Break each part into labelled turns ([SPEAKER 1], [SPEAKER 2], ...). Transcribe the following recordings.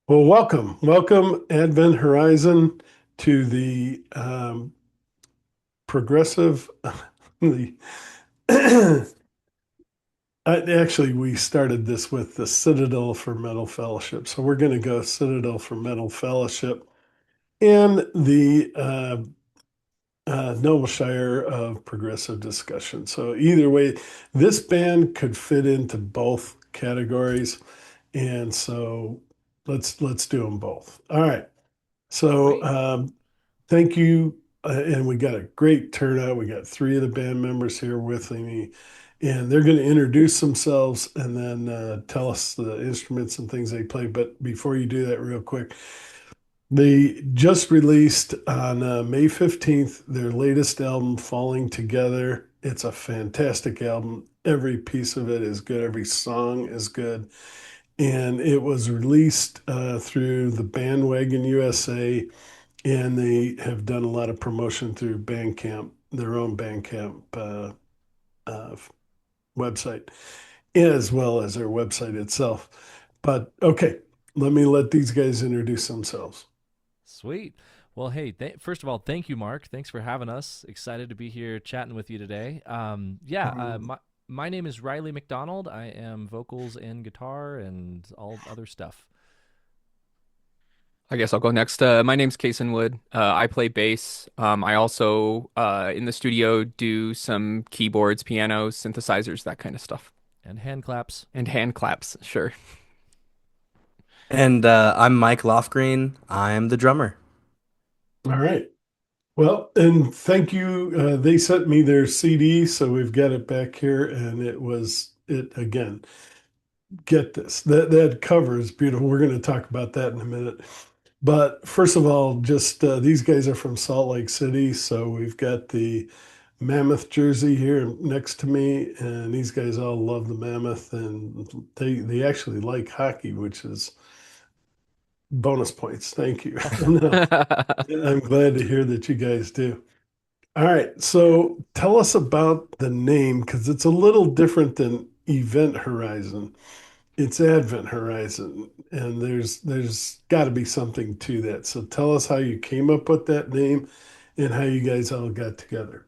[SPEAKER 1] Well, welcome, Advent Horizon, to the progressive. The actually, we started this with the Citadel for Metal Fellowship, so we're going to go Citadel for Metal Fellowship and the Noble Shire of Progressive Discussion. So either way, this band could fit into both categories, and so let's do them both. All right. So
[SPEAKER 2] Sweet.
[SPEAKER 1] thank you. And we got a great turnout. We got three of the band members here with me, and they're going to introduce themselves and then tell us the instruments and things they play. But before you do that, real quick, they just released on May 15th their latest album, Falling Together. It's a fantastic album. Every piece of it is good, every song is good. And it was released through the Bandwagon USA, and they have done a lot of promotion through Bandcamp, their own Bandcamp uh, website, as well as their website itself. But okay, let these guys introduce themselves.
[SPEAKER 2] Sweet. Well, hey, first of all, thank you, Mark. Thanks for having us. Excited to be here chatting with you today. My name is Riley McDonald. I am vocals and guitar and all other stuff.
[SPEAKER 3] I guess I'll go next. My name's Kason Wood. I play bass. I also in the studio do some keyboards, pianos, synthesizers, that kind of stuff,
[SPEAKER 2] And hand claps.
[SPEAKER 3] and hand claps. Sure.
[SPEAKER 4] And I'm Mike Lofgreen. I'm the drummer.
[SPEAKER 1] All right. Well, and thank you. They sent me their CD, so we've got it back here, and it was it again. Get this. That cover is beautiful. We're going to talk about that in a minute. But first of all, just these guys are from Salt Lake City, so we've got the Mammoth jersey here next to me, and these guys all love the Mammoth, and they actually like hockey, which is bonus points. Thank you. No, I'm glad to hear that you guys do. All right, so tell us about the name because it's a little different than Event Horizon. It's Advent Horizon, and there's got to be something to that. So tell us how you came up with that name and how you guys all got together.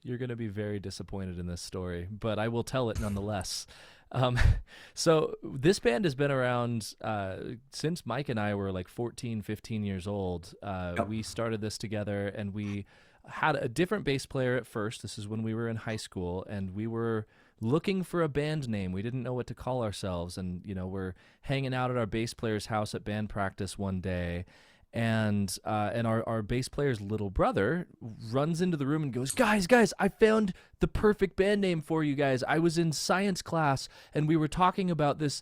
[SPEAKER 2] You're going to be very disappointed in this story, but I will tell it nonetheless. Um, so this band has been around since Mike and I were like 14, 15 years old.
[SPEAKER 4] Yep.
[SPEAKER 2] We started this together and we had a different bass player at first. This is when we were in high school and we were looking for a band name. We didn't know what to call ourselves. And, we're hanging out at our bass player's house at band practice one day and our bass player's little brother runs into the room and goes, guys, I found the perfect band name for you guys. I was in science class and we were talking about this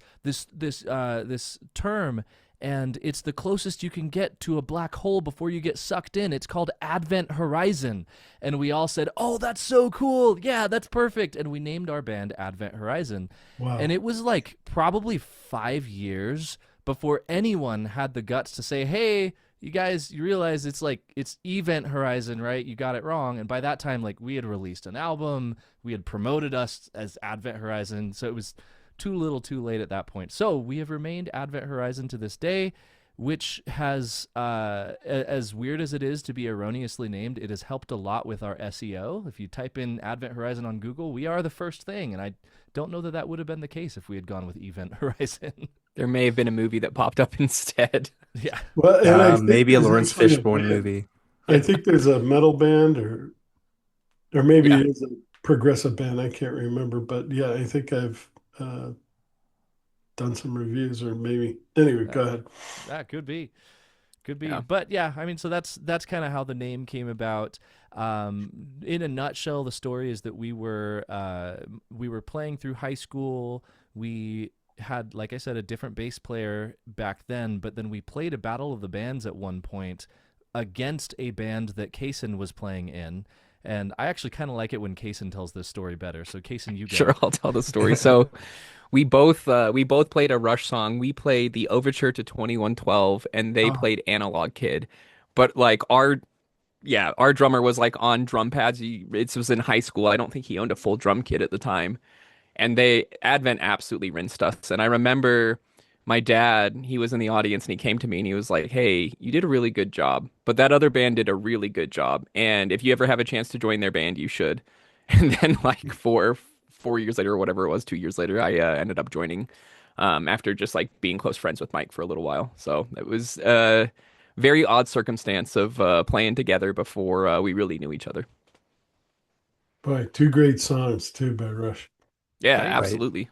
[SPEAKER 2] term, and it's the closest you can get to a black hole before you get sucked in. It's called Advent Horizon. And we all said, oh, that's so cool. Yeah, that's perfect. And we named our band Advent Horizon. And
[SPEAKER 1] Wow.
[SPEAKER 2] it was like probably 5 years before anyone had the guts to say, hey, you guys, you realize it's Event Horizon, right? You got it wrong. And by that time, like, we had released an album, we had promoted us as Advent Horizon, so it was too little too late at that point. So we have remained Advent Horizon to this day, which has, as weird as it is to be erroneously named, it has helped a lot with our SEO. If you type in Advent Horizon on Google, we are the first thing. And I don't know that that would have been the case if we had gone with Event Horizon.
[SPEAKER 3] There may have been a movie that popped up instead.
[SPEAKER 2] Yeah.
[SPEAKER 1] Well, and I think
[SPEAKER 4] Maybe a
[SPEAKER 1] there's
[SPEAKER 4] Lawrence
[SPEAKER 1] actually a
[SPEAKER 4] Fishburne
[SPEAKER 1] band.
[SPEAKER 4] movie.
[SPEAKER 1] I think there's a metal band or maybe
[SPEAKER 3] Yeah.
[SPEAKER 1] it is a progressive band. I can't remember, but yeah, I think I've done some reviews or maybe. Anyway,
[SPEAKER 2] Uh,
[SPEAKER 1] go ahead.
[SPEAKER 2] that could be. Could be.
[SPEAKER 3] Yeah.
[SPEAKER 2] But yeah, I mean, so that's kind of how the name came about. In a nutshell, the story is that we were playing through high school. We had, like I said, a different bass player back then, but then we played a battle of the bands at one point against a band that Kason was playing in. And I actually kind of like it when Kason tells this story better. So Kason, you
[SPEAKER 3] Sure,
[SPEAKER 2] go.
[SPEAKER 3] I'll tell the story. So we both played a Rush song. We played the Overture to 2112 and they
[SPEAKER 1] Oh,
[SPEAKER 3] played Analog Kid. But like our drummer was like on drum pads. It was in high school. I don't think he owned a full drum kit at the time. And they Advent absolutely rinsed us. And I remember my dad, he was in the audience and he came to me and he was like, "Hey, you did a really good job, but that other band did a really good job. And if you ever have a chance to join their band, you should." And then like four years later or whatever it was, 2 years later, I ended up joining after just like being close friends with Mike for a little while. So it was a very odd circumstance of playing together before we really knew each other.
[SPEAKER 1] Boy, two great songs too by Rush.
[SPEAKER 3] Yeah,
[SPEAKER 2] Right.
[SPEAKER 4] Right.
[SPEAKER 3] absolutely.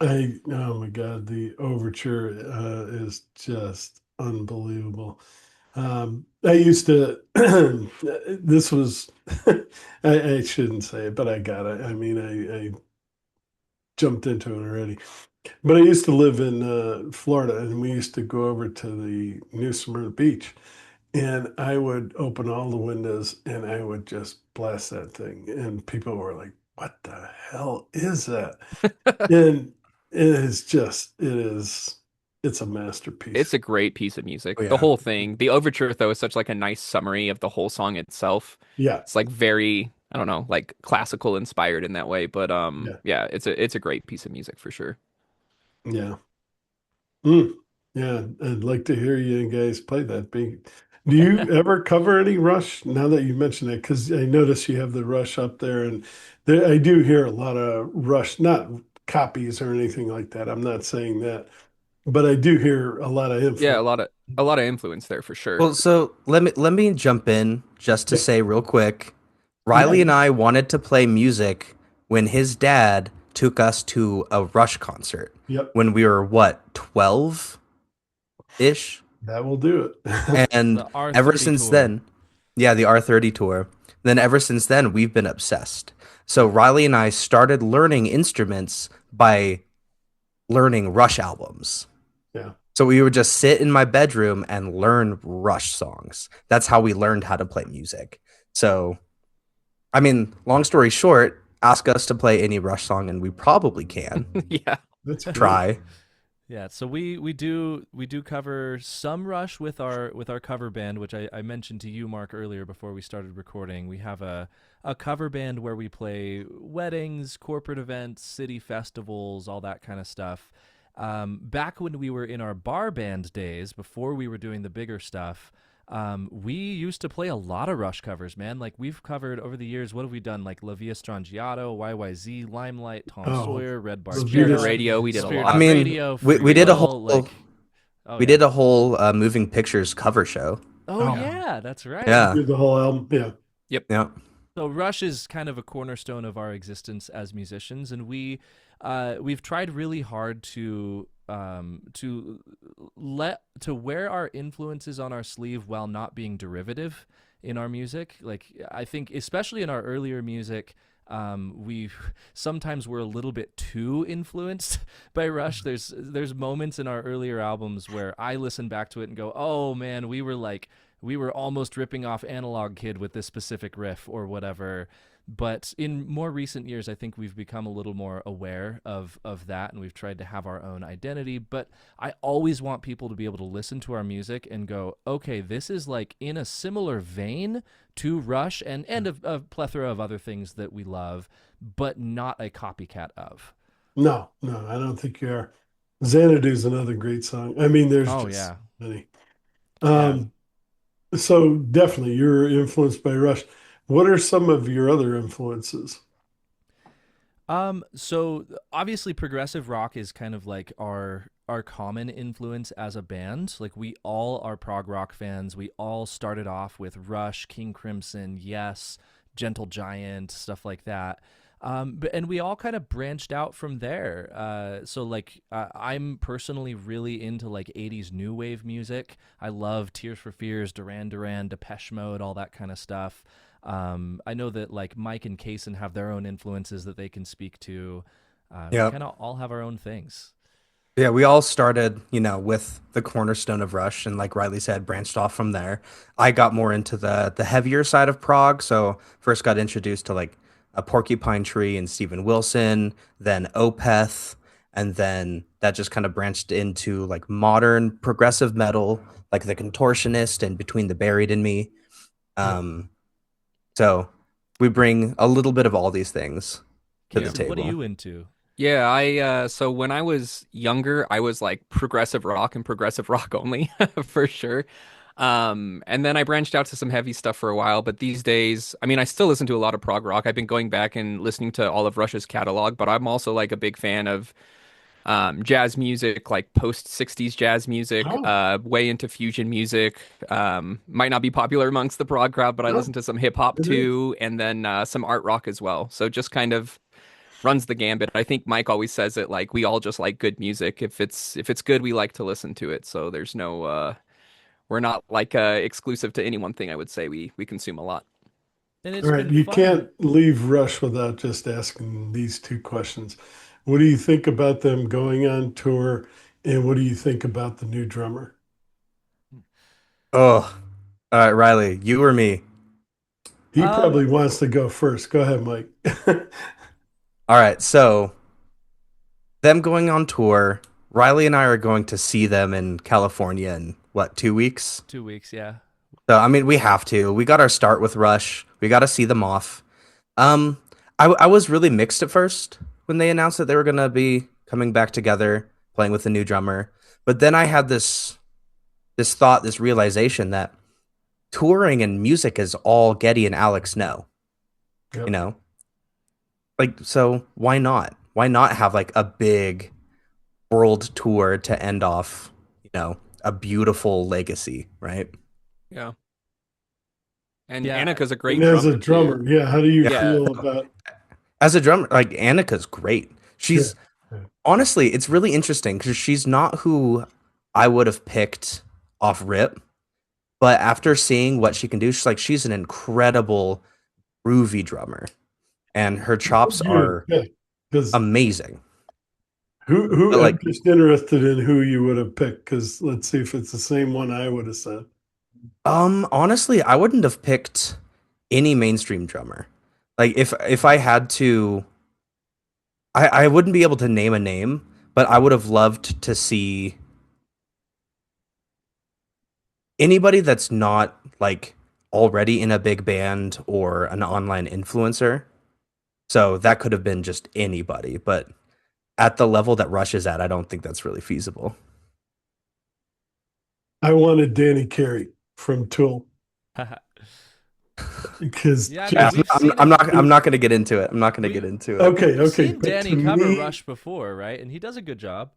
[SPEAKER 1] Oh my God, the overture is just unbelievable. I used to, this was, I shouldn't say it, but I got it. I mean, I jumped into it already. But I used to live in Florida, and we used to go over to the New Smyrna Beach, and I would open all the windows and I would just blast that thing. And people were like, "What the hell is that?" And it's a
[SPEAKER 3] It's
[SPEAKER 1] masterpiece.
[SPEAKER 3] a great piece of music.
[SPEAKER 4] Oh,
[SPEAKER 3] The
[SPEAKER 4] yeah.
[SPEAKER 3] whole thing. The overture, though, is such like a nice summary of the whole song itself.
[SPEAKER 1] Yeah,
[SPEAKER 3] It's like very, I don't know, like classical inspired in that way. But
[SPEAKER 1] yeah,
[SPEAKER 3] yeah, it's a great piece of music for sure.
[SPEAKER 1] yeah. Mm, yeah, I'd like to hear you guys play that. Do you ever cover any Rush now that you mentioned it? Because I notice you have the Rush up there, and I do hear a lot of Rush, not copies or anything like that. I'm not saying that, but I do hear a lot of
[SPEAKER 3] Yeah,
[SPEAKER 1] influence.
[SPEAKER 3] a lot of influence there for sure.
[SPEAKER 4] Well, so let me jump in just to
[SPEAKER 1] Yep.
[SPEAKER 4] say real quick.
[SPEAKER 1] Yeah.
[SPEAKER 4] Riley and I wanted to play music when his dad took us to a Rush concert
[SPEAKER 1] Yep.
[SPEAKER 4] when we were what, 12-ish?
[SPEAKER 1] That will do it.
[SPEAKER 4] And
[SPEAKER 2] The
[SPEAKER 4] ever
[SPEAKER 2] R30
[SPEAKER 4] since
[SPEAKER 2] tour.
[SPEAKER 4] then, yeah, the R30 tour. Then ever since then, we've been obsessed. So Riley and I started learning instruments by learning Rush albums.
[SPEAKER 1] Yeah.
[SPEAKER 4] So we would just sit in my bedroom and learn Rush songs. That's how we learned how to play music. So, I mean, long story short, ask us to play any Rush song and we probably can
[SPEAKER 3] Yeah.
[SPEAKER 1] That's great.
[SPEAKER 4] try.
[SPEAKER 2] Yeah, so we do cover some Rush with our cover band, which I mentioned to you, Mark, earlier before we started recording. We have a cover band where we play weddings, corporate events, city festivals, all that kind of stuff. Back when we were in our bar band days, before we were doing the bigger stuff, we used to play a lot of Rush covers, man. Like we've covered over the years, what have we done? Like La Via Strangiato, YYZ, Limelight, Tom
[SPEAKER 1] Oh,
[SPEAKER 2] Sawyer, Red
[SPEAKER 1] La
[SPEAKER 3] Spirit of
[SPEAKER 1] Vita.
[SPEAKER 2] Bargetta,
[SPEAKER 3] Radio, we did a
[SPEAKER 2] Spirit
[SPEAKER 4] I
[SPEAKER 3] lot.
[SPEAKER 2] of
[SPEAKER 4] mean,
[SPEAKER 2] Radio,
[SPEAKER 4] we,
[SPEAKER 2] Free
[SPEAKER 4] we did a
[SPEAKER 2] Will,
[SPEAKER 4] whole
[SPEAKER 2] like, oh
[SPEAKER 4] we
[SPEAKER 2] yeah,
[SPEAKER 4] did a whole moving pictures cover show.
[SPEAKER 2] oh
[SPEAKER 1] Oh,
[SPEAKER 2] yeah, that's right.
[SPEAKER 4] Yeah.
[SPEAKER 1] did the whole album. Yeah.
[SPEAKER 3] Yep.
[SPEAKER 4] Yeah.
[SPEAKER 2] So Rush is kind of a cornerstone of our existence as musicians, and we've tried really hard to let to wear our influences on our sleeve while not being derivative in our music. Like I think, especially in our earlier music, we sometimes we're a little bit too influenced by Rush. There's moments in our earlier albums where I listen back to it and go, "Oh man, we were almost ripping off Analog Kid with this specific riff or whatever." But in more recent years, I think we've become a little more aware of that, and we've tried to have our own identity. But I always want people to be able to listen to our music and go, okay, this is like in a similar vein to Rush and a plethora of other things that we love, but not a copycat of.
[SPEAKER 1] No, no, I don't think you are. Xanadu is another great song. I mean, there's
[SPEAKER 2] Oh
[SPEAKER 1] just
[SPEAKER 2] yeah,
[SPEAKER 1] many.
[SPEAKER 2] yeah.
[SPEAKER 1] Um, so definitely you're influenced by Rush. What are some of your other influences?
[SPEAKER 2] So obviously progressive rock is kind of like our common influence as a band. Like we all are prog rock fans. We all started off with Rush, King Crimson, Yes, Gentle Giant, stuff like that. And we all kind of branched out from there. So like I'm personally really into like 80s new wave music. I love Tears for Fears, Duran Duran, Depeche Mode, all that kind of stuff. I know that like Mike and Kaysen have their own influences that they can speak to. We
[SPEAKER 4] Yeah.
[SPEAKER 2] kind of all have our own things.
[SPEAKER 4] Yeah, we all started, with the cornerstone of Rush, and like Riley said, branched off from there. I got more into the heavier side of prog, so first got introduced to like a Porcupine Tree and Steven Wilson, then Opeth, and then that just kind of branched into like modern progressive metal, like The Contortionist and Between the Buried and Me.
[SPEAKER 1] Yeah.
[SPEAKER 4] Um, so we bring a little bit of all these things to the
[SPEAKER 3] Yeah.
[SPEAKER 2] Kaysen, what are
[SPEAKER 4] table.
[SPEAKER 2] you into?
[SPEAKER 3] Yeah, I so when I was younger, I was like progressive rock and progressive rock only for sure. And then I branched out to some heavy stuff for a while, but these days, I mean, I still listen to a lot of prog rock. I've been going back and listening to all of Rush's catalog, but I'm also like a big fan of jazz music, like post 60s jazz music,
[SPEAKER 1] Oh,
[SPEAKER 3] way into fusion music. Might not be popular amongst the prog crowd, but I
[SPEAKER 1] no,
[SPEAKER 3] listen to some hip hop
[SPEAKER 1] it is.
[SPEAKER 3] too, and then some art rock as well. So just kind of runs the gambit. I think Mike always says it like we all just like good music. If it's good, we like to listen to it. So there's no we're not like exclusive to any one thing. I would say we consume a lot.
[SPEAKER 2] And
[SPEAKER 1] All
[SPEAKER 2] it's
[SPEAKER 1] right,
[SPEAKER 2] been
[SPEAKER 1] you
[SPEAKER 2] fun.
[SPEAKER 1] can't leave Rush without just asking these two questions. What do you think about them going on tour, and what do you think about the new drummer?
[SPEAKER 4] Oh, all right, Riley, you or me?
[SPEAKER 1] He
[SPEAKER 2] Um,
[SPEAKER 1] probably wants to go first. Go ahead, Mike.
[SPEAKER 4] All right, so them going on tour. Riley and I are going to see them in California in what, 2 weeks?
[SPEAKER 2] 2 weeks, yeah.
[SPEAKER 4] So I mean, we have to. We got our start with Rush. We got to see them off. Um, I was really mixed at first when they announced that they were gonna be coming back together, playing with the new drummer. But then I had this thought, this realization that touring and music is all Getty and Alex know. You
[SPEAKER 1] Yep.
[SPEAKER 4] know, like so why not? Why not have like a big world tour to end off? A beautiful legacy, right?
[SPEAKER 3] Yeah, and
[SPEAKER 2] Yeah,
[SPEAKER 3] Annika's a
[SPEAKER 1] And
[SPEAKER 3] great
[SPEAKER 1] as a
[SPEAKER 3] drummer too.
[SPEAKER 1] drummer, yeah, how do you
[SPEAKER 4] Yeah.
[SPEAKER 3] Yeah,
[SPEAKER 1] feel about?
[SPEAKER 4] As a drummer, like Annika's great.
[SPEAKER 1] Yeah.
[SPEAKER 4] She's honestly, it's really interesting because she's not who I would have picked off rip. But after seeing what she can do, she's an incredible groovy drummer, and her chops
[SPEAKER 1] You would
[SPEAKER 4] are
[SPEAKER 1] pick because
[SPEAKER 4] amazing.
[SPEAKER 1] who
[SPEAKER 4] But
[SPEAKER 1] I'm
[SPEAKER 4] like,
[SPEAKER 1] just interested in who you would have picked because let's see if it's the same one I would have said.
[SPEAKER 4] honestly, I wouldn't have picked any mainstream drummer. Like, if I had to, I wouldn't be able to name a name, but I would have loved to see anybody that's not like already in a big band or an online influencer. So that could have been just anybody, but at the level that Rush is at, I don't think that's really feasible.
[SPEAKER 1] I wanted Danny Carey from Tool because
[SPEAKER 2] yeah. I mean,
[SPEAKER 4] Yeah,
[SPEAKER 1] just
[SPEAKER 2] we've seen
[SPEAKER 4] I'm
[SPEAKER 2] him.
[SPEAKER 4] not. I'm not going to get into it. I'm not going to
[SPEAKER 2] We
[SPEAKER 4] get into it.
[SPEAKER 1] okay,
[SPEAKER 2] we've
[SPEAKER 1] okay,
[SPEAKER 2] seen
[SPEAKER 1] but to
[SPEAKER 2] Danny cover
[SPEAKER 1] me,
[SPEAKER 2] Rush before, right? And he does a good job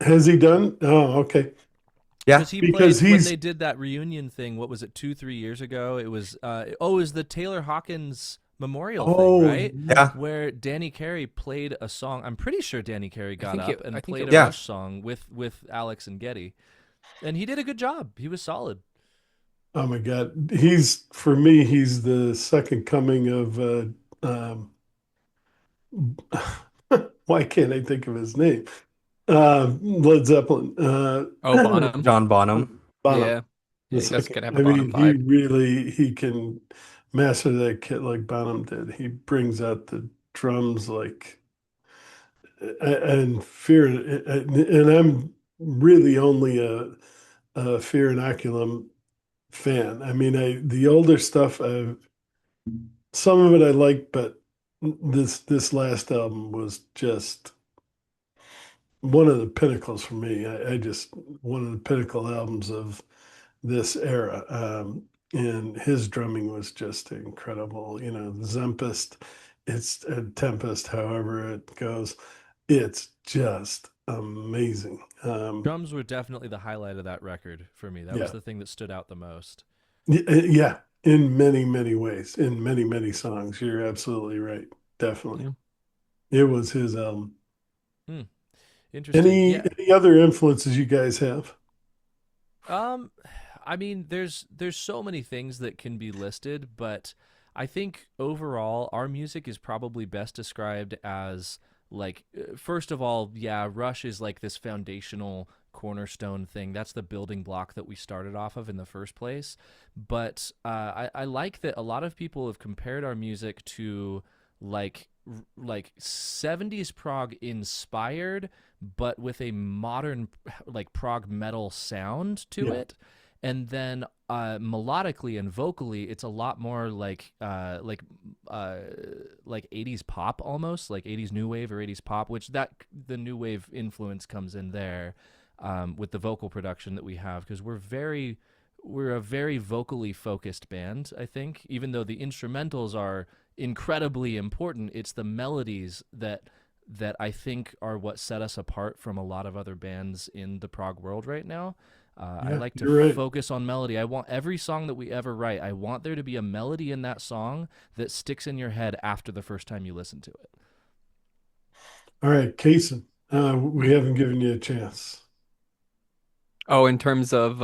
[SPEAKER 1] has he done? Oh, okay,
[SPEAKER 4] Yeah,
[SPEAKER 2] because he
[SPEAKER 1] because
[SPEAKER 2] played when
[SPEAKER 1] he's
[SPEAKER 2] they did that reunion thing. What was it, 2, 3 years ago? It was it was the Taylor Hawkins memorial thing,
[SPEAKER 1] oh
[SPEAKER 2] right?
[SPEAKER 4] yeah,
[SPEAKER 2] Where Danny Carey played a song. I'm pretty sure Danny Carey got up
[SPEAKER 3] I
[SPEAKER 2] and
[SPEAKER 3] think
[SPEAKER 2] played
[SPEAKER 3] it
[SPEAKER 2] a
[SPEAKER 4] yeah.
[SPEAKER 2] Rush song with Alex and Getty, and he did a good job. He was solid.
[SPEAKER 1] oh my God, he's for me he's the second coming of um, why can't I think of his name? Led Zeppelin.
[SPEAKER 3] Oh, Bonham.
[SPEAKER 4] John Bonham.
[SPEAKER 1] Bonham.
[SPEAKER 3] Yeah,
[SPEAKER 1] The
[SPEAKER 3] yeah, he does
[SPEAKER 1] second.
[SPEAKER 3] kind of have
[SPEAKER 1] I
[SPEAKER 3] a Bonham
[SPEAKER 1] mean, he
[SPEAKER 3] vibe.
[SPEAKER 1] really he can master that kit like Bonham did. He brings out the drums like and fear and I'm really only a Fear Inoculum fan. I mean, I the older stuff, some of it I like, but this last album was just one of the pinnacles for me. I just one of the pinnacle albums of this era. And his drumming was just incredible. You know, Zempest, it's a Tempest, however it goes. It's just amazing.
[SPEAKER 2] Drums were definitely the highlight of that record for me. That was
[SPEAKER 1] Yeah,
[SPEAKER 2] the thing that stood out the most.
[SPEAKER 1] yeah, in many, many ways, in many, many songs. You're absolutely right. Definitely.
[SPEAKER 3] Yeah.
[SPEAKER 1] It was his album.
[SPEAKER 2] Hmm. Interesting. Yeah.
[SPEAKER 1] Any other influences you guys have?
[SPEAKER 2] Um, I mean, there's so many things that can be listed, but I think overall our music is probably best described as like first of all, yeah, Rush is like this foundational cornerstone thing. That's the building block that we started off of in the first place. But I like that a lot of people have compared our music to like 70s prog inspired but with a modern like prog metal sound to
[SPEAKER 1] Yeah.
[SPEAKER 2] it. And then melodically and vocally, it's a lot more uh, like 80s pop almost, like 80s new wave or 80s pop, which that the new wave influence comes in there with the vocal production that we have because we're a very vocally focused band, I think. Even though the instrumentals are incredibly important, it's the melodies that I think are what set us apart from a lot of other bands in the prog world right now. I
[SPEAKER 1] Yeah,
[SPEAKER 2] like to
[SPEAKER 1] you're right.
[SPEAKER 2] focus on melody. I want every song that we ever write, I want there to be a melody in that song that sticks in your head after the first time you listen to it.
[SPEAKER 1] All right, Kason, we haven't given you a chance.
[SPEAKER 3] Oh, in terms of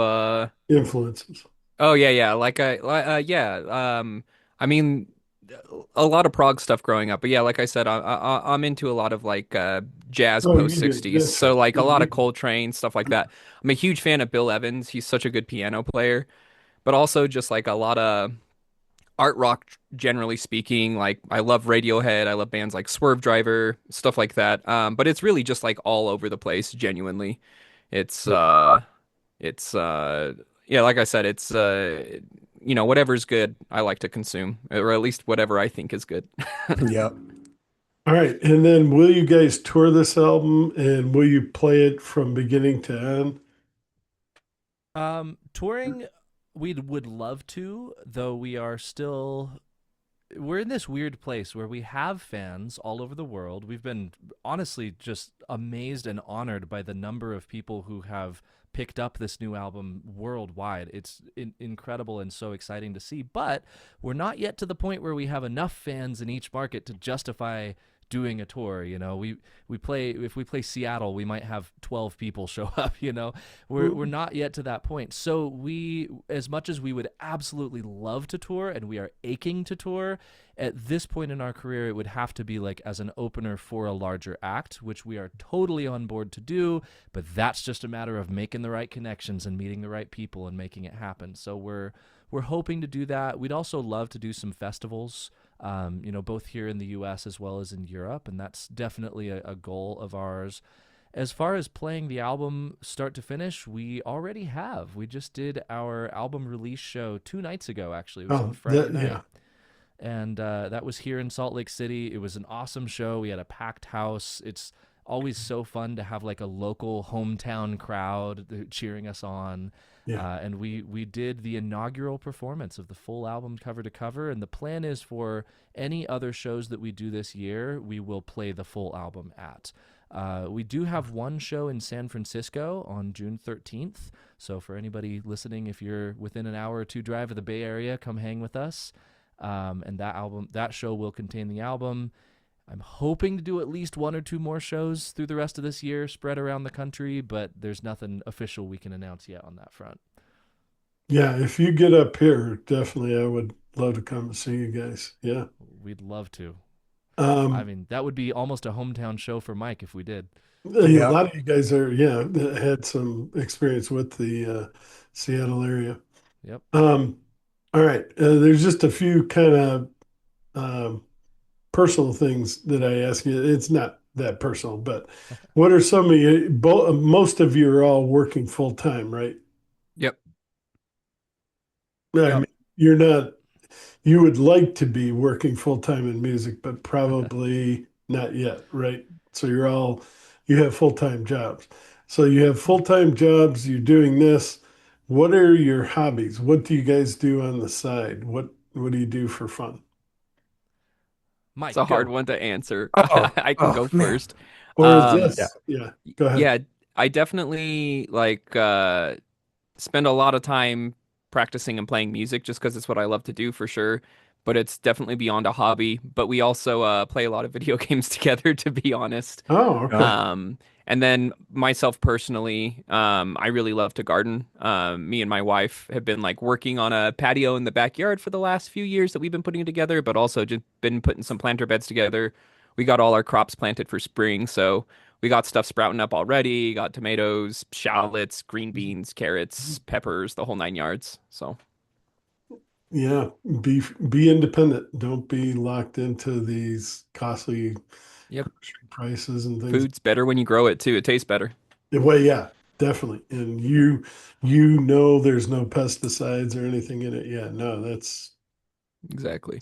[SPEAKER 1] Influences.
[SPEAKER 3] oh yeah, yeah, yeah. I mean, a lot of prog stuff growing up, but yeah, like I said, I'm into a lot of like jazz
[SPEAKER 1] Oh,
[SPEAKER 3] post
[SPEAKER 1] you do.
[SPEAKER 3] 60s.
[SPEAKER 1] That's
[SPEAKER 3] So
[SPEAKER 1] right.
[SPEAKER 3] like a
[SPEAKER 1] Yeah,
[SPEAKER 3] lot of Coltrane stuff like that. I'm a huge fan of Bill Evans. He's such a good piano player, but also just like a lot of art rock generally speaking. Like I love Radiohead. I love bands like Swerve Driver, stuff like that. But it's really just like all over the place, genuinely. It's it's yeah, like I said, it's whatever's good, I like to consume, or at least whatever I think is good.
[SPEAKER 4] Yep.
[SPEAKER 1] all right. And then will you guys tour this album and will you play it from beginning to end?
[SPEAKER 2] Touring, we would love to, though we're in this weird place where we have fans all over the world. We've been honestly just amazed and honored by the number of people who have picked up this new album worldwide. It's incredible and so exciting to see, but we're not yet to the point where we have enough fans in each market to justify doing a tour. We play, if we play Seattle, we might have 12 people show up. We're not yet to that point. So we, as much as we would absolutely love to tour and we are aching to tour, at this point in our career, it would have to be like as an opener for a larger act, which we are totally on board to do. But that's just a matter of making the right connections and meeting the right people and making it happen. So we're hoping to do that. We'd also love to do some festivals, both here in the U.S. as well as in Europe, and that's definitely a goal of ours. As far as playing the album start to finish, we already have. We just did our album release show 2 nights ago, actually. It was on
[SPEAKER 1] Oh,
[SPEAKER 2] Friday
[SPEAKER 1] yeah.
[SPEAKER 2] night. And that was here in Salt Lake City. It was an awesome show. We had a packed house. It's always so fun to have like a local hometown crowd cheering us on.
[SPEAKER 1] Yeah.
[SPEAKER 2] And we did the inaugural performance of the full album cover to cover. And the plan is for any other shows that we do this year, we will play the full album at. We do have one show in San Francisco on June 13th. So for anybody listening, if you're within an hour or two drive of the Bay Area, come hang with us. And that show will contain the album. I'm hoping to do at least one or two more shows through the rest of this year, spread around the country, but there's nothing official we can announce yet on that front.
[SPEAKER 1] Yeah. If you get up here, definitely I would love to come and see you guys. Yeah.
[SPEAKER 2] We'd love to. I
[SPEAKER 1] Um,
[SPEAKER 2] mean, that would be almost a hometown show for Mike if we did.
[SPEAKER 1] a
[SPEAKER 4] Yep.
[SPEAKER 1] lot of you guys are, yeah, that had some experience with the Seattle area.
[SPEAKER 2] Yep.
[SPEAKER 1] Um, all right. There's just a few kind of um, personal things that I ask you. It's not that personal, but what are some of you? Most of you are all working full time, right?
[SPEAKER 3] Yep.
[SPEAKER 1] I
[SPEAKER 3] Yep.
[SPEAKER 1] mean, you're not. You would like to be working full time in music, but probably not yet, right? So you have full time jobs. So you have full time jobs. You're doing this. What are your hobbies? What do you guys do on the side? What do you do for fun?
[SPEAKER 3] It's
[SPEAKER 2] Mike,
[SPEAKER 3] a hard
[SPEAKER 2] go.
[SPEAKER 3] one to answer.
[SPEAKER 4] Oh,
[SPEAKER 3] I can
[SPEAKER 4] oh
[SPEAKER 3] go
[SPEAKER 4] man.
[SPEAKER 3] first.
[SPEAKER 1] Or is
[SPEAKER 3] Um,
[SPEAKER 4] Yeah.
[SPEAKER 1] this? Yeah, go ahead.
[SPEAKER 3] yeah, I definitely like spend a lot of time practicing and playing music just because it's what I love to do for sure. But it's definitely beyond a hobby. But we also play a lot of video games together, to be honest.
[SPEAKER 1] Oh,
[SPEAKER 4] Yeah.
[SPEAKER 1] okay.
[SPEAKER 3] And then myself personally, I really love to garden. Me and my wife have been like working on a patio in the backyard for the last few years that we've been putting together, but also just been putting some planter beds together. We got all our crops planted for spring, so we got stuff sprouting up already. Got tomatoes, shallots, green beans, carrots, peppers, the whole 9 yards. So,
[SPEAKER 1] Yeah, be independent. Don't be locked into these costly
[SPEAKER 3] yep,
[SPEAKER 1] grocery prices and things.
[SPEAKER 3] food's better when you grow it too. It tastes better.
[SPEAKER 1] Well, yeah, definitely. And you know there's no pesticides or anything in it. Yeah, no, that's
[SPEAKER 3] Exactly.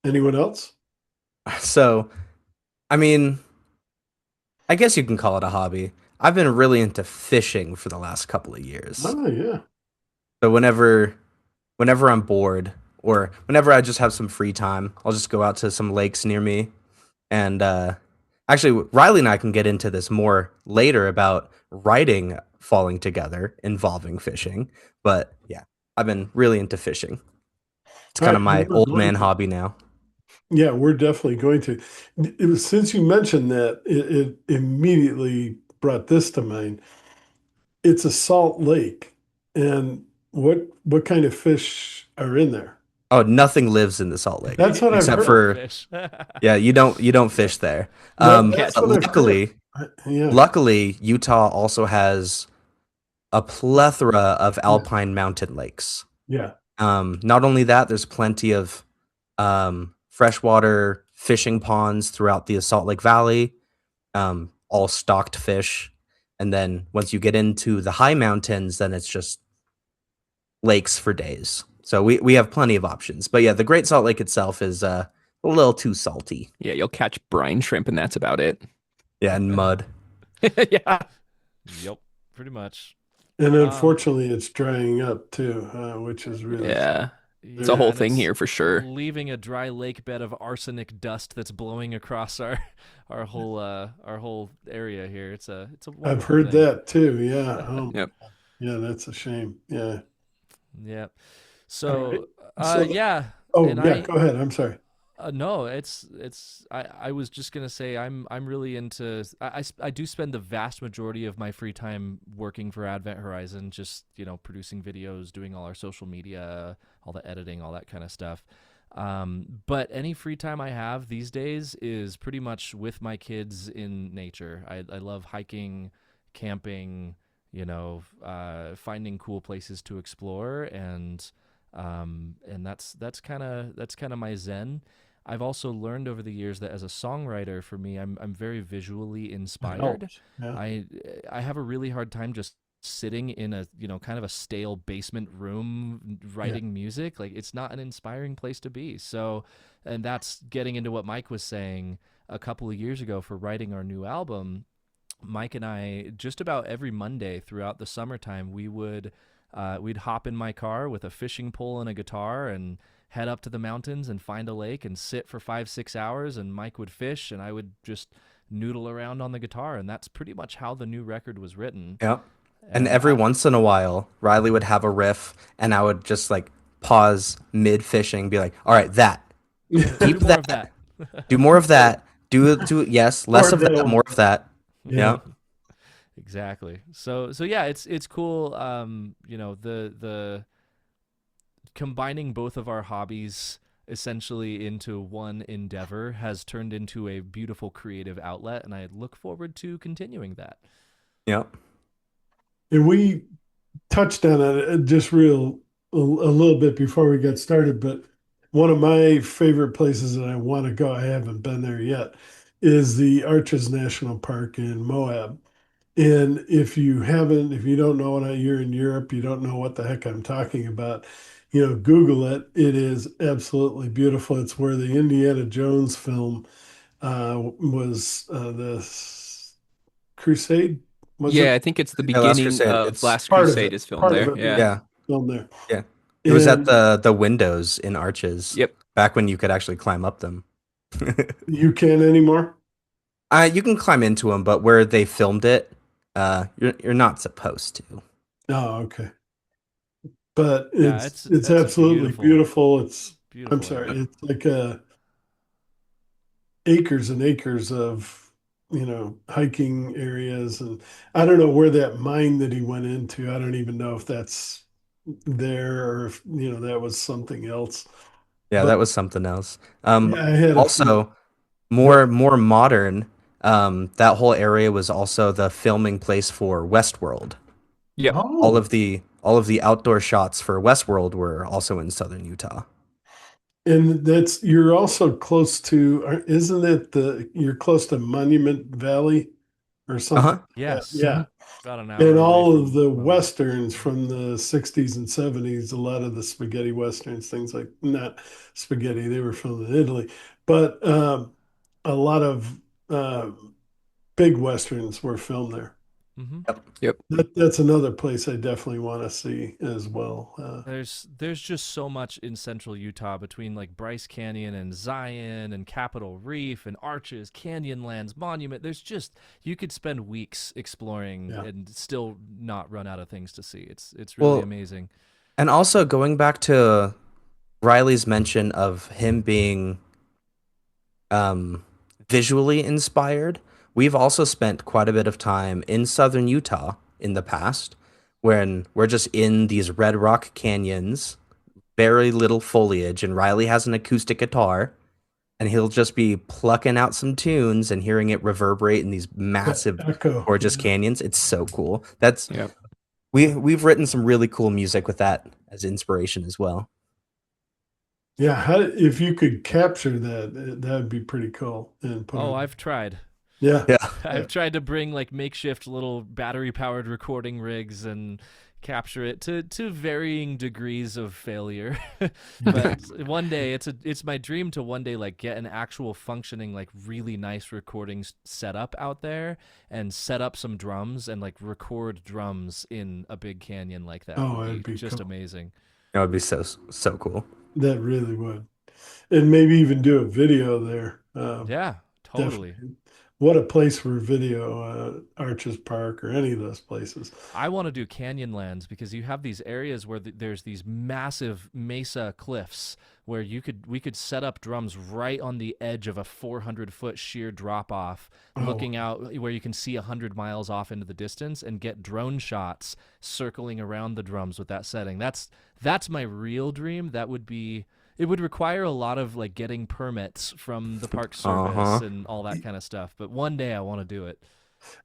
[SPEAKER 1] anyone else?
[SPEAKER 4] So, I mean, I guess you can call it a hobby. I've been really into fishing for the last couple of years.
[SPEAKER 1] Oh yeah.
[SPEAKER 4] So whenever I'm bored or whenever I just have some free time, I'll just go out to some lakes near me. And actually, Riley and I can get into this more later about writing falling together involving fishing. But yeah, I've been really into fishing. It's
[SPEAKER 1] All
[SPEAKER 4] kind of
[SPEAKER 1] right,
[SPEAKER 4] my
[SPEAKER 1] we're
[SPEAKER 4] old
[SPEAKER 1] going
[SPEAKER 4] man
[SPEAKER 1] to.
[SPEAKER 4] hobby now.
[SPEAKER 1] Yeah, we're definitely going to. Since you mentioned that, it immediately brought this to mind. It's a salt lake, and what kind of fish are in there?
[SPEAKER 4] Oh, nothing lives in the Salt Lake
[SPEAKER 1] That's what I've
[SPEAKER 4] except
[SPEAKER 2] You
[SPEAKER 1] heard.
[SPEAKER 2] don't
[SPEAKER 4] for
[SPEAKER 2] fish.
[SPEAKER 4] yeah, you don't fish there.
[SPEAKER 1] No, that's
[SPEAKER 3] Catch.
[SPEAKER 4] But
[SPEAKER 1] what I've heard. Yeah,
[SPEAKER 4] luckily, Utah also has a plethora of
[SPEAKER 1] yeah,
[SPEAKER 4] alpine mountain lakes.
[SPEAKER 1] yeah.
[SPEAKER 4] Not only that, there's plenty of freshwater fishing ponds throughout the Salt Lake Valley, all stocked fish. And then once you get into the high mountains, then it's just lakes for days. So we have plenty of options. But yeah, the Great Salt Lake itself is a little too salty.
[SPEAKER 3] Yeah, you'll catch brine shrimp and that's about it.
[SPEAKER 4] Yeah, and mud.
[SPEAKER 3] Yeah.
[SPEAKER 2] Yep, pretty much.
[SPEAKER 1] And
[SPEAKER 2] Um,
[SPEAKER 1] unfortunately, it's drying up too, which is really
[SPEAKER 3] Yeah. It's a
[SPEAKER 2] yeah,
[SPEAKER 3] whole
[SPEAKER 2] and
[SPEAKER 3] thing
[SPEAKER 2] it's
[SPEAKER 3] here for sure.
[SPEAKER 2] leaving a dry lake bed of arsenic dust that's blowing across our whole area here. It's a
[SPEAKER 1] I've
[SPEAKER 2] wonderful
[SPEAKER 1] heard
[SPEAKER 2] thing.
[SPEAKER 1] that too. Yeah.
[SPEAKER 3] Yep.
[SPEAKER 1] Yeah, that's a shame. Yeah.
[SPEAKER 2] Yeah.
[SPEAKER 1] All right.
[SPEAKER 2] So,
[SPEAKER 1] So,
[SPEAKER 2] yeah,
[SPEAKER 1] oh
[SPEAKER 2] and
[SPEAKER 1] yeah,
[SPEAKER 2] I
[SPEAKER 1] go ahead. I'm sorry.
[SPEAKER 2] no, it's I was just gonna say I'm really into I do spend the vast majority of my free time working for Advent Horizon, just producing videos, doing all our social media, all the editing, all that kind of stuff. But any free time I have these days is pretty much with my kids in nature. I love hiking, camping, finding cool places to explore, and that's kind of my zen. I've also learned over the years that as a songwriter, for me, I'm very visually
[SPEAKER 1] It
[SPEAKER 2] inspired.
[SPEAKER 1] helps. Yeah.
[SPEAKER 2] I have a really hard time just sitting in a kind of a stale basement room
[SPEAKER 1] Yeah.
[SPEAKER 2] writing music. Like, it's not an inspiring place to be. So, and that's getting into what Mike was saying a couple of years ago for writing our new album. Mike and I, just about every Monday throughout the summertime, we'd hop in my car with a fishing pole and a guitar and head up to the mountains and find a lake and sit for 5 6 hours, and Mike would fish and I would just noodle around on the guitar, and that's pretty much how the new record was written.
[SPEAKER 4] Yeah. And
[SPEAKER 2] And
[SPEAKER 4] every once in a while, Riley would have a riff, and I would just like pause mid fishing, be like, "All right, that
[SPEAKER 2] do
[SPEAKER 4] keep
[SPEAKER 2] more of
[SPEAKER 4] that,
[SPEAKER 2] that.
[SPEAKER 4] do more of that, do yes, less
[SPEAKER 1] Or
[SPEAKER 4] of that,
[SPEAKER 1] they'll-
[SPEAKER 4] more of that."
[SPEAKER 1] Yeah.
[SPEAKER 4] Yeah,
[SPEAKER 2] Exactly. So yeah, it's cool. The combining both of our hobbies essentially into one endeavor has turned into a beautiful creative outlet, and I look forward to continuing that.
[SPEAKER 4] yeah,
[SPEAKER 1] And we touched on it just a little bit before we got started, but one of my favorite places that I want to go, I haven't been there yet, is the Arches National Park in Moab. And if you don't know it, you're in Europe, you don't know what the heck I'm talking about, Google it. It is absolutely beautiful. It's where the Indiana Jones film was the Crusade, was
[SPEAKER 3] Yeah,
[SPEAKER 1] it?
[SPEAKER 3] I think it's the
[SPEAKER 4] yeah. Last
[SPEAKER 3] beginning
[SPEAKER 4] Crusade.
[SPEAKER 3] of
[SPEAKER 4] It's
[SPEAKER 3] Last Crusade is filmed
[SPEAKER 1] Part of
[SPEAKER 3] there.
[SPEAKER 1] it
[SPEAKER 3] Yeah.
[SPEAKER 1] being
[SPEAKER 4] yeah,
[SPEAKER 1] filmed there.
[SPEAKER 4] yeah. It was at
[SPEAKER 1] And
[SPEAKER 4] the windows in Arches
[SPEAKER 3] Yep.
[SPEAKER 4] back when you could actually climb up them.
[SPEAKER 1] you can't anymore?
[SPEAKER 4] You can climb into them, but where they filmed it, you're not supposed to.
[SPEAKER 1] Oh, okay. But
[SPEAKER 2] Yeah,
[SPEAKER 1] it's
[SPEAKER 2] that's
[SPEAKER 1] absolutely
[SPEAKER 2] beautiful,
[SPEAKER 1] beautiful. I'm
[SPEAKER 2] beautiful
[SPEAKER 1] sorry,
[SPEAKER 2] area.
[SPEAKER 1] it's like acres and acres of, hiking areas. And I don't know where that mine that he went into, I don't even know if that's there or if, that was something else.
[SPEAKER 4] Yeah,
[SPEAKER 1] But
[SPEAKER 4] that was something else.
[SPEAKER 1] yeah, I had a few.
[SPEAKER 4] Also,
[SPEAKER 1] Yep.
[SPEAKER 4] more modern. That whole area was also the filming place for Westworld.
[SPEAKER 3] Yep.
[SPEAKER 1] Oh,
[SPEAKER 4] All of the outdoor shots for Westworld were also in southern Utah.
[SPEAKER 1] and you're also close to, isn't it you're close to Monument Valley or
[SPEAKER 4] Uh-huh.
[SPEAKER 1] something.
[SPEAKER 2] Yes.
[SPEAKER 1] Yeah.
[SPEAKER 2] About an hour
[SPEAKER 1] And
[SPEAKER 2] away
[SPEAKER 1] all
[SPEAKER 2] from
[SPEAKER 1] of the
[SPEAKER 2] Wilmington.
[SPEAKER 1] westerns from the 60s and 70s, a lot of the spaghetti westerns, things like not spaghetti, they were filmed in Italy, but a lot of uh, big westerns were filmed there.
[SPEAKER 2] Hmm.
[SPEAKER 4] Yep.
[SPEAKER 3] Yep.
[SPEAKER 1] That's another place I definitely want to see as well.
[SPEAKER 2] There's just so much in central Utah between like Bryce Canyon and Zion and Capitol Reef and Arches, Canyonlands, Monument. There's just you could spend weeks exploring
[SPEAKER 1] Yeah.
[SPEAKER 2] and still not run out of things to see. It's really
[SPEAKER 4] Well,
[SPEAKER 2] amazing.
[SPEAKER 4] and also going back to Riley's mention of him being um, visually inspired, we've also spent quite a bit of time in southern Utah in the past when we're just in these red rock canyons, very little foliage, and Riley has an acoustic guitar, and he'll just be plucking out some tunes and hearing it reverberate in these massive,
[SPEAKER 1] Echo.
[SPEAKER 4] gorgeous canyons. It's so cool. That's
[SPEAKER 3] Yep.
[SPEAKER 4] we've written some really cool music with that as inspiration as well.
[SPEAKER 1] Yeah, if you could capture that, that would be pretty cool. And put
[SPEAKER 2] Oh,
[SPEAKER 1] it,
[SPEAKER 2] I've tried.
[SPEAKER 1] yeah,
[SPEAKER 4] Yeah.
[SPEAKER 2] I've tried to bring like makeshift little battery powered recording rigs and capture it to varying degrees of failure. But one day it's my dream to one day like get an actual functioning like really nice recording setup out there and set up some drums and like record drums in a big canyon like that.
[SPEAKER 1] Oh,
[SPEAKER 2] Would
[SPEAKER 1] that'd be
[SPEAKER 2] just
[SPEAKER 1] cool.
[SPEAKER 2] amazing.
[SPEAKER 4] That would be so cool.
[SPEAKER 1] That really would. And maybe even do a video there.
[SPEAKER 2] Yeah, totally.
[SPEAKER 1] Definitely. What a place for video, Arches Park or any of those places.
[SPEAKER 2] I want to do Canyonlands because you have these areas where there's these massive mesa cliffs where we could set up drums right on the edge of a 400-foot sheer drop off,
[SPEAKER 1] Oh.
[SPEAKER 2] looking out where you can see 100 miles off into the distance and get drone shots circling around the drums with that setting. That's my real dream. That would be. It would require a lot of like getting permits from the Park Service
[SPEAKER 4] Uh-huh.
[SPEAKER 2] and all that kind of stuff. But one day I want to do it.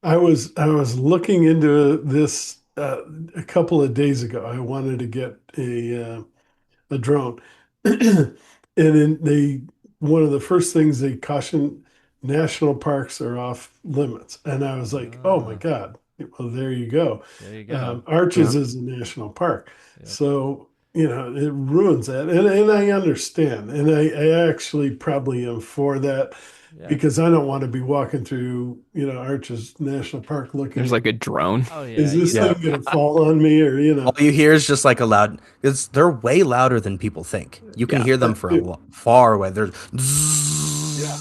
[SPEAKER 1] I was looking into this a couple of days ago. I wanted to get a drone, and then one of the first things they caution national parks are off limits, and I was like, oh my
[SPEAKER 2] Ah,
[SPEAKER 1] God. Well, there you go.
[SPEAKER 2] there you go.
[SPEAKER 1] Arches
[SPEAKER 4] Yeah.
[SPEAKER 1] is a national park,
[SPEAKER 2] Yep.
[SPEAKER 1] so it ruins that, and I understand, and I actually probably am for that
[SPEAKER 2] Yeah.
[SPEAKER 1] because I don't want to be walking through Arches National Park looking
[SPEAKER 3] There's
[SPEAKER 1] at,
[SPEAKER 3] like a drone.
[SPEAKER 2] Oh yeah.
[SPEAKER 1] is this
[SPEAKER 4] Yeah.
[SPEAKER 1] thing gonna fall on me or
[SPEAKER 4] All you hear is just like a loud. It's they're way louder than people think. You can
[SPEAKER 3] Yeah.
[SPEAKER 4] hear them for a far away. They're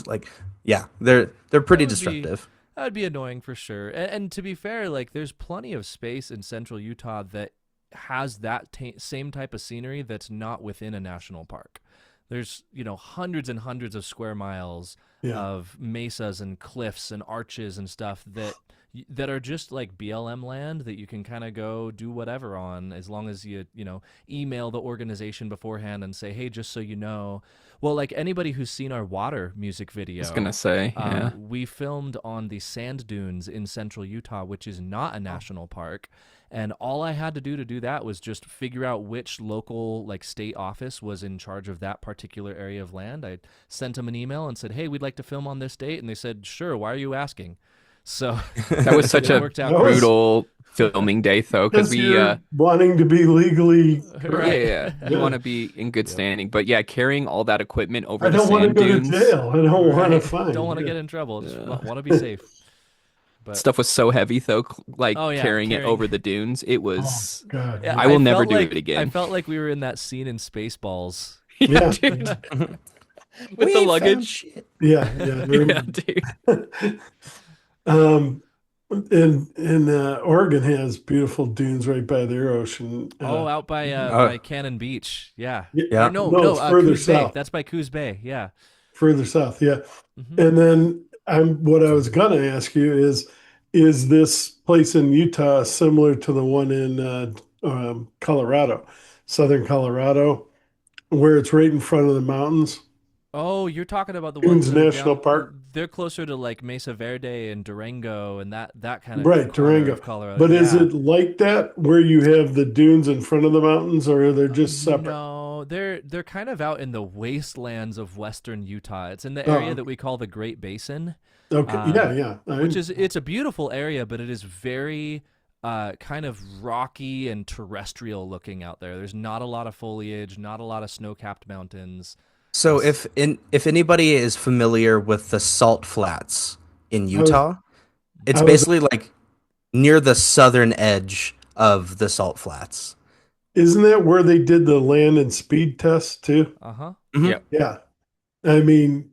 [SPEAKER 4] like they're pretty
[SPEAKER 2] That would be-
[SPEAKER 4] disruptive.
[SPEAKER 2] That would be annoying for sure. And to be fair, like there's plenty of space in central Utah that has that same type of scenery that's not within a national park. There's, hundreds and hundreds of square miles
[SPEAKER 1] Yeah.
[SPEAKER 2] of mesas and cliffs and arches and stuff that are just like BLM land that you can kind of go do whatever on as long as you email the organization beforehand and say, "Hey, just so you know." Well, like anybody who's seen our water music
[SPEAKER 3] I
[SPEAKER 2] video,
[SPEAKER 3] was gonna say, yeah.
[SPEAKER 2] we filmed on the sand dunes in central Utah, which is not a national park. And all I had to do that was just figure out which local like state office was in charge of that particular area of land. I sent them an email and said, "Hey, we'd like to film on this date." And they said, "Sure, why are you asking?" So
[SPEAKER 3] That was such
[SPEAKER 2] it
[SPEAKER 3] a
[SPEAKER 2] worked out
[SPEAKER 1] That
[SPEAKER 2] great.
[SPEAKER 1] was-
[SPEAKER 3] brutal filming day, though, because we
[SPEAKER 1] you're wanting to be legally
[SPEAKER 2] Right.
[SPEAKER 3] yeah, you
[SPEAKER 1] Yeah.
[SPEAKER 3] want to be in good standing. But yeah, carrying all that equipment over
[SPEAKER 1] I
[SPEAKER 3] the
[SPEAKER 1] don't want to
[SPEAKER 3] sand
[SPEAKER 1] go
[SPEAKER 3] dunes,
[SPEAKER 1] to jail. I don't want to
[SPEAKER 2] Right.
[SPEAKER 1] find.
[SPEAKER 2] Don't want to
[SPEAKER 1] yeah.
[SPEAKER 2] get in trouble. Just
[SPEAKER 3] Yeah.
[SPEAKER 2] want to be safe. But
[SPEAKER 3] stuff was so heavy though, like
[SPEAKER 2] Oh, yeah,
[SPEAKER 3] carrying it
[SPEAKER 2] carrying-
[SPEAKER 3] over the dunes. It
[SPEAKER 1] Oh
[SPEAKER 3] was
[SPEAKER 1] God.
[SPEAKER 2] yeah,
[SPEAKER 3] I will never
[SPEAKER 2] felt
[SPEAKER 3] do
[SPEAKER 2] like-
[SPEAKER 3] it again.
[SPEAKER 2] I felt like we were in that scene in Spaceballs.
[SPEAKER 1] Yeah.
[SPEAKER 3] dude. With
[SPEAKER 4] We
[SPEAKER 3] the
[SPEAKER 4] found
[SPEAKER 3] luggage.
[SPEAKER 4] shit.
[SPEAKER 1] Yeah. Yeah.
[SPEAKER 3] Yeah, dude.
[SPEAKER 1] um, and Oregon has beautiful dunes right by their ocean.
[SPEAKER 2] Out by
[SPEAKER 4] Oh.
[SPEAKER 2] by Cannon Beach. Yeah.
[SPEAKER 4] Yeah.
[SPEAKER 2] Or no,
[SPEAKER 1] it's further
[SPEAKER 2] Coos Bay.
[SPEAKER 1] south.
[SPEAKER 2] That's by Coos Bay. Yeah.
[SPEAKER 1] Further south. Yeah.
[SPEAKER 2] Mhm.
[SPEAKER 1] And then what I was gonna ask you is this place in Utah similar to the one in Colorado, southern Colorado, where it's right in front of the mountains?
[SPEAKER 2] Oh, you're talking about the
[SPEAKER 1] Dunes
[SPEAKER 2] ones that are
[SPEAKER 1] National
[SPEAKER 2] down-
[SPEAKER 1] Park?
[SPEAKER 2] They're closer to like Mesa Verde and Durango and that kind of
[SPEAKER 1] Right,
[SPEAKER 2] corner
[SPEAKER 1] Durango.
[SPEAKER 2] of Colorado.
[SPEAKER 1] But is
[SPEAKER 2] Yeah.
[SPEAKER 1] it like that where you have the dunes in front of the mountains, or are they just separate?
[SPEAKER 2] No, they're kind of out in the wastelands of western Utah. It's in the
[SPEAKER 1] Oh,
[SPEAKER 2] area
[SPEAKER 1] okay.
[SPEAKER 2] that we call the Great Basin.
[SPEAKER 1] Okay. Yeah,
[SPEAKER 2] um,
[SPEAKER 1] yeah.
[SPEAKER 2] which is it's a beautiful area, but it is very kind of rocky and terrestrial looking out there. There's not a lot of foliage, not a lot of snow-capped mountains.
[SPEAKER 4] So if anybody is familiar with the Salt Flats in
[SPEAKER 1] I was
[SPEAKER 4] Utah, it's
[SPEAKER 1] I was
[SPEAKER 4] basically like near the southern edge of the Salt Flats.
[SPEAKER 1] isn't that where they did the land and speed test too?
[SPEAKER 2] Uh huh.
[SPEAKER 4] Hmm.
[SPEAKER 3] Yeah.
[SPEAKER 1] Yeah. I mean,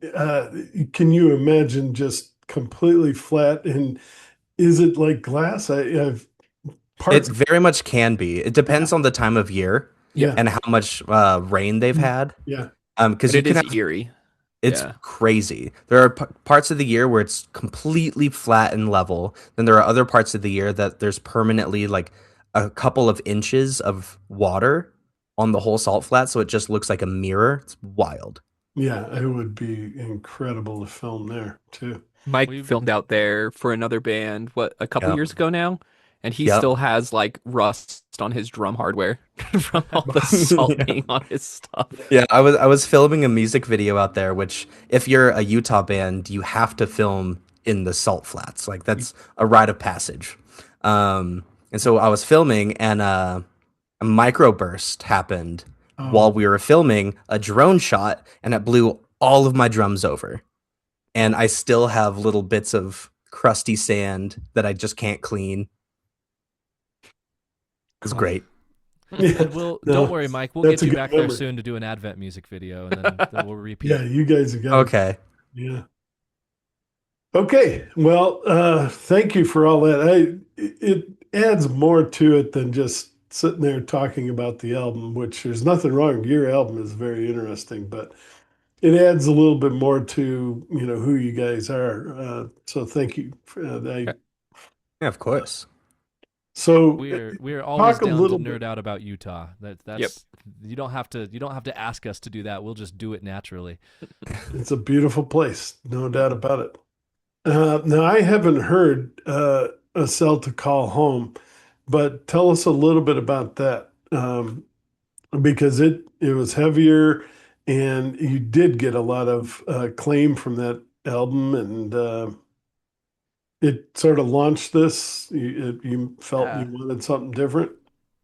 [SPEAKER 1] can you imagine just completely flat and is it like glass? I've
[SPEAKER 4] It
[SPEAKER 1] parts.
[SPEAKER 4] very much can be. It
[SPEAKER 1] Yeah,
[SPEAKER 4] depends on the time of year
[SPEAKER 3] Yep.
[SPEAKER 1] yeah,
[SPEAKER 4] and how much rain they've had.
[SPEAKER 1] yeah,
[SPEAKER 4] Because
[SPEAKER 3] But
[SPEAKER 4] you
[SPEAKER 3] it
[SPEAKER 4] can
[SPEAKER 3] is
[SPEAKER 4] have
[SPEAKER 3] eerie.
[SPEAKER 4] it's
[SPEAKER 3] Yeah.
[SPEAKER 4] crazy. There are parts of the year where it's completely flat and level. Then there are other parts of the year that there's permanently like a couple of inches of water on the whole salt flat, so it just looks like a mirror. It's wild.
[SPEAKER 1] yeah. It would be incredible to film there too.
[SPEAKER 3] Mike
[SPEAKER 2] We
[SPEAKER 3] filmed out there for another band, what, a couple
[SPEAKER 4] Yep.
[SPEAKER 3] years ago now? And he
[SPEAKER 4] Yep.
[SPEAKER 3] still has like rust on his drum hardware from all the salt
[SPEAKER 4] Yeah.
[SPEAKER 3] being on his stuff.
[SPEAKER 4] Yeah, I was filming a music video out there, which if you're a Utah band, you have to film in the salt flats. Like that's a rite of passage. And so I was filming, and a microburst happened while
[SPEAKER 1] Oh,
[SPEAKER 4] we were filming a drone shot, and it blew all of my drums over. And I still have little bits of crusty sand that I just can't clean. It's
[SPEAKER 2] oh,
[SPEAKER 4] great.
[SPEAKER 1] yeah.
[SPEAKER 2] but we'll don't
[SPEAKER 1] No,
[SPEAKER 2] worry, Mike. We'll
[SPEAKER 1] that's
[SPEAKER 2] get
[SPEAKER 1] a
[SPEAKER 2] you
[SPEAKER 1] good
[SPEAKER 2] back there
[SPEAKER 1] memory.
[SPEAKER 2] soon to do an Advent music video, and then we'll
[SPEAKER 1] Yeah,
[SPEAKER 2] repeat.
[SPEAKER 1] you guys have got to.
[SPEAKER 4] Okay.
[SPEAKER 1] Yeah. Okay. Well, thank you for all that. It adds more to it than just sitting there talking about the album, which there's nothing wrong. Your album is very interesting, but it adds a little bit more to, who you guys are. So thank you.
[SPEAKER 4] Yeah, of course.
[SPEAKER 1] So
[SPEAKER 2] We're always
[SPEAKER 1] talk a
[SPEAKER 2] down to
[SPEAKER 1] little bit.
[SPEAKER 2] nerd out about Utah.
[SPEAKER 3] Yep.
[SPEAKER 2] That's you don't have to ask us to do that. We'll just do it naturally.
[SPEAKER 1] It's a beautiful place, no doubt about it. Now, I haven't heard A Cell to Call Home, but tell us a little bit about that because it was heavier, and you did get a lot of acclaim from that album, and it sort of launched this. You felt you
[SPEAKER 2] Yeah.
[SPEAKER 1] wanted something different.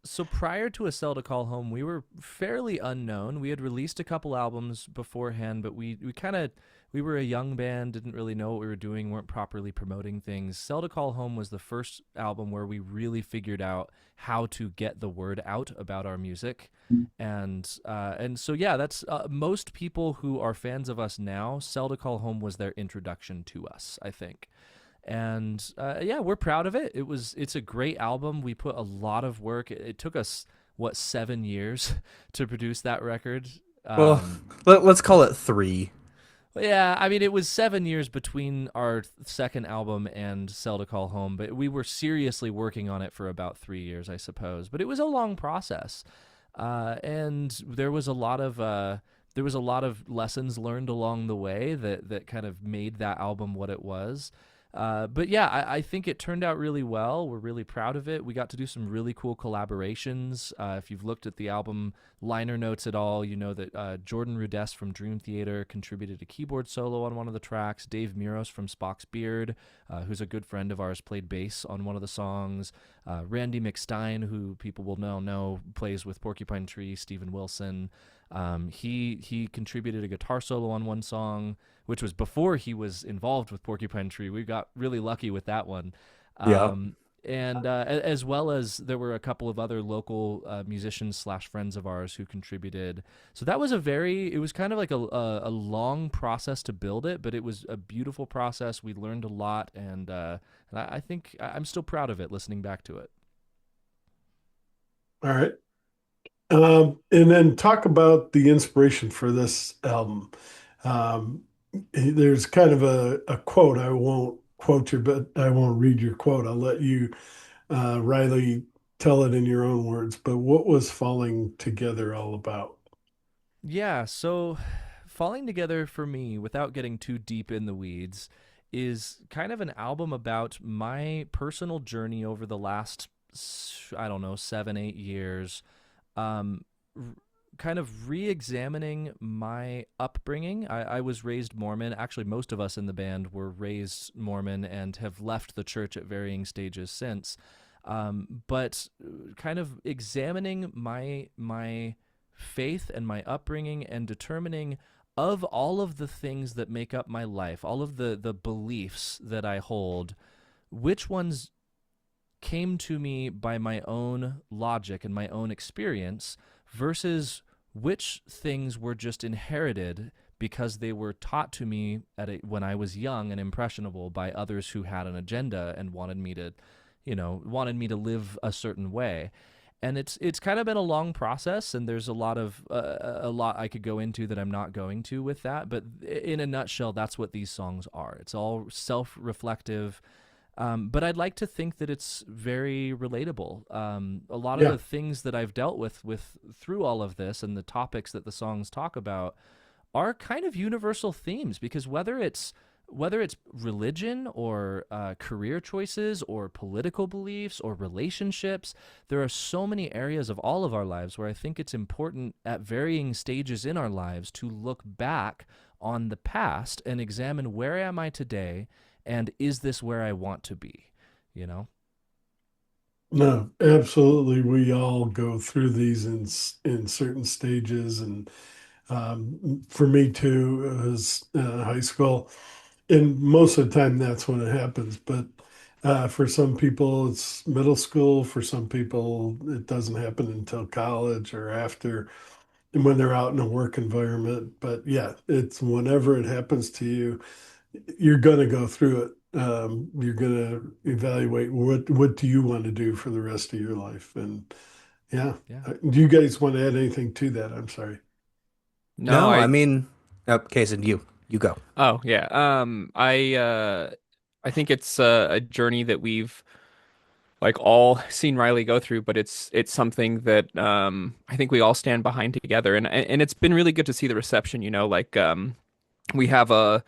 [SPEAKER 2] So prior to A Cell to Call Home, we were fairly unknown. We had released a couple albums beforehand, but we kind of we were a young band, didn't really know what we were doing, weren't properly promoting things. Cell to Call Home was the first album where we really figured out how to get the word out about our music, and so yeah, that's most people who are fans of us now. Cell to Call Home was their introduction to us, I think. And yeah, we're proud of it. It's a great album. We put a lot of work. It took us what 7 years to produce that record.
[SPEAKER 4] Well,
[SPEAKER 2] Um,
[SPEAKER 4] let's call it 3.
[SPEAKER 2] yeah, I mean it was 7 years between our second album and Cell to Call Home, but we were seriously working on it for about 3 years, I suppose. But it was a long process, and there was a lot of lessons learned along the way that kind of made that album what it was. But yeah, I think it turned out really well. We're really proud of it. We got to do some really cool collaborations. If you've looked at the album liner notes at all, you know that Jordan Rudess from Dream Theater contributed a keyboard solo on one of the tracks. Dave Muros from Spock's Beard, who's a good friend of ours, played bass on one of the songs. Randy McStein, who people will now know, plays with Porcupine Tree. Steven Wilson. He contributed a guitar solo on one song, which was before he was involved with Porcupine Tree. We got really lucky with that one.
[SPEAKER 4] Yeah.
[SPEAKER 2] And as well as there were a couple of other local musicians slash friends of ours who contributed. So that was it was kind of like a long process to build it, but it was a beautiful process. We learned a lot, and I think I'm still proud of it listening back to it.
[SPEAKER 1] All right. And then talk about the inspiration for this album. Um, there's kind of a quote. I won't quote you, but I won't read your quote. I'll let you, Riley, tell it in your own words. But what was Falling Together all about?
[SPEAKER 2] Yeah, so Falling Together for me, without getting too deep in the weeds, is kind of an album about my personal journey over the last, I don't know, 7, 8 years. Um, r- kind of re-examining my upbringing. I was raised Mormon. Actually, most of us in the band were raised Mormon and have left the church at varying stages since. But kind of examining my faith and my upbringing and determining of all of the things that make up my life, all of the beliefs that I hold, which ones came to me by my own logic and my own experience versus which things were just inherited because they were taught to me when I was young and impressionable by others who had an agenda and wanted me to live a certain way. And it's kind of been a long process, and there's a lot I could go into that I'm not going to with that. But in a nutshell, that's what these songs are. It's all self-reflective, but I'd like to think that it's very relatable. A lot of
[SPEAKER 1] Yeah.
[SPEAKER 2] the things that I've dealt with through all of this and the topics that the songs talk about are kind of universal themes, because whether it's religion or career choices or political beliefs or relationships, there are so many areas of all of our lives where I think it's important at varying stages in our lives to look back on the past and examine, where am I today, and is this where I want to be? You know?
[SPEAKER 1] No, absolutely. We all go through these in certain stages, and for me too, it was high school, and most of the time that's when it happens. But for some people, it's middle school. For some people, it doesn't happen until college or after, and when they're out in a work environment. But yeah, it's whenever it happens to you, you're going to go through it. You're going to evaluate what do you want to do for the rest of your life. And yeah,
[SPEAKER 2] Yeah.
[SPEAKER 1] do you guys want to add anything to that? I'm sorry.
[SPEAKER 3] No,
[SPEAKER 4] No, I
[SPEAKER 3] I
[SPEAKER 4] mean, Kaysen, you go.
[SPEAKER 3] oh yeah. I think it's a journey that we've like all seen Riley go through, but it's something that I think we all stand behind together, and it's been really good to see the reception. Like we have a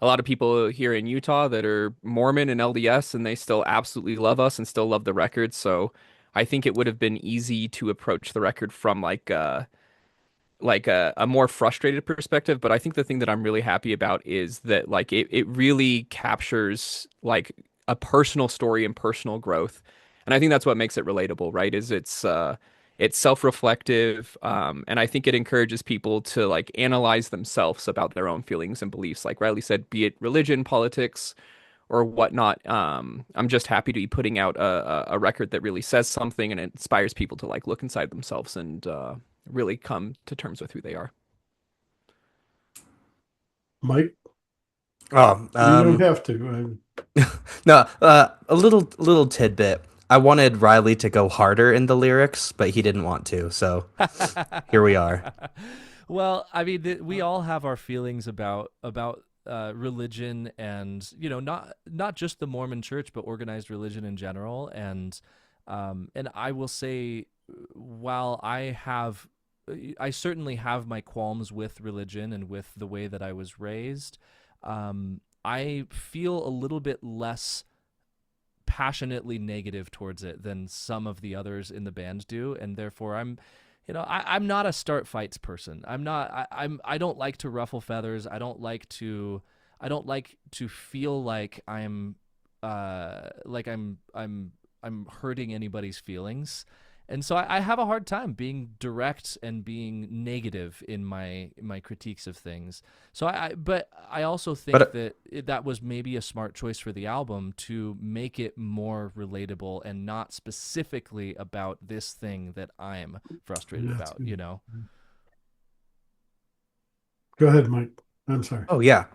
[SPEAKER 3] lot of people here in Utah that are Mormon and LDS, and they still absolutely love us and still love the record. So I think it would have been easy to approach the record from like a more frustrated perspective. But I think the thing that I'm really happy about is that like it really captures like a personal story and personal growth. And I think that's what makes it relatable, right? Is it's self-reflective, and I think it encourages people to like analyze themselves about their own feelings and beliefs. Like Riley said, be it religion, politics, or whatnot. I'm just happy to be putting out a record that really says something and inspires people to like look inside themselves and really come to terms with who they are.
[SPEAKER 1] Mike,
[SPEAKER 4] Oh,
[SPEAKER 1] you don't have to.
[SPEAKER 4] no, a little tidbit. I wanted Riley to go harder in the lyrics, but he didn't want to. So here we are.
[SPEAKER 2] Well, I mean, we all have our feelings about religion, and not just the Mormon Church, but organized religion in general. And I will say, while I certainly have my qualms with religion and with the way that I was raised. I feel a little bit less passionately negative towards it than some of the others in the band do, and therefore I'm not a start fights person. I don't like to ruffle feathers. I don't like to feel like I'm hurting anybody's feelings. And so I have a hard time being direct and being negative in my critiques of things. But I also think
[SPEAKER 4] But
[SPEAKER 2] that was maybe a smart choice for the album to make it more relatable and not specifically about this thing that I'm frustrated
[SPEAKER 1] That's
[SPEAKER 2] about,
[SPEAKER 1] good.
[SPEAKER 2] you know?
[SPEAKER 1] Go ahead, Mike. I'm sorry.
[SPEAKER 4] oh yeah,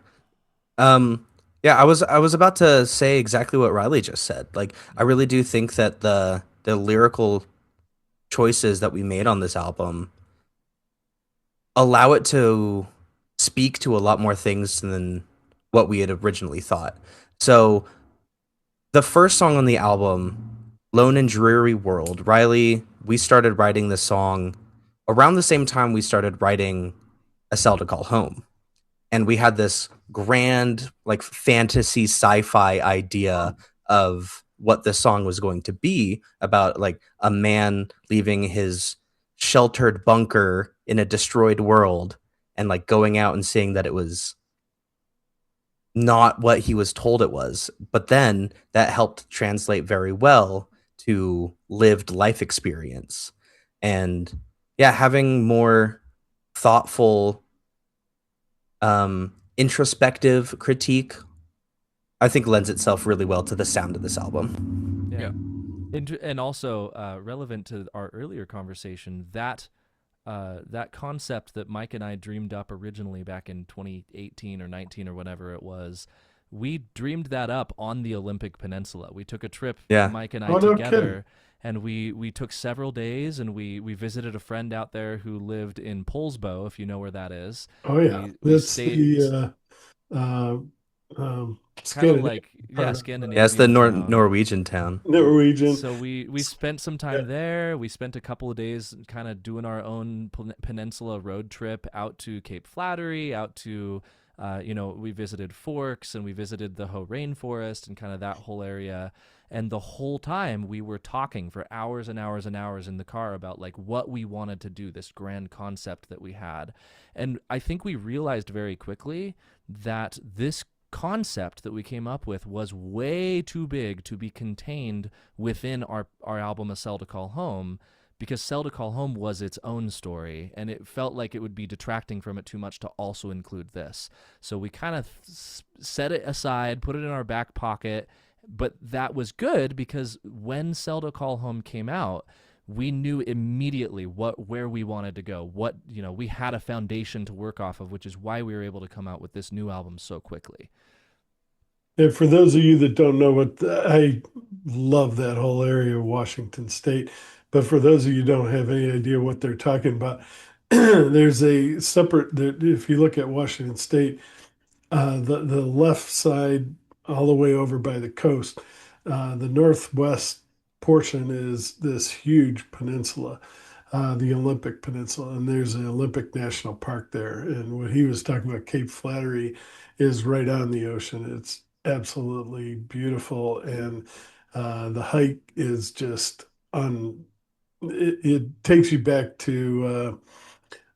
[SPEAKER 4] um, yeah. I was about to say exactly what Riley just said. Like, I really do think that the lyrical choices that we made on this album allow it to speak to a lot more things than what we had originally thought. So the first song on the album, Lone and Dreary World, Riley, we started writing this song around the same time we started writing A Cell to Call Home. And we had this grand, like, fantasy sci-fi idea of what this song was going to be about, like a man leaving his sheltered bunker in a destroyed world and like going out and seeing that it was not what he was told it was. But then that helped translate very well to lived life experience. And yeah, having more thoughtful, introspective critique, I think lends itself really well to the sound of this album.
[SPEAKER 2] Yeah.
[SPEAKER 3] Yeah.
[SPEAKER 2] And also relevant to our earlier conversation, that that concept that Mike and I dreamed up originally back in 2018 or 19 or whatever it was, we dreamed that up on the Olympic Peninsula. We took a trip,
[SPEAKER 4] Yeah.
[SPEAKER 2] Mike and I
[SPEAKER 1] Oh, no
[SPEAKER 2] together,
[SPEAKER 1] kidding.
[SPEAKER 2] and we took several days, and we visited a friend out there who lived in Polsbo, if you know where that is.
[SPEAKER 1] Oh yeah,
[SPEAKER 2] We
[SPEAKER 1] that's
[SPEAKER 2] stayed
[SPEAKER 1] uh,
[SPEAKER 2] kind of
[SPEAKER 1] Scandinavian
[SPEAKER 2] like,
[SPEAKER 1] part
[SPEAKER 2] yeah,
[SPEAKER 1] of
[SPEAKER 4] Yeah, it's the
[SPEAKER 2] Scandinavian town.
[SPEAKER 4] Norwegian town.
[SPEAKER 1] Norwegian.
[SPEAKER 2] So we spent some
[SPEAKER 1] Yeah.
[SPEAKER 2] time there. We spent a couple of days kind of doing our own peninsula road trip out to Cape Flattery, out to we visited Forks and we visited the Hoh Rainforest and kind of that whole area. And the whole time we were talking for hours and hours and hours in the car about like what we wanted to do, this grand concept that we had. And I think we realized very quickly that this concept that we came up with was way too big to be contained within our album A Cell to Call Home, because Cell to Call Home was its own story and it felt like it would be detracting from it too much to also include this. So we kind of set it aside, put it in our back pocket, but that was good because when Cell to Call Home came out, we knew immediately where we wanted to go. We had a foundation to work off of, which is why we were able to come out with this new album so quickly.
[SPEAKER 1] And for those of you that don't know I love that whole area of Washington State. But for those of you who don't have any idea what they're talking about, there's a separate, if you look at Washington State, the left side all the way over by the coast, the northwest portion is this huge peninsula, the Olympic Peninsula, and there's an Olympic National Park there. And what he was talking about, Cape Flattery, is right on the ocean. It's absolutely beautiful, and the hike is just on. It takes you back to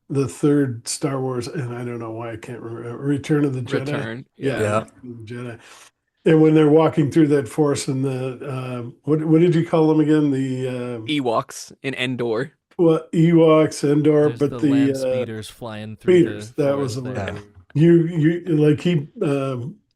[SPEAKER 1] the third Star Wars, and I don't know why I can't remember, Return of the Jedi.
[SPEAKER 3] Return.
[SPEAKER 1] Yeah,
[SPEAKER 3] Yeah.
[SPEAKER 4] Yeah.
[SPEAKER 1] Return of the Jedi. And when they're walking through that forest and the what did you call them again? The
[SPEAKER 3] Ewoks in Endor.
[SPEAKER 1] what Ewoks, Endor,
[SPEAKER 2] There's
[SPEAKER 1] but
[SPEAKER 2] the
[SPEAKER 1] the
[SPEAKER 2] land speeders flying through the
[SPEAKER 1] speeders. That was
[SPEAKER 2] forest
[SPEAKER 1] the
[SPEAKER 2] there.
[SPEAKER 1] word. You like he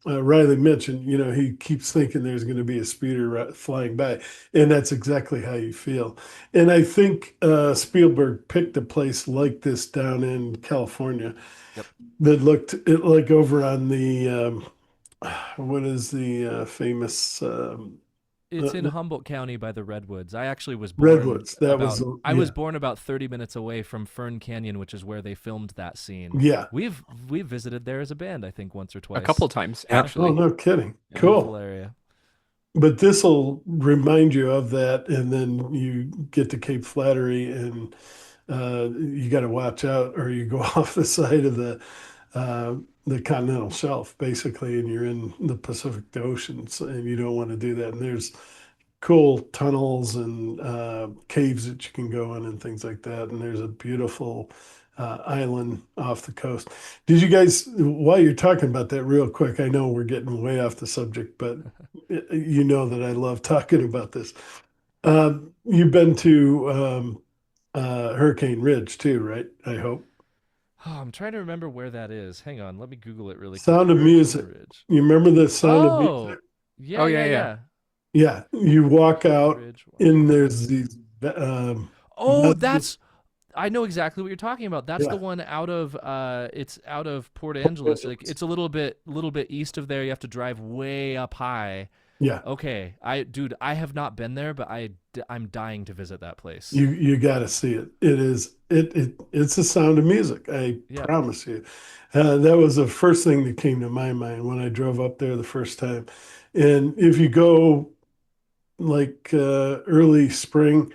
[SPEAKER 1] Riley mentioned, he keeps thinking there's going to be a speeder flying by, and that's exactly how you feel. And I think Spielberg picked a place like this down in California
[SPEAKER 2] Yep.
[SPEAKER 1] that looked it like over on the what is the famous
[SPEAKER 2] It's in
[SPEAKER 1] the
[SPEAKER 2] Humboldt County by the Redwoods. I actually was born
[SPEAKER 1] Redwoods. That was
[SPEAKER 2] I was
[SPEAKER 1] yeah,
[SPEAKER 2] born about 30 minutes away from Fern Canyon, which is where they filmed that scene.
[SPEAKER 1] yeah.
[SPEAKER 2] We've visited there as a band, I think, once or
[SPEAKER 3] A
[SPEAKER 2] twice.
[SPEAKER 3] couple times,
[SPEAKER 4] Yeah.
[SPEAKER 1] Oh,
[SPEAKER 3] actually.
[SPEAKER 1] no kidding.
[SPEAKER 3] Yeah.
[SPEAKER 2] Beautiful
[SPEAKER 1] Cool.
[SPEAKER 2] area.
[SPEAKER 1] But this will remind you of that, and then you get to Cape Flattery, and you got to watch out, or you go off the side of the continental shelf, basically, and you're in the Pacific Ocean, and you don't want to do that. And there's cool tunnels and caves that you can go in and things like that. And there's a beautiful island off the coast. Did you guys, while you're talking about that real quick, I know we're getting way off the subject, but you know that I love talking about this. You've been to Hurricane Ridge too, right? I hope.
[SPEAKER 2] Oh, I'm trying to remember where that is. Hang on, let me Google it really quick.
[SPEAKER 1] Sound of
[SPEAKER 2] Hurricane
[SPEAKER 1] Music.
[SPEAKER 2] Ridge.
[SPEAKER 1] You remember the Sound of
[SPEAKER 2] Oh,
[SPEAKER 1] Music?
[SPEAKER 2] yeah,
[SPEAKER 3] Oh,
[SPEAKER 2] yeah,
[SPEAKER 3] yeah, yeah.
[SPEAKER 2] yeah.
[SPEAKER 1] Yeah, you walk out
[SPEAKER 2] Ridge.
[SPEAKER 1] and there's these
[SPEAKER 2] Oh,
[SPEAKER 1] mountains.
[SPEAKER 2] I know exactly what you're talking about. That's the
[SPEAKER 1] Yeah.
[SPEAKER 2] one out of it's out of Port Angeles. Like it's a little bit east of there. You have to drive way up high.
[SPEAKER 1] Yeah,
[SPEAKER 2] Okay, I have not been there, but I'm dying to visit that place.
[SPEAKER 1] you got to see it. It's the Sound of Music. I
[SPEAKER 2] Yeah.
[SPEAKER 1] promise you. That was the first thing that came to my mind when I drove up there the first time. And if you go like early spring,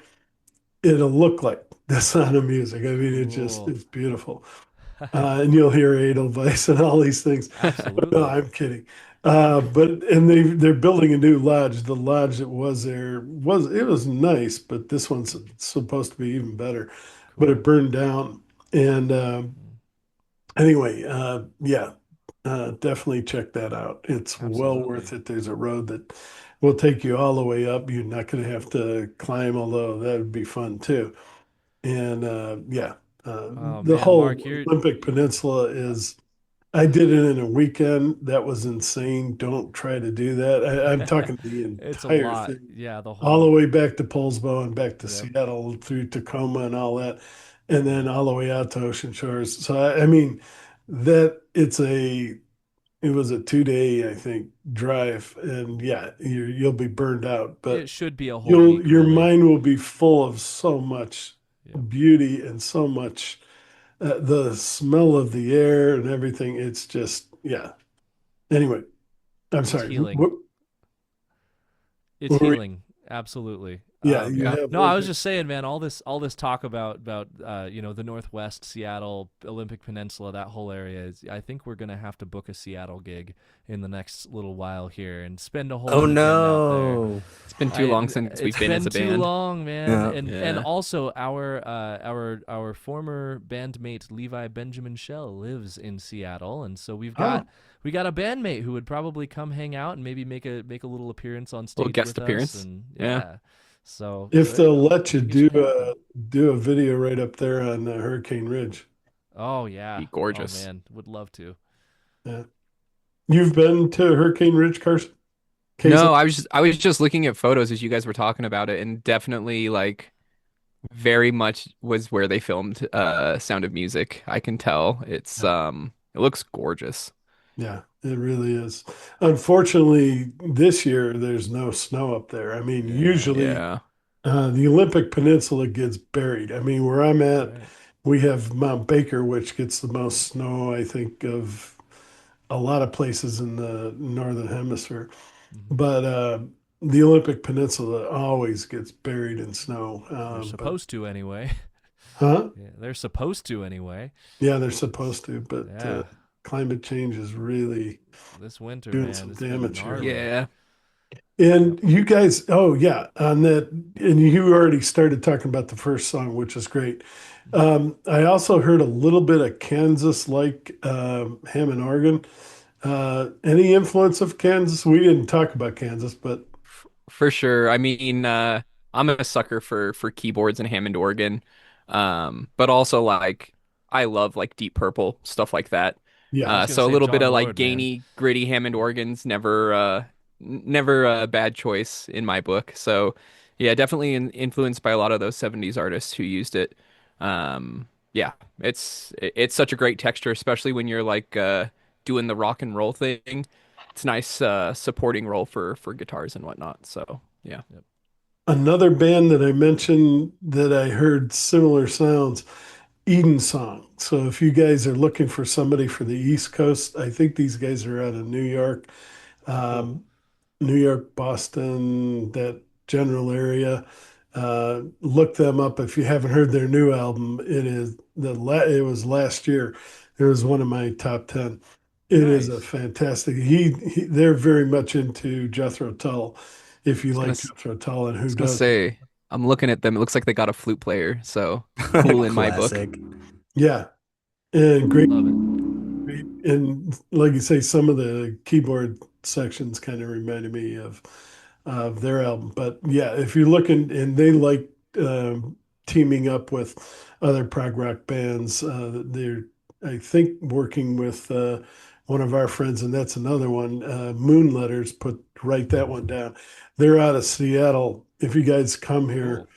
[SPEAKER 1] it'll look like the Sound of Music. I mean,
[SPEAKER 2] Cool.
[SPEAKER 1] it's beautiful. And you'll hear Edelweiss and all these things. No,
[SPEAKER 2] Absolutely.
[SPEAKER 1] I'm kidding. But they're building a new lodge. The lodge that was there was nice, but this one's supposed to be even better. But
[SPEAKER 2] Cool.
[SPEAKER 1] it burned down, And anyway, yeah, definitely check that out. It's well
[SPEAKER 2] Absolutely.
[SPEAKER 1] worth it. There's a road that will take you all the way up. You're not going to have to climb, although that would be fun too. And yeah,
[SPEAKER 2] Oh
[SPEAKER 1] the
[SPEAKER 2] man,
[SPEAKER 1] whole
[SPEAKER 2] Mark, you're
[SPEAKER 1] Olympic Peninsula is. I did it in a weekend. That was insane. Don't try to do that. I'm talking the
[SPEAKER 2] it's a
[SPEAKER 1] entire
[SPEAKER 2] lot.
[SPEAKER 1] thing,
[SPEAKER 2] Yeah, the
[SPEAKER 1] all the
[SPEAKER 2] whole.
[SPEAKER 1] way back to Poulsbo and back to
[SPEAKER 2] Yep.
[SPEAKER 1] Seattle through Tacoma and all that, and then
[SPEAKER 2] Yep.
[SPEAKER 1] all the way out to Ocean Shores. So I mean, that it was a 2 day, I think, drive, and yeah, you'll be burned out,
[SPEAKER 2] It
[SPEAKER 1] but
[SPEAKER 2] should be a whole week,
[SPEAKER 1] your
[SPEAKER 2] really.
[SPEAKER 1] mind will be full of so much
[SPEAKER 2] Yep.
[SPEAKER 1] beauty and so much the smell of the air and everything. It's just yeah. Anyway, I'm
[SPEAKER 2] It's
[SPEAKER 1] sorry.
[SPEAKER 2] healing. It's
[SPEAKER 1] What were
[SPEAKER 2] healing. Absolutely.
[SPEAKER 1] yeah, you
[SPEAKER 3] Yeah.
[SPEAKER 1] have
[SPEAKER 2] No, I was
[SPEAKER 1] Olympic.
[SPEAKER 2] just saying, man. All this talk about the Northwest Seattle Olympic Peninsula, that whole area is. I think we're gonna have to book a Seattle gig in the next little while here and spend a whole
[SPEAKER 4] Oh
[SPEAKER 2] weekend out there.
[SPEAKER 4] no.
[SPEAKER 3] It's been too long since we've
[SPEAKER 2] It's
[SPEAKER 3] been as
[SPEAKER 2] been
[SPEAKER 3] a
[SPEAKER 2] too
[SPEAKER 3] band.
[SPEAKER 2] long, man.
[SPEAKER 4] Yeah.
[SPEAKER 2] And
[SPEAKER 3] Yeah.
[SPEAKER 2] also our former bandmate Levi Benjamin Shell lives in Seattle, and so
[SPEAKER 1] Oh,
[SPEAKER 2] we got a bandmate who would probably come hang out and maybe make a little appearance on
[SPEAKER 3] Little
[SPEAKER 2] stage
[SPEAKER 3] guest
[SPEAKER 2] with us,
[SPEAKER 3] appearance.
[SPEAKER 2] and
[SPEAKER 3] Yeah.
[SPEAKER 2] yeah. So
[SPEAKER 1] if
[SPEAKER 2] there you
[SPEAKER 1] they'll
[SPEAKER 2] go.
[SPEAKER 1] let
[SPEAKER 2] We
[SPEAKER 1] you
[SPEAKER 2] can get you hanging out there.
[SPEAKER 1] do a video right up there on Hurricane Ridge.
[SPEAKER 2] Oh yeah.
[SPEAKER 3] Be
[SPEAKER 2] Oh
[SPEAKER 3] gorgeous.
[SPEAKER 2] man, would love to.
[SPEAKER 1] Yeah, you've been to Hurricane Ridge, Carson? Kaysen?
[SPEAKER 3] No, I was just looking at photos as you guys were talking about it, and definitely like very much was where they filmed Sound of Music. I can tell.
[SPEAKER 1] Yeah,
[SPEAKER 3] It looks gorgeous.
[SPEAKER 1] yeah, it really is. Unfortunately, this year there's no snow up there. I mean,
[SPEAKER 2] Yeah.
[SPEAKER 1] usually
[SPEAKER 3] Yeah.
[SPEAKER 1] the Olympic Peninsula gets buried. I mean, where I'm at,
[SPEAKER 2] Right.
[SPEAKER 1] we have Mount Baker, which gets the most snow, I think, of a lot of places in the northern hemisphere.
[SPEAKER 2] Hmm.
[SPEAKER 1] But the Olympic Peninsula always gets buried in snow.
[SPEAKER 2] They're
[SPEAKER 1] But
[SPEAKER 2] supposed to anyway.
[SPEAKER 1] huh?
[SPEAKER 2] Yeah, they're supposed to anyway.
[SPEAKER 1] Yeah, they're supposed to. But
[SPEAKER 2] Yeah.
[SPEAKER 1] climate change is really
[SPEAKER 2] This winter,
[SPEAKER 1] doing
[SPEAKER 2] man,
[SPEAKER 1] some
[SPEAKER 2] it's been
[SPEAKER 1] damage here.
[SPEAKER 2] gnarly.
[SPEAKER 3] Yeah.
[SPEAKER 1] And
[SPEAKER 2] Yep.
[SPEAKER 1] you guys, oh yeah, on that, and you already started talking about the first song, which is great. I also heard a little bit of Kansas like Hammond organ. Any influence of Kansas? We didn't talk about Kansas, but
[SPEAKER 3] For sure. I mean, I'm a sucker for keyboards and Hammond organ. But also like I love like Deep Purple, stuff like that.
[SPEAKER 2] I was
[SPEAKER 1] yeah,
[SPEAKER 2] gonna
[SPEAKER 3] So a
[SPEAKER 2] say
[SPEAKER 3] little bit
[SPEAKER 2] John
[SPEAKER 3] of like
[SPEAKER 2] Lord, man.
[SPEAKER 3] gainy, gritty Hammond organs, never a bad choice in my book. So yeah, definitely influenced by a lot of those 70s artists who used it. Yeah, it's such a great texture, especially when you're like doing the rock and roll thing. It's a nice supporting role for guitars and whatnot. So yeah.
[SPEAKER 2] Yep.
[SPEAKER 1] another band that I mentioned that I heard similar sounds, Eden Song. So if you guys are looking for somebody for the East Coast, I think these guys are out of New York.
[SPEAKER 2] Cool.
[SPEAKER 1] Um, New York, Boston, that general area. Look them up if you haven't heard their new album. It was last year. It was one of my top 10. It is a
[SPEAKER 2] Nice.
[SPEAKER 1] fantastic. They're very much into Jethro Tull. If you
[SPEAKER 3] was gonna
[SPEAKER 1] like
[SPEAKER 3] s-
[SPEAKER 1] Jethro Tull and
[SPEAKER 3] I
[SPEAKER 1] who
[SPEAKER 3] was gonna
[SPEAKER 1] doesn't.
[SPEAKER 3] say I'm looking at them. It looks like they got a flute player, so cool in my book.
[SPEAKER 4] Classic.
[SPEAKER 1] Yeah, and great.
[SPEAKER 2] Love it.
[SPEAKER 1] And like you say, some of the keyboard sections kind of reminded me of their album. But yeah, if you're looking, and they like teaming up with other prog rock bands, they're I think working with one of our friends, and that's another one. Moonletters, write that one down. They're out of Seattle. If you guys come here,
[SPEAKER 2] Cool.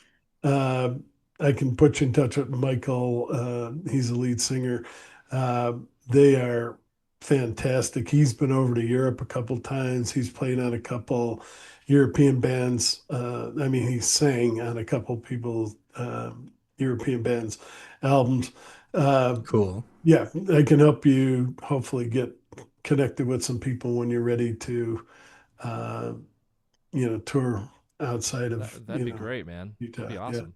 [SPEAKER 1] uh, I can put you in touch with Michael. He's the lead singer. Uh, they are fantastic. He's been over to Europe a couple times. He's played on a couple European bands. I mean, he sang on a couple people European bands albums. Uh,
[SPEAKER 4] Cool.
[SPEAKER 1] yeah, I can help you hopefully get connected with some people when you're ready to, uh, tour outside of,
[SPEAKER 2] That'd be great, man. That'd
[SPEAKER 1] Utah.
[SPEAKER 2] be
[SPEAKER 1] Yeah.
[SPEAKER 2] awesome.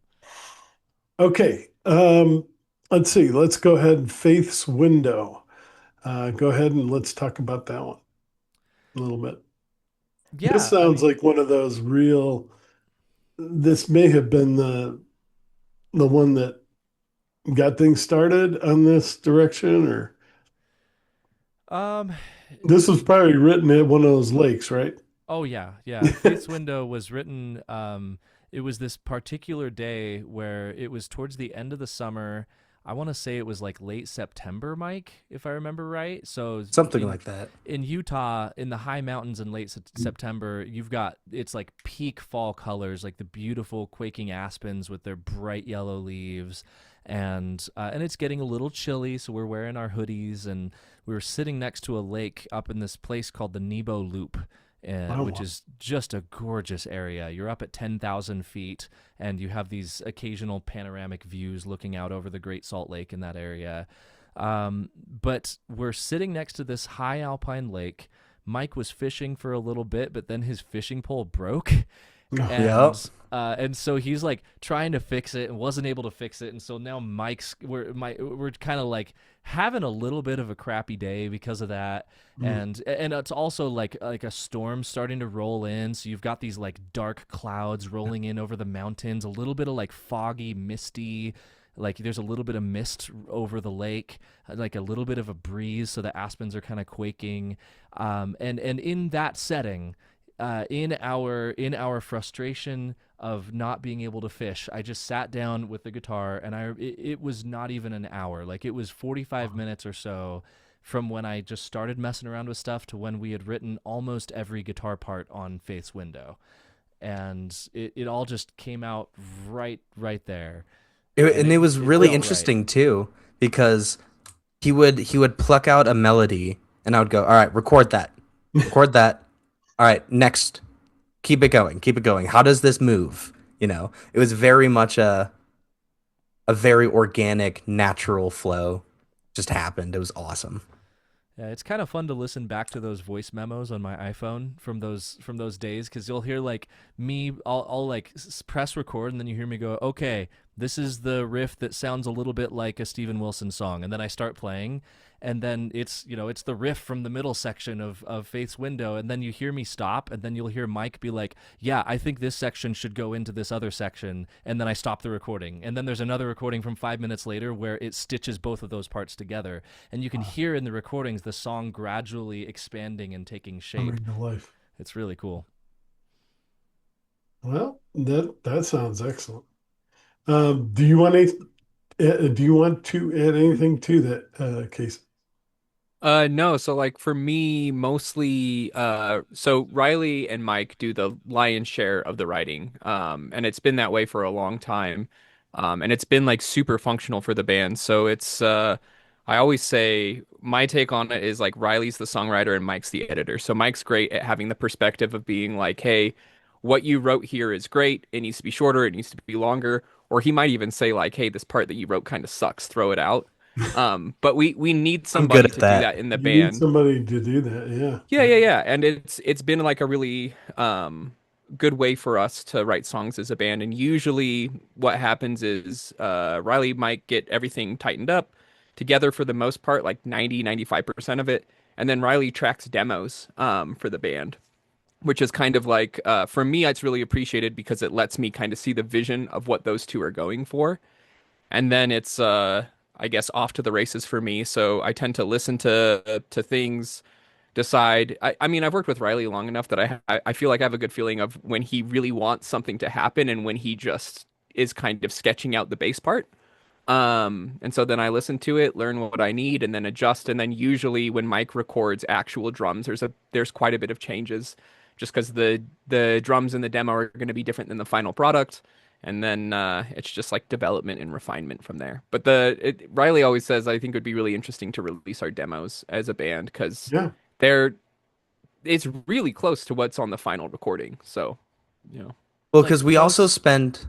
[SPEAKER 1] Okay. Let's see. Let's go ahead. Faith's Window. Go ahead and let's talk about that one a little bit. This
[SPEAKER 2] Yeah, I
[SPEAKER 1] sounds
[SPEAKER 2] mean,
[SPEAKER 1] like one of those real. This may have been the one that got things started on this direction, or
[SPEAKER 2] Um,
[SPEAKER 1] this was probably written at one of those lakes, right?
[SPEAKER 2] Oh yeah, yeah. Faith's Window was written. It was this particular day where it was towards the end of the summer. I want to say it was like late September, Mike, if I remember right. So
[SPEAKER 4] Something like that.
[SPEAKER 2] in Utah, in the high mountains in late September, you've got it's like peak fall colors, like the beautiful quaking aspens with their bright yellow leaves, and it's getting a little chilly, so we're wearing our hoodies, and we were sitting next to a lake up in this place called the Nebo Loop.
[SPEAKER 1] Oh,
[SPEAKER 2] Which is just a gorgeous area. You're up at 10,000 feet, and you have these occasional panoramic views looking out over the Great Salt Lake in that area. But we're sitting next to this high alpine lake. Mike was fishing for a little bit, but then his fishing pole broke.
[SPEAKER 4] Yep.
[SPEAKER 2] And so he's like trying to fix it and wasn't able to fix it, and so now we're kind of like having a little bit of a crappy day because of that, and it's also like a storm starting to roll in, so you've got these like dark clouds rolling in over the mountains, a little bit of like foggy, misty. Like there's a little bit of mist over the lake, like a little bit of a breeze, so the aspens are kind of quaking, and in that setting, in our frustration of not being able to fish, I just sat down with the guitar, and it was not even an hour. Like it was 45 minutes or so from when I just started messing around with stuff to when we had written almost every guitar part on Faith's Window, and it all just came out right there.
[SPEAKER 4] And it was
[SPEAKER 2] It
[SPEAKER 4] really
[SPEAKER 2] felt
[SPEAKER 4] interesting too, because he would pluck out a melody, and I would go, all right, record that. Record that. All right, next. Keep it going. Keep it going. How does this move? It was very much a very organic, natural flow. Just happened. It was awesome.
[SPEAKER 2] Yeah, it's kind of fun to listen back to those voice memos on my iPhone from those days, because you'll hear like me, I'll like press record, and then you hear me go, okay, this is the riff that sounds a little bit like a Steven Wilson song, and then I start playing, and then it's the riff from the middle section of Faith's Window, and then you hear me stop, and then you'll hear Mike be like, yeah, I think this section should go into this other section, and then I stop the recording, and then there's another recording from 5 minutes later where it stitches both of those parts together, and you can hear in the recordings the song gradually expanding and taking shape.
[SPEAKER 1] Coming to life.
[SPEAKER 2] It's really cool.
[SPEAKER 1] Well, that sounds excellent. Do you want do you want to add anything to that, Case?
[SPEAKER 3] No, so like for me, mostly, so Riley and Mike do the lion's share of the writing, and it's been that way for a long time, and it's been like super functional for the band. So I always say my take on it is like Riley's the songwriter and Mike's the editor. So Mike's great at having the perspective of being like, hey, what you wrote here is great. It needs to be shorter. It needs to be longer. Or he might even say like, hey, this part that you wrote kind of sucks. Throw it out. But we need
[SPEAKER 4] I'm good
[SPEAKER 3] somebody
[SPEAKER 4] at
[SPEAKER 3] to do
[SPEAKER 4] that.
[SPEAKER 3] that in the
[SPEAKER 1] You need
[SPEAKER 3] band.
[SPEAKER 1] somebody to do that, yeah.
[SPEAKER 3] Yeah. And it's been like a really good way for us to write songs as a band. And usually what happens is Riley might get everything tightened up together for the most part, like 95% of it. And then Riley tracks demos for the band, which is kind of like for me, it's really appreciated because it lets me kind of see the vision of what those two are going for. And then it's I guess off to the races for me. So I tend to listen to things, decide. I mean, I've worked with Riley long enough that I feel like I have a good feeling of when he really wants something to happen and when he just is kind of sketching out the bass part. And so then I listen to it, learn what I need, and then adjust. And then usually when Mike records actual drums, there's quite a bit of changes, just because the drums in the demo are going to be different than the final product. And then it's just like development and refinement from there. But Riley always says I think it would be really interesting to release our demos as a band because
[SPEAKER 1] Yeah.
[SPEAKER 3] it's really close to what's on the final recording. So, you know.
[SPEAKER 4] Well,
[SPEAKER 2] Like
[SPEAKER 4] because we also
[SPEAKER 2] close-
[SPEAKER 4] spend.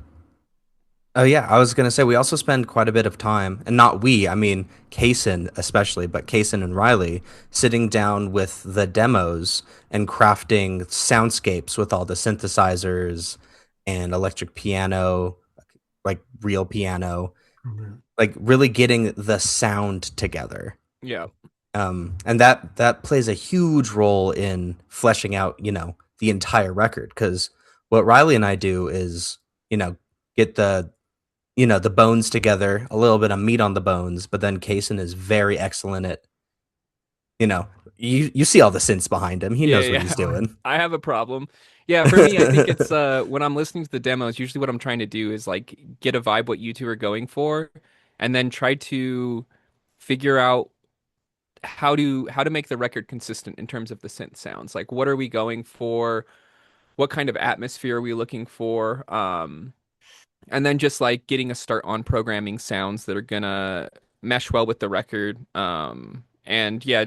[SPEAKER 4] Oh yeah, I was gonna say we also spend quite a bit of time, and not we, I mean Kaysen especially, but Kaysen and Riley sitting down with the demos and crafting soundscapes with all the synthesizers and electric piano, like real piano, like really getting the sound together.
[SPEAKER 3] Yeah.
[SPEAKER 4] And that plays a huge role in fleshing out, the entire record. Because what Riley and I do is, get the bones together, a little bit of meat on the bones, but then Kaysen is very excellent at, you know, you see all the synths behind him. He
[SPEAKER 3] Yeah,
[SPEAKER 4] knows what
[SPEAKER 3] yeah.
[SPEAKER 4] he's doing.
[SPEAKER 3] I have a problem. Yeah, for me, I think it's when I'm listening to the demos, usually what I'm trying to do is like get a vibe what you two are going for, and then try to figure out how to make the record consistent in terms of the synth sounds. Like what are we going for? What kind of atmosphere are we looking for? And then just like getting a start on programming sounds that are gonna mesh well with the record. And yeah,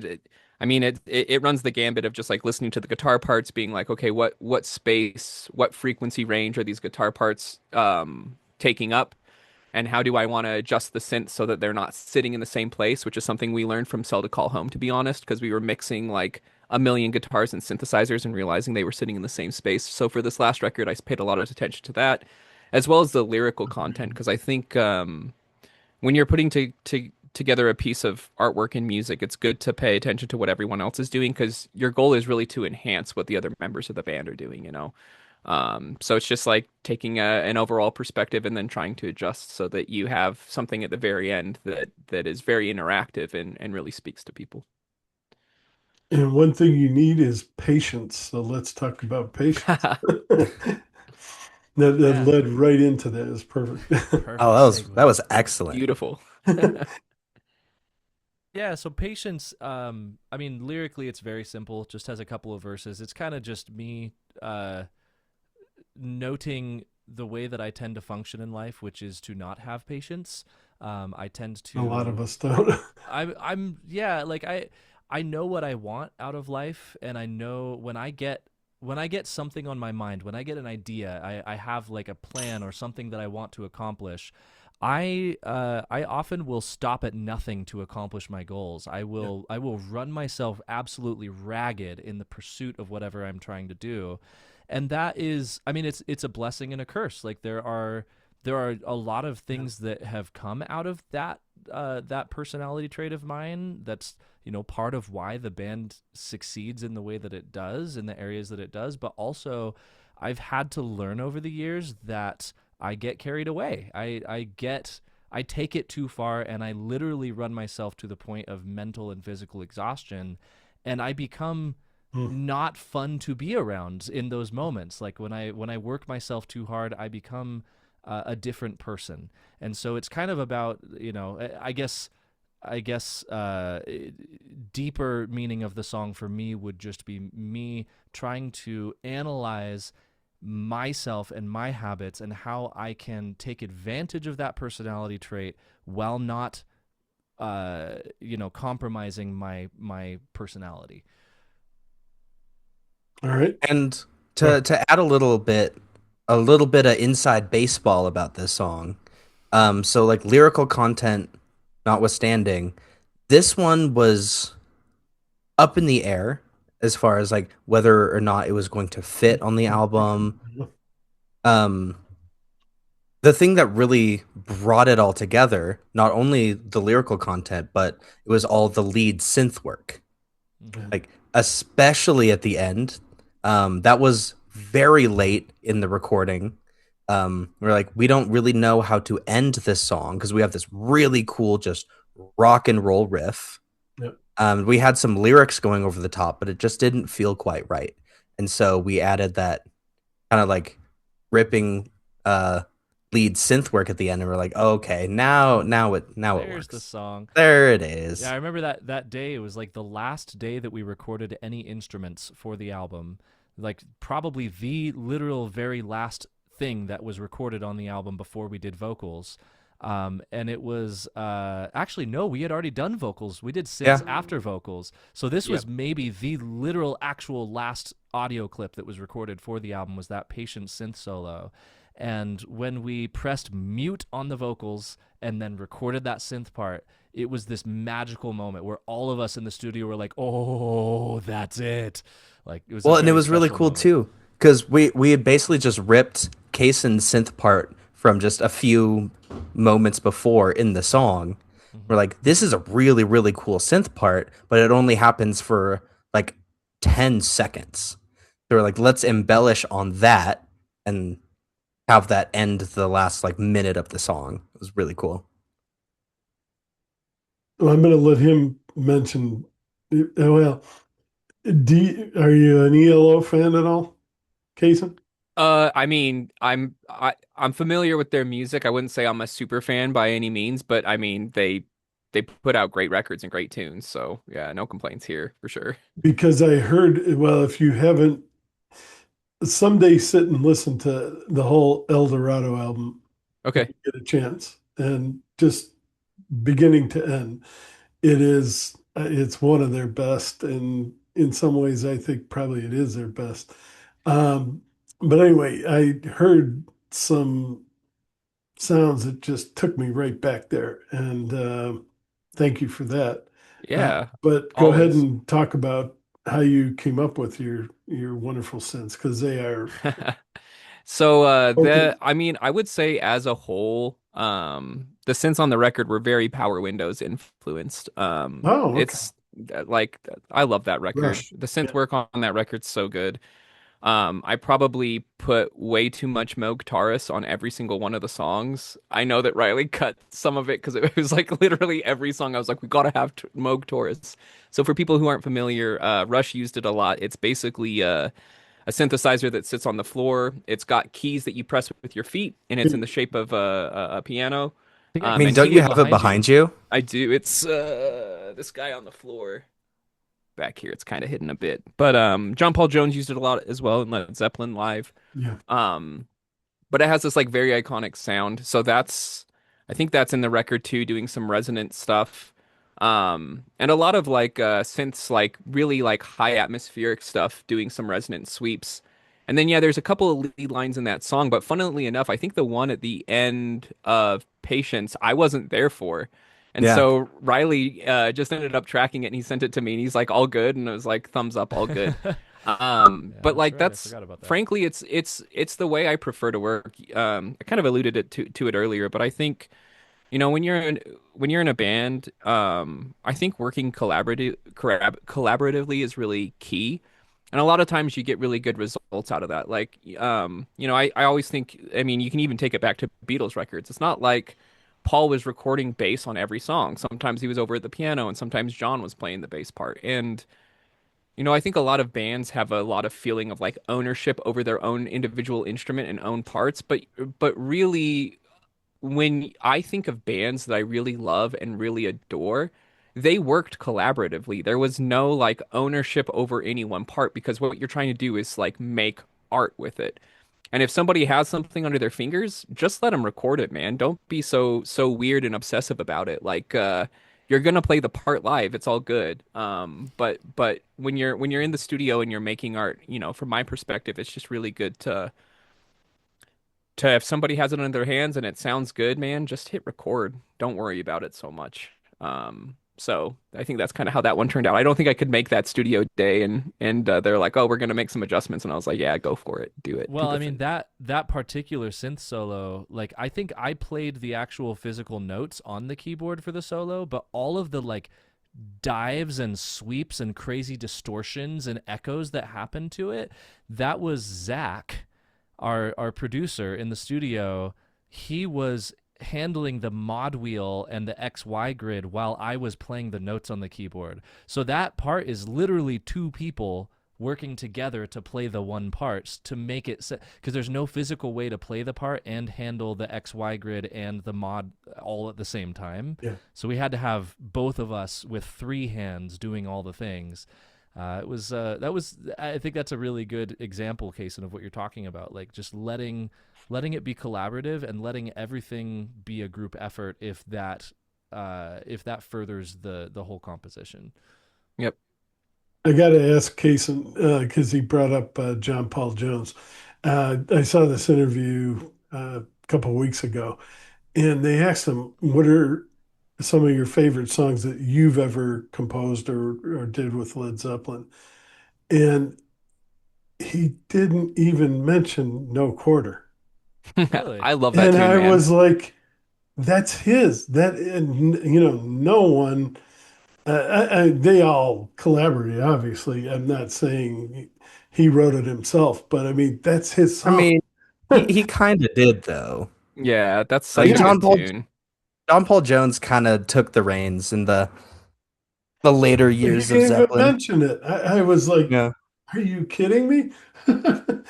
[SPEAKER 3] I mean it runs the gambit of just like listening to the guitar parts, being like, okay, what space, what frequency range are these guitar parts taking up? And how do I want to adjust the synths so that they're not sitting in the same place, which is something we learned from Cell to Call Home, to be honest, because we were mixing like a million guitars and synthesizers and realizing they were sitting in the same space. So for this last record, I paid a lot of attention to that, as well as the lyrical content, because I think when you're putting together a piece of artwork and music, it's good to pay attention to what everyone else is doing, because your goal is really to enhance what the other members of the band are doing, you know? So it's just like taking an overall perspective and then trying to adjust so that you have something at the very end that is very interactive and really speaks to people.
[SPEAKER 1] And one thing you need is patience. So let's talk about patience. That
[SPEAKER 2] Yeah.
[SPEAKER 1] led right into that. Is perfect.
[SPEAKER 2] Perfect
[SPEAKER 4] Oh,
[SPEAKER 2] segue.
[SPEAKER 4] that was excellent.
[SPEAKER 3] Beautiful.
[SPEAKER 2] Yeah, so Patience, I mean, lyrically it's very simple, just has a couple of verses. It's kind of just me noting the way that I tend to function in life, which is to not have patience. I tend
[SPEAKER 1] A lot
[SPEAKER 2] to
[SPEAKER 1] of us don't.
[SPEAKER 2] I'm yeah, like I know what I want out of life, and I know when I get something on my mind, when I get an idea, I have like a plan or something that I want to accomplish. I often will stop at nothing to accomplish my goals. I will run myself absolutely ragged in the pursuit of whatever I'm trying to do. And that is, I mean, it's a blessing and a curse. Like there are a lot of things that have come out of that personality trait of mine. That's, you know, part of why the band succeeds in the way that it does in the areas that it does. But also, I've had to learn over the years that I get carried away. I take it too far, and I literally run myself to the point of mental and physical exhaustion, and I become
[SPEAKER 1] Hmm.
[SPEAKER 2] not fun to be around in those moments. Like when I work myself too hard, I become a different person. And so it's kind of about, you know, I guess deeper meaning of the song for me would just be me trying to analyze myself and my habits and how I can take advantage of that personality trait while not you know, compromising my personality.
[SPEAKER 1] All right.
[SPEAKER 4] And
[SPEAKER 1] Oh,
[SPEAKER 4] to add a little bit of inside baseball about this song. So like lyrical content notwithstanding, this one was up in the air as far as like whether or not it was going to fit on the album. Um, the thing that really brought it all together, not only the lyrical content, but it was all the lead synth work.
[SPEAKER 2] Mhm.
[SPEAKER 4] Like especially at the end, that was very late in the recording. We're like, we don't really know how to end this song because we have this really cool just rock and roll riff.
[SPEAKER 1] yep.
[SPEAKER 4] We had some lyrics going over the top, but it just didn't feel quite right. And so we added that kind of like ripping uh lead synth work at the end, and we're like, oh, okay, now it
[SPEAKER 2] There's the
[SPEAKER 4] works.
[SPEAKER 2] song.
[SPEAKER 4] There it
[SPEAKER 2] Yeah,
[SPEAKER 4] is.
[SPEAKER 2] I remember that day. It was like the last day that we recorded any instruments for the album. Like probably the literal very last thing that was recorded on the album before we did vocals. And it was actually no, we had already done vocals. We did
[SPEAKER 4] Yeah.
[SPEAKER 2] synths after vocals. So this
[SPEAKER 3] Yep.
[SPEAKER 2] was maybe the literal actual last audio clip that was recorded for the album was that patient synth solo. And when we pressed mute on the vocals and then recorded that synth part, it was this magical moment where all of us in the studio were like, "Oh, that's it!" Like it was a
[SPEAKER 4] Well, and it
[SPEAKER 2] very
[SPEAKER 4] was really
[SPEAKER 2] special
[SPEAKER 4] cool
[SPEAKER 2] moment.
[SPEAKER 4] too, because we had basically just ripped Kaysen's synth part from just a few moments before in the song. We're
[SPEAKER 2] Hmm.
[SPEAKER 4] like, this is a really, really cool synth part, but it only happens for like 10 seconds. So we're like, let's embellish on that. And have that end the last like minute of the song. It was really cool.
[SPEAKER 1] Well, I'm going to let him mention. Well, are you an ELO fan at all, Kason?
[SPEAKER 3] I mean, I'm familiar with their music. I wouldn't say I'm a super fan by any means, but I mean, they put out great records and great tunes. So yeah, no complaints here for sure.
[SPEAKER 1] Because I heard, well, if you haven't, someday sit and listen to the whole El Dorado album when
[SPEAKER 3] Okay.
[SPEAKER 1] you get a chance, and just beginning to end, it's one of their best, and in some ways, I think probably it is their best. Um, but anyway, I heard some sounds that just took me right back there, and thank you for that.
[SPEAKER 3] Yeah,
[SPEAKER 1] But go ahead
[SPEAKER 3] always.
[SPEAKER 1] and talk about how you came up with your wonderful scents, because they are
[SPEAKER 3] So
[SPEAKER 1] okay.
[SPEAKER 3] I mean, I would say as a whole, the synths on the record were very Power Windows influenced.
[SPEAKER 1] Oh, okay.
[SPEAKER 3] It's like I love that record.
[SPEAKER 1] Rush.
[SPEAKER 3] The synth
[SPEAKER 1] Yeah.
[SPEAKER 3] work on that record's so good. I probably put way too much Moog Taurus on every single one of the songs. I know that Riley cut some of it because it was like literally every song. I was like, we gotta have Moog Taurus. So for people who aren't familiar, Rush used it a lot. It's basically a synthesizer that sits on the floor. It's got keys that you press with your feet, and it's in the shape of a piano.
[SPEAKER 2] I think I
[SPEAKER 4] I
[SPEAKER 2] can
[SPEAKER 4] mean,
[SPEAKER 3] And
[SPEAKER 2] see
[SPEAKER 3] he
[SPEAKER 4] don't you
[SPEAKER 3] would,
[SPEAKER 2] it
[SPEAKER 4] have it
[SPEAKER 2] behind you.
[SPEAKER 4] behind you?
[SPEAKER 3] I do. It's this guy on the floor back here. It's kind of hidden a bit, but John Paul Jones used it a lot as well in Led Zeppelin live.
[SPEAKER 1] Yeah.
[SPEAKER 3] Um, but it has this like very iconic sound. So I think that's in the record too, doing some resonant stuff. And a lot of like synths, like really like high atmospheric stuff, doing some resonant sweeps. And then yeah, there's a couple of lead lines in that song, but funnily enough, I think the one at the end of Patience, I wasn't there for. And
[SPEAKER 4] Yeah.
[SPEAKER 3] so Riley just ended up tracking it and he sent it to me and he's like, all good. And it was like, thumbs up, all good.
[SPEAKER 2] Yeah,
[SPEAKER 3] But
[SPEAKER 2] that's
[SPEAKER 3] like
[SPEAKER 2] right. I
[SPEAKER 3] that's
[SPEAKER 2] forgot about that.
[SPEAKER 3] frankly it's the way I prefer to work. I kind of alluded to it earlier, but I think when you're in a band, I think working collaboratively is really key. And a lot of times you get really good results out of that. Like I always think, I mean, you can even take it back to Beatles records. It's not like Paul was recording bass on every song. Sometimes he was over at the piano and sometimes John was playing the bass part. And I think a lot of bands have a lot of feeling of like ownership over their own individual instrument and own parts, but really when I think of bands that I really love and really adore, they worked collaboratively. There was no like ownership over any one part because what you're trying to do is like make art with it. And if somebody has something under their fingers, just let them record it, man. Don't be so weird and obsessive about it. Like you're gonna play the part live. It's all good. But when you're in the studio and you're making art, from my perspective, it's just really good to if somebody has it in their hands and it sounds good, man, just hit record. Don't worry about it so much. So I think that's kind of how that one turned out. I don't think I could make that studio day, and they're like, "Oh, we're gonna make some adjustments," and I was like, "Yeah, go for it, do
[SPEAKER 2] Well,
[SPEAKER 3] the
[SPEAKER 2] I mean
[SPEAKER 3] thing."
[SPEAKER 2] that particular synth solo, like I think I played the actual physical notes on the keyboard for the solo, but all of the like dives and sweeps and crazy distortions and echoes that happened to it, that was Zach, our producer in the studio. He was handling the mod wheel and the XY grid while I was playing the notes on the keyboard. So that part is literally two people working together to play the one parts to make it because there's no physical way to play the part and handle the XY grid and the mod all at the same time.
[SPEAKER 1] Yeah.
[SPEAKER 2] So we had to have both of us with three hands doing all the things. It was that was I think that's a really good example, Kason, of what you're talking about. Like just letting it be collaborative and letting everything be a group effort if that furthers the whole composition.
[SPEAKER 3] Yep.
[SPEAKER 1] I got to ask Kason because he brought up John Paul Jones. I saw this interview a couple of weeks ago, and they asked him, "What are some of your favorite songs that you've ever composed or did with Led Zeppelin?" And he didn't even mention No Quarter.
[SPEAKER 2] Really?
[SPEAKER 3] I love that
[SPEAKER 1] And
[SPEAKER 3] tune,
[SPEAKER 1] I
[SPEAKER 3] man.
[SPEAKER 1] was like, "That's his." And no one. They all collaborated, obviously. I'm not saying he wrote it himself, but I mean, that's his
[SPEAKER 4] I
[SPEAKER 1] song.
[SPEAKER 4] mean, He kind of did though.
[SPEAKER 3] Yeah, that's such
[SPEAKER 4] Like
[SPEAKER 3] a
[SPEAKER 1] Yeah,
[SPEAKER 3] good tune.
[SPEAKER 4] John Paul Jones kind of took the reins in the later
[SPEAKER 1] you
[SPEAKER 4] years of
[SPEAKER 1] didn't even
[SPEAKER 4] Zeppelin.
[SPEAKER 1] mention it. I was like,
[SPEAKER 4] Yeah.
[SPEAKER 1] are you kidding me?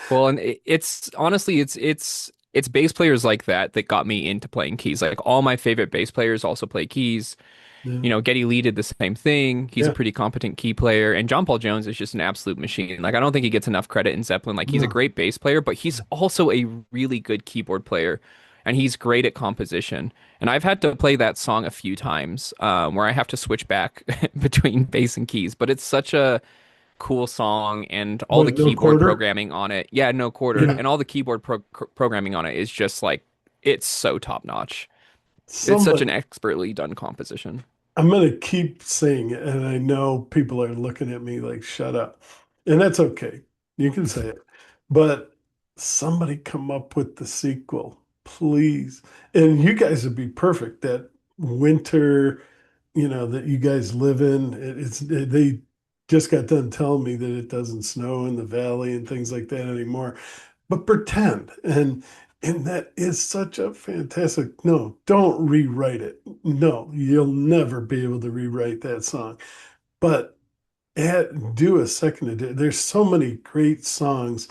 [SPEAKER 3] Well, and it's honestly it's bass players like that that got me into playing keys. Like all my favorite bass players also play keys.
[SPEAKER 1] Yeah,
[SPEAKER 3] You know, Geddy Lee did the same thing. He's a
[SPEAKER 1] yeah,
[SPEAKER 3] pretty competent key player, and John Paul Jones is just an absolute machine. Like I don't think he gets enough credit in Zeppelin. Like he's a
[SPEAKER 1] no.
[SPEAKER 3] great bass player, but he's also a really good keyboard player, and he's great at composition. And I've had to play that song a few times, where I have to switch back between bass and keys. But it's such a cool song, and all the
[SPEAKER 1] What, no
[SPEAKER 3] keyboard
[SPEAKER 1] quarter?
[SPEAKER 3] programming on it. Yeah, no quarter,
[SPEAKER 1] Yeah.
[SPEAKER 3] and all the keyboard programming on it is just like it's so top notch. It's such an
[SPEAKER 1] Somebody,
[SPEAKER 3] expertly done composition.
[SPEAKER 1] I'm going to keep saying it, and I know people are looking at me like, shut up. And that's okay. You can say it. But somebody come up with the sequel, please. And you guys would be perfect. That winter, that you guys live in, they just got done telling me that it doesn't snow in the valley and things like that anymore. But pretend. And that is such a fantastic. No, don't rewrite it. No, you'll never be able to rewrite that song. But do a second edition. There's so many great songs.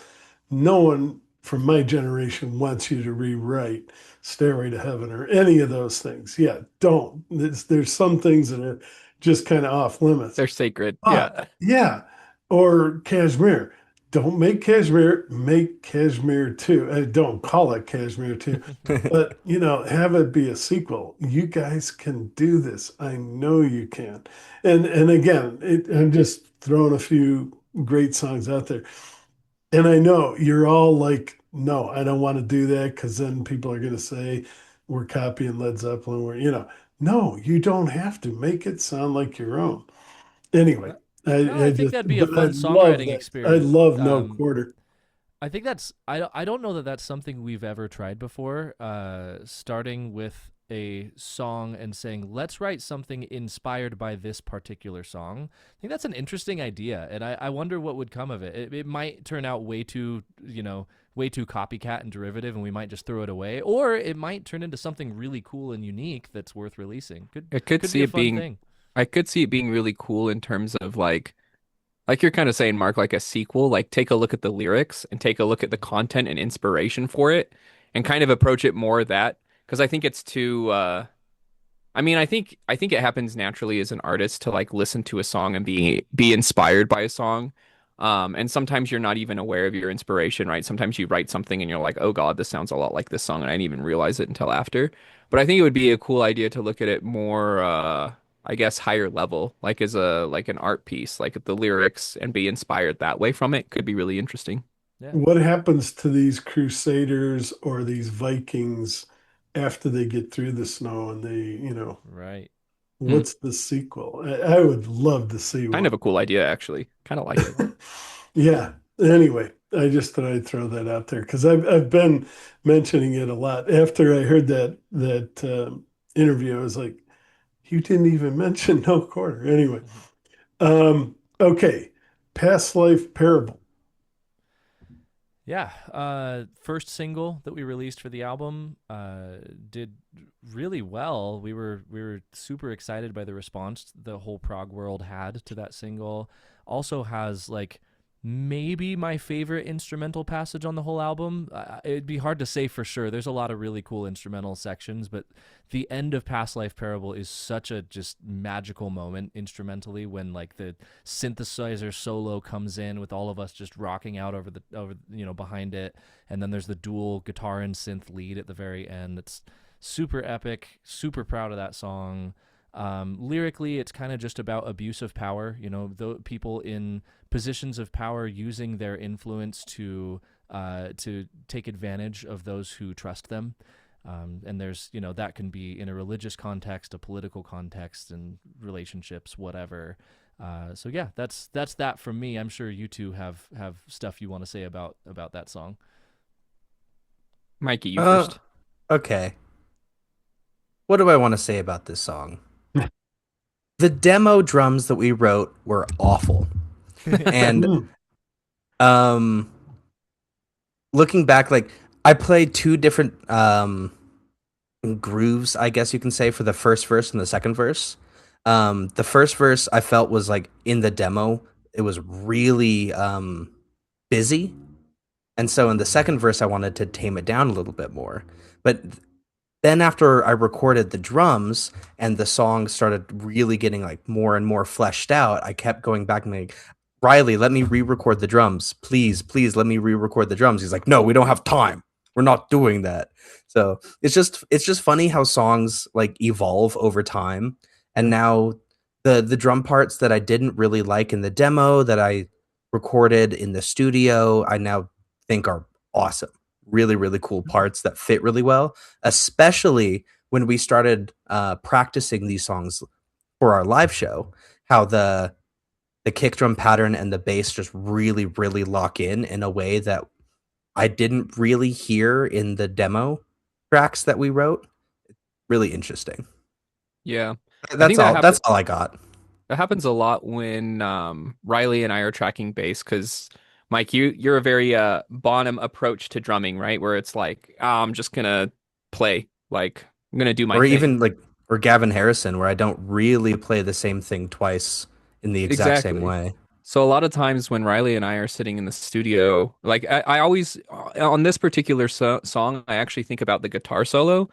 [SPEAKER 1] No one from my generation wants you to rewrite Stairway to Heaven or any of those things. Yeah, don't. There's some things that are just kind of off limits.
[SPEAKER 3] They're sacred.
[SPEAKER 1] But
[SPEAKER 3] Yeah.
[SPEAKER 1] yeah, or Kashmir. Don't make Kashmir, make Kashmir 2. Don't call it Kashmir 2, but have it be a sequel. You guys can do this. I know you can. And again, I'm just throwing a few great songs out there. And I know you're all like, no, I don't want to do that because then people are going to say we're copying Led Zeppelin. No, you don't have to make it sound like your own. Anyway,
[SPEAKER 2] No,
[SPEAKER 1] I
[SPEAKER 2] I think
[SPEAKER 1] just,
[SPEAKER 2] that'd be a
[SPEAKER 1] but I
[SPEAKER 2] fun
[SPEAKER 1] love
[SPEAKER 2] songwriting
[SPEAKER 1] that. I
[SPEAKER 2] experience.
[SPEAKER 1] love No Quarter.
[SPEAKER 2] I think that's I don't know that that's something we've ever tried before. Starting with a song and saying, let's write something inspired by this particular song. I think that's an interesting idea, and I wonder what would come of it. It might turn out way too copycat and derivative, and we might just throw it away, or it might turn into something really cool and unique that's worth releasing.
[SPEAKER 3] I could
[SPEAKER 2] Could
[SPEAKER 3] see
[SPEAKER 2] be a
[SPEAKER 3] it
[SPEAKER 2] fun
[SPEAKER 3] being
[SPEAKER 2] thing.
[SPEAKER 3] I could see it being really cool in terms of like you're kind of saying, Mark, like a sequel, like take a look at the lyrics and take a look at the content and inspiration for it and kind of approach it more that because I think it's too I mean, I think it happens naturally as an artist to like listen to a song and be inspired by a song. And sometimes you're not even aware of your inspiration, right? Sometimes you write something and you're like, "Oh God, this sounds a lot like this song," and I didn't even realize it until after. But I think it would be a cool idea to look at it more, I guess, higher level, like as a like an art piece, like the lyrics, and be inspired that way from it could be really interesting.
[SPEAKER 2] Yeah,
[SPEAKER 1] What happens to these Crusaders or these Vikings after they get through the snow and
[SPEAKER 2] right.
[SPEAKER 3] Hmm.
[SPEAKER 1] what's the sequel? I would love to see
[SPEAKER 3] Kind of
[SPEAKER 1] one.
[SPEAKER 3] a cool idea, actually. Kind of like it.
[SPEAKER 1] Yeah. Anyway, I just thought I'd throw that out there because I've been mentioning it a lot. After I heard that interview, I was like, you didn't even mention No Quarter. Anyway, okay, Past Life Parable.
[SPEAKER 2] Yeah, first single that we released for the album did really well. We were super excited by the response the whole prog world had to that single. Also has like maybe my favorite instrumental passage on the whole album. It'd be hard to say for sure. There's a lot of really cool instrumental sections, but the end of Past Life Parable is such a just magical moment instrumentally when like the synthesizer solo comes in with all of us just rocking out over behind it, and then there's the dual guitar and synth lead at the very end. It's super epic. Super proud of that song. Lyrically, it's kind of just about abuse of power. The people in positions of power using their influence to take advantage of those who trust them. And there's that can be in a religious context, a political context, and relationships, whatever. So yeah, that's that from me. I'm sure you two have stuff you want to say about that song.
[SPEAKER 3] Mikey, you
[SPEAKER 4] Uh,
[SPEAKER 3] first.
[SPEAKER 4] okay. What do I want to say about this song? The demo drums that we wrote were awful. And
[SPEAKER 1] Mm,
[SPEAKER 4] um looking back, like I played two different grooves, I guess you can say, for the first verse and the second verse. The first verse I felt was like in the demo, it was really busy. And so in the second verse, I wanted to tame it down a little bit more. But then after I recorded the drums and the song started really getting like more and more fleshed out, I kept going back and like, Riley, let me re-record the drums. Please, please let me re-record the drums. He's like, no, we don't have time. We're not doing that. So it's just funny how songs like evolve over time. And now the drum parts that I didn't really like in the demo that I recorded in the studio, I now think are awesome. Really, really cool parts that fit really well, especially when we started practicing these songs for our live show, how the kick drum pattern and the bass just really, really lock in a way that I didn't really hear in the demo tracks that we wrote. Really interesting.
[SPEAKER 3] Yeah. I
[SPEAKER 4] That's
[SPEAKER 3] think that
[SPEAKER 4] all.
[SPEAKER 3] happen
[SPEAKER 4] That's all I got.
[SPEAKER 3] that happens a lot when Riley and I are tracking bass because Mike, you're a very Bonham approach to drumming, right? Where it's like, I'm just gonna play, like I'm gonna do my
[SPEAKER 4] Or
[SPEAKER 3] thing.
[SPEAKER 4] even like or Gavin Harrison, where I don't really play the same thing twice in the exact same
[SPEAKER 3] Exactly.
[SPEAKER 4] way.
[SPEAKER 3] So a lot of times when Riley and I are sitting in the studio, like I always on this particular song, I actually think about the guitar solo.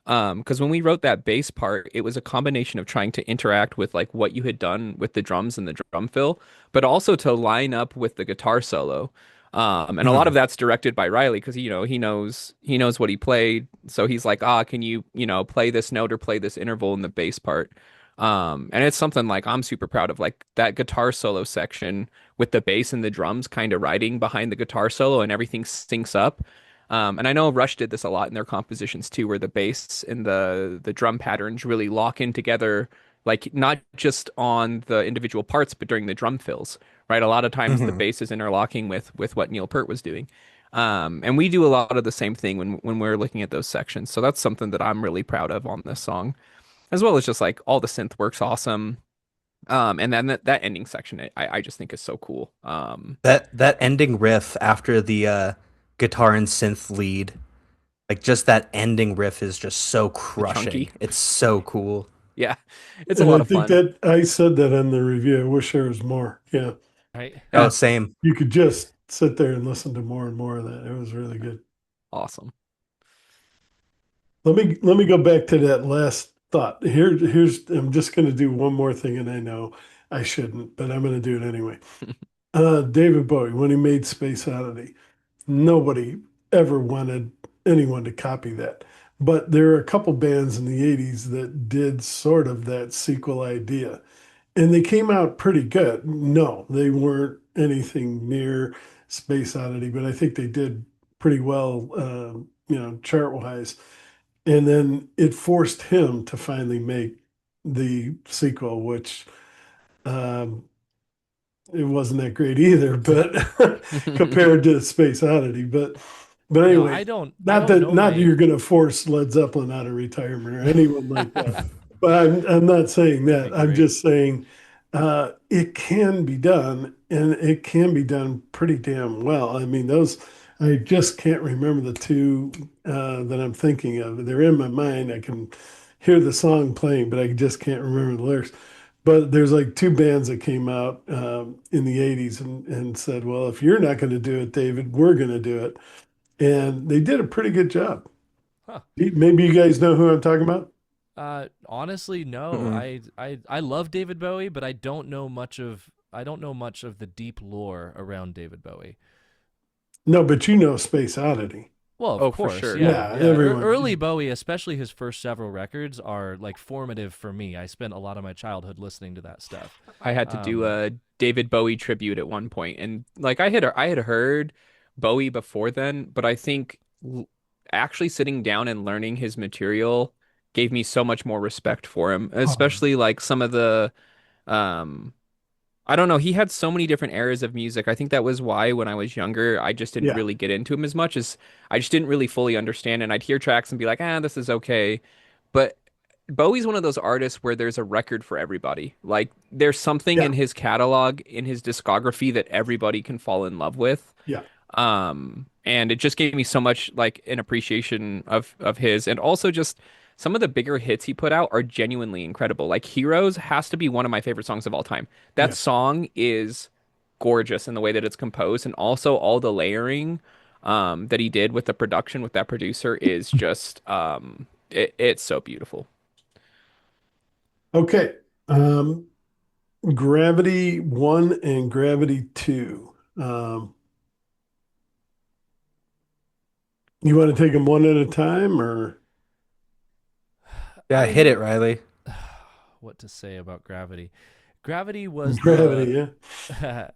[SPEAKER 3] Because when we wrote that bass part, it was a combination of trying to interact with like what you had done with the drums and the drum fill, but also to line up with the guitar solo. And a lot of
[SPEAKER 4] Mhm.
[SPEAKER 3] that's directed by Riley because he knows what he played. So he's like, can you play this note or play this interval in the bass part? And it's something like I'm super proud of, like that guitar solo section with the bass and the drums kind of riding behind the guitar solo and everything syncs up. And I know Rush did this a lot in their compositions too, where the bass and the drum patterns really lock in together, like not just on the individual parts, but during the drum fills, right? A lot of times the
[SPEAKER 4] Mhm.
[SPEAKER 3] bass is interlocking with what Neil Peart was doing. And we do a lot of the same thing when we're looking at those sections. So that's something that I'm really proud of on this song, as well as just like all the synth works awesome. And then that ending section, I just think is so cool.
[SPEAKER 4] That ending riff after the guitar and synth lead, like just that ending riff is just so
[SPEAKER 3] The chunky,
[SPEAKER 4] crushing. It's so cool.
[SPEAKER 3] yeah, it's a
[SPEAKER 1] And
[SPEAKER 3] lot
[SPEAKER 1] I
[SPEAKER 3] of
[SPEAKER 1] think
[SPEAKER 3] fun.
[SPEAKER 1] that I said that on the review. I wish there was more. Yeah.
[SPEAKER 2] Right?
[SPEAKER 4] Oh,
[SPEAKER 3] Yeah,
[SPEAKER 4] same.
[SPEAKER 1] You could just sit there and listen to more and more of that. It was really good.
[SPEAKER 3] awesome.
[SPEAKER 1] Let me go back to that last thought. Here's I'm just going to do one more thing, and I know I shouldn't, but I'm going to do it anyway. David Bowie, when he made Space Oddity, nobody ever wanted anyone to copy that. But there are a couple bands in the 80s that did sort of that sequel idea, and they came out pretty good. No, they weren't anything near Space Oddity, but I think they did pretty well, chart wise. And then it forced him to finally make the sequel, which um, it wasn't that great either, but compared to Space Oddity. But
[SPEAKER 2] No,
[SPEAKER 1] anyway,
[SPEAKER 2] I
[SPEAKER 1] not
[SPEAKER 2] don't
[SPEAKER 1] that
[SPEAKER 2] know
[SPEAKER 1] not that
[SPEAKER 2] my
[SPEAKER 1] you're going to force Led Zeppelin out of retirement or anyone like that. But I'm not saying
[SPEAKER 2] that'd
[SPEAKER 1] that.
[SPEAKER 2] be
[SPEAKER 1] I'm
[SPEAKER 2] great.
[SPEAKER 1] just saying it can be done, and it can be done pretty damn well. I mean, those I just can't remember the two that I'm thinking of. They're in my mind. I can hear the song playing, but I just can't remember the lyrics. But there's like two bands that came out in the 80s and said, well, if you're not going to do it, David, we're going to do it. And they did a pretty good job.
[SPEAKER 2] Huh.
[SPEAKER 1] Maybe you guys know who I'm talking about?
[SPEAKER 2] Honestly, no.
[SPEAKER 4] Mm-mm.
[SPEAKER 2] I love David Bowie, but I don't know much of the deep lore around David Bowie.
[SPEAKER 1] No, but you know Space Oddity.
[SPEAKER 2] Well, of
[SPEAKER 3] Oh, for
[SPEAKER 2] course,
[SPEAKER 3] sure.
[SPEAKER 2] yeah,
[SPEAKER 1] Yeah,
[SPEAKER 2] yeah.
[SPEAKER 1] everyone.
[SPEAKER 2] Early Bowie, especially his first several records, are like formative for me. I spent a lot of my childhood listening to that stuff.
[SPEAKER 3] I had to do
[SPEAKER 2] Um,
[SPEAKER 3] a David Bowie tribute at one point, and like I had heard Bowie before then, but I think actually sitting down and learning his material gave me so much more respect for him,
[SPEAKER 1] Oh,
[SPEAKER 3] especially like some of the um I don't know, he had so many different eras of music. I think that was why when I was younger, I just didn't
[SPEAKER 1] yeah,
[SPEAKER 3] really get into him as much as I just didn't really fully understand, and I'd hear tracks and be like, this is okay. But Bowie's one of those artists where there's a record for everybody. Like there's something
[SPEAKER 1] yeah,
[SPEAKER 3] in his catalog, in his discography that everybody can fall in love with.
[SPEAKER 1] yeah.
[SPEAKER 3] And it just gave me so much like an appreciation of his, and also just some of the bigger hits he put out are genuinely incredible. Like Heroes has to be one of my favorite songs of all time. That
[SPEAKER 1] Yeah.
[SPEAKER 3] song is gorgeous in the way that it's composed, and also all the layering that he did with the production with that producer is just it's so beautiful.
[SPEAKER 1] Okay. Um, Gravity 1 and Gravity 2. You want to take them one at a time or
[SPEAKER 4] Yeah, hit
[SPEAKER 2] I
[SPEAKER 4] it, Riley.
[SPEAKER 2] what to say about Gravity? Gravity was
[SPEAKER 1] Gravity?
[SPEAKER 2] the
[SPEAKER 1] Yeah.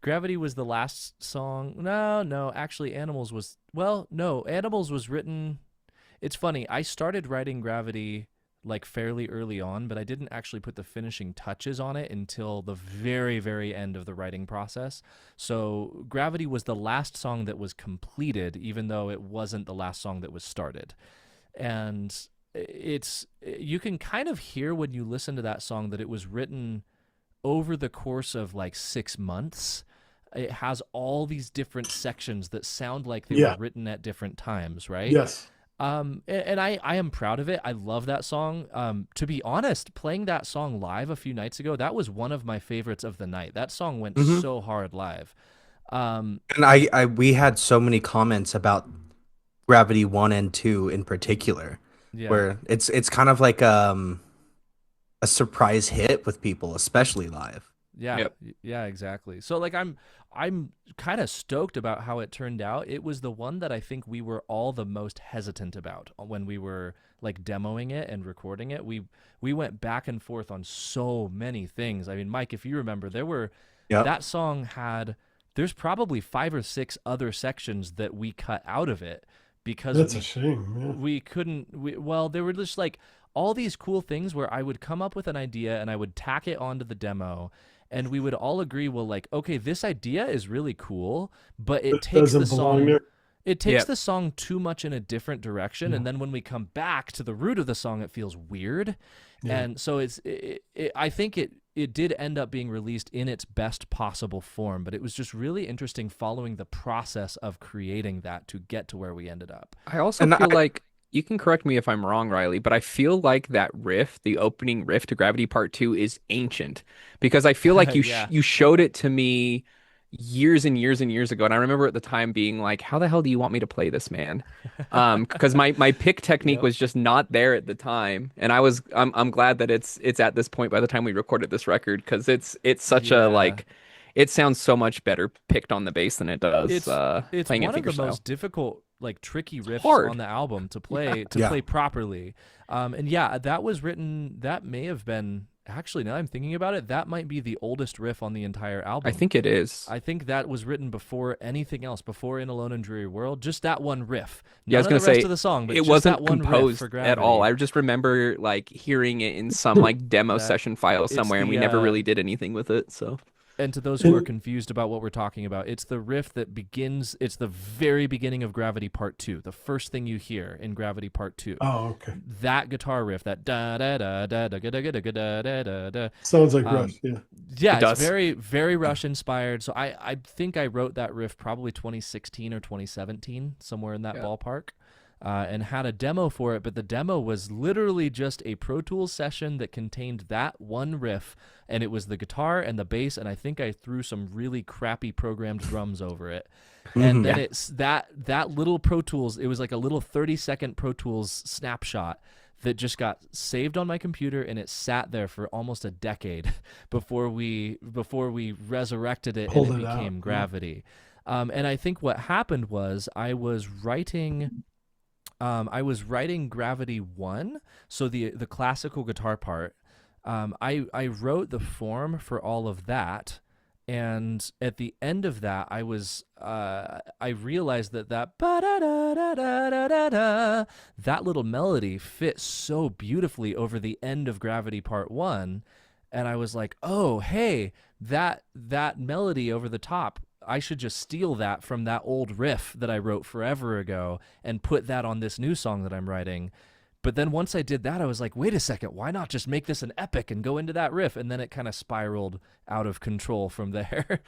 [SPEAKER 2] Gravity was the last song. No, no, actually Animals was well, no, Animals was written. It's funny. I started writing Gravity like fairly early on, but I didn't actually put the finishing touches on it until the very, very end of the writing process. So Gravity was the last song that was completed, even though it wasn't the last song that was started. And it's you can kind of hear when you listen to that song that it was written over the course of like 6 months. It has all these different sections that sound like they were
[SPEAKER 1] Yeah.
[SPEAKER 2] written at different times, right?
[SPEAKER 1] Yes.
[SPEAKER 2] And I am proud of it. I love that song. To be honest, playing that song live a few nights ago, that was one of my favorites of the night. That song went
[SPEAKER 4] Hmm.
[SPEAKER 2] so hard live. Um,
[SPEAKER 4] And we had so many comments about Gravity 1 and 2 in particular,
[SPEAKER 2] yeah,
[SPEAKER 4] where it's kind of like a surprise hit with people, especially live.
[SPEAKER 2] yeah,
[SPEAKER 3] Yep.
[SPEAKER 2] yeah, exactly. So like I'm kind of stoked about how it turned out. It was the one that I think we were all the most hesitant about when we were like demoing it and recording it. We went back and forth on so many things. I mean, Mike, if you remember,
[SPEAKER 4] Yep.
[SPEAKER 2] that song had there's probably 5 or 6 other sections that we cut out of it because
[SPEAKER 1] That's a shame.
[SPEAKER 2] we couldn't well there were just like all these cool things where I would come up with an idea and I would tack it onto the demo and we would all agree, well, like, okay, this idea is really cool, but
[SPEAKER 1] Yeah. It doesn't belong there.
[SPEAKER 2] it takes
[SPEAKER 3] Yep.
[SPEAKER 2] the song too much in a different direction,
[SPEAKER 1] Yeah.
[SPEAKER 2] and then when we come back to the root of the song, it feels weird.
[SPEAKER 1] Yeah.
[SPEAKER 2] And so I think it did end up being released in its best possible form, but it was just really interesting following the process of creating that to get to where we ended up.
[SPEAKER 3] I also
[SPEAKER 4] And
[SPEAKER 3] feel like you can correct me if I'm wrong, Riley, but I feel like that riff, the opening riff to Gravity Part 2 is ancient because I feel like
[SPEAKER 2] Yeah.
[SPEAKER 3] you showed it to me years and years and years ago, and I remember at the time being like, how the hell do you want me to play this, man? Because my pick technique
[SPEAKER 2] Yep.
[SPEAKER 3] was just not there at the time, and I'm glad that it's at this point by the time we recorded this record because it's such a
[SPEAKER 2] Yeah.
[SPEAKER 3] like it sounds so much better picked on the bass than it does
[SPEAKER 2] It's
[SPEAKER 3] playing it
[SPEAKER 2] one of the
[SPEAKER 3] fingerstyle.
[SPEAKER 2] most difficult like tricky riffs
[SPEAKER 3] Hard.
[SPEAKER 2] on the album to play
[SPEAKER 4] Yeah.
[SPEAKER 2] properly. And yeah, that was written that may have been actually now I'm thinking about it, that might be the oldest riff on the entire
[SPEAKER 3] I
[SPEAKER 2] album.
[SPEAKER 3] think it is.
[SPEAKER 2] I think that was written before anything else, before In Alone and Dreary World, just that one riff.
[SPEAKER 3] Yeah, I was
[SPEAKER 2] None
[SPEAKER 3] gonna
[SPEAKER 2] of the rest
[SPEAKER 3] say
[SPEAKER 2] of the song, but
[SPEAKER 3] it
[SPEAKER 2] just
[SPEAKER 3] wasn't
[SPEAKER 2] that one riff
[SPEAKER 3] composed
[SPEAKER 2] for
[SPEAKER 3] at all.
[SPEAKER 2] Gravity.
[SPEAKER 3] I just remember like hearing it in some like demo
[SPEAKER 2] That
[SPEAKER 3] session file
[SPEAKER 2] it's
[SPEAKER 3] somewhere, and we
[SPEAKER 2] the
[SPEAKER 3] never really did anything with it. So
[SPEAKER 2] and to those who are
[SPEAKER 1] And
[SPEAKER 2] confused about what we're talking about, it's the riff that begins, it's the very beginning of Gravity Part 2. The first thing you hear in Gravity Part 2.
[SPEAKER 1] oh, okay.
[SPEAKER 2] That guitar riff, that da da da da da da da da da da da da.
[SPEAKER 1] Sounds like
[SPEAKER 2] Um,
[SPEAKER 1] Rush. Yeah.
[SPEAKER 2] Yeah,
[SPEAKER 3] it
[SPEAKER 2] it's
[SPEAKER 3] does.
[SPEAKER 2] very very Rush inspired. So I think I wrote that riff probably 2016 or 2017, somewhere in that
[SPEAKER 3] Yeah.
[SPEAKER 2] ballpark. And had a demo for it, but the demo was literally just a Pro Tools session that contained that one riff, and it was the guitar and the bass, and I think I threw some really crappy programmed drums over it. And then
[SPEAKER 3] Yeah.
[SPEAKER 2] it's that little Pro Tools, it was like a little 30-second Pro Tools snapshot that just got saved on my computer, and it sat there for almost a decade before we resurrected it
[SPEAKER 1] Pulled
[SPEAKER 2] and it
[SPEAKER 1] it out.
[SPEAKER 2] became
[SPEAKER 1] Yeah.
[SPEAKER 2] Gravity. And I think what happened was I was writing Gravity 1, so the classical guitar part. I wrote the form for all of that, and at the end of that, I realized that ba-da-da-da-da-da-da, that little melody fit so beautifully over the end of Gravity Part 1, and I was like, "Oh, hey, that melody over the top, I should just steal that from that old riff that I wrote forever ago and put that on this new song that I'm writing." But then once I did that, I was like, wait a second, why not just make this an epic and go into that riff? And then it kind of spiraled out of control from there.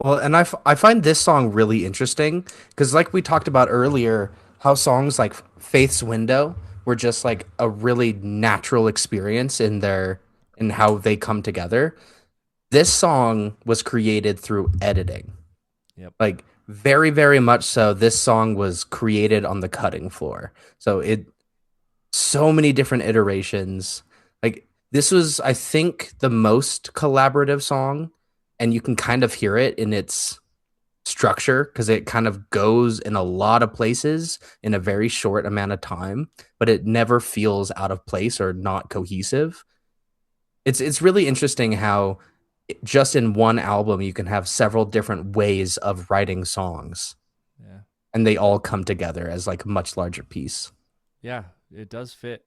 [SPEAKER 4] Well, and I find this song really interesting because, like we talked about earlier, how songs like Faith's Window were just like a really natural experience in how they come together. This song was created through editing.
[SPEAKER 2] Yep.
[SPEAKER 4] Like very, very much so. This song was created on the cutting floor. So many different iterations. Like this was, I think, the most collaborative song, and you can kind of hear it in its structure because it kind of goes in a lot of places in a very short amount of time, but it never feels out of place or not cohesive. It's really interesting how just in one album you can have several different ways of writing songs
[SPEAKER 2] Yeah.
[SPEAKER 4] and they all come together as like a much larger piece.
[SPEAKER 2] Yeah, it does fit.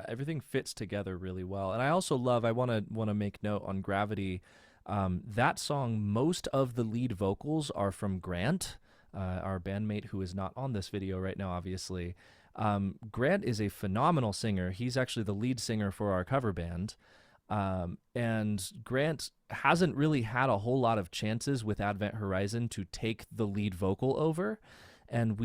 [SPEAKER 2] Everything fits together really well. And I also love. I want to make note on Gravity. That song, most of the lead vocals are from Grant, our bandmate who is not on this video right now, obviously. Grant is a phenomenal singer. He's actually the lead singer for our cover band. And Grant hasn't really had a whole lot of chances with Advent Horizon to take the lead vocal over. And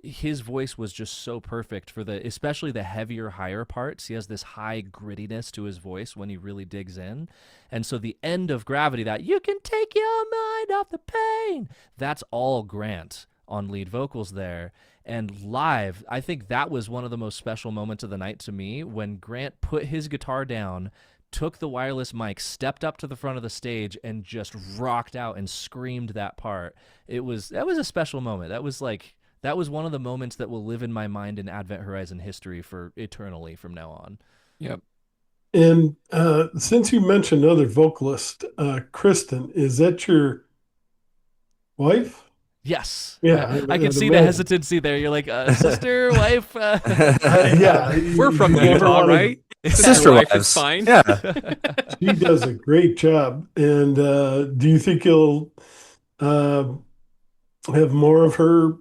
[SPEAKER 2] his voice was just so perfect for especially the heavier, higher parts. He has this high grittiness to his voice when he really digs in. And so the end of Gravity, that you can take your mind off the pain, that's all Grant on lead vocals there. And live, I think that was one of the most special moments of the night to me when Grant put his guitar down, took the wireless mic, stepped up to the front of the stage, and just rocked out and screamed that part. That was a special moment. That was one of the moments that will live in my mind in Advent Horizon history for eternally from now on.
[SPEAKER 3] Yep.
[SPEAKER 1] And since you mentioned other vocalist, Kristen, is that your wife?
[SPEAKER 2] Yes.
[SPEAKER 1] Yeah,
[SPEAKER 2] I can
[SPEAKER 1] I'd
[SPEAKER 2] see the
[SPEAKER 1] imagine.
[SPEAKER 2] hesitancy there. You're like, sister, wife.
[SPEAKER 1] Yeah,
[SPEAKER 3] We're from
[SPEAKER 1] you never
[SPEAKER 3] Utah,
[SPEAKER 1] wanna-
[SPEAKER 3] right?
[SPEAKER 4] Sister
[SPEAKER 3] Your wife is
[SPEAKER 4] wives.
[SPEAKER 3] fine.
[SPEAKER 4] Yeah.
[SPEAKER 1] She does a great job. And do you think you'll uh, have more of her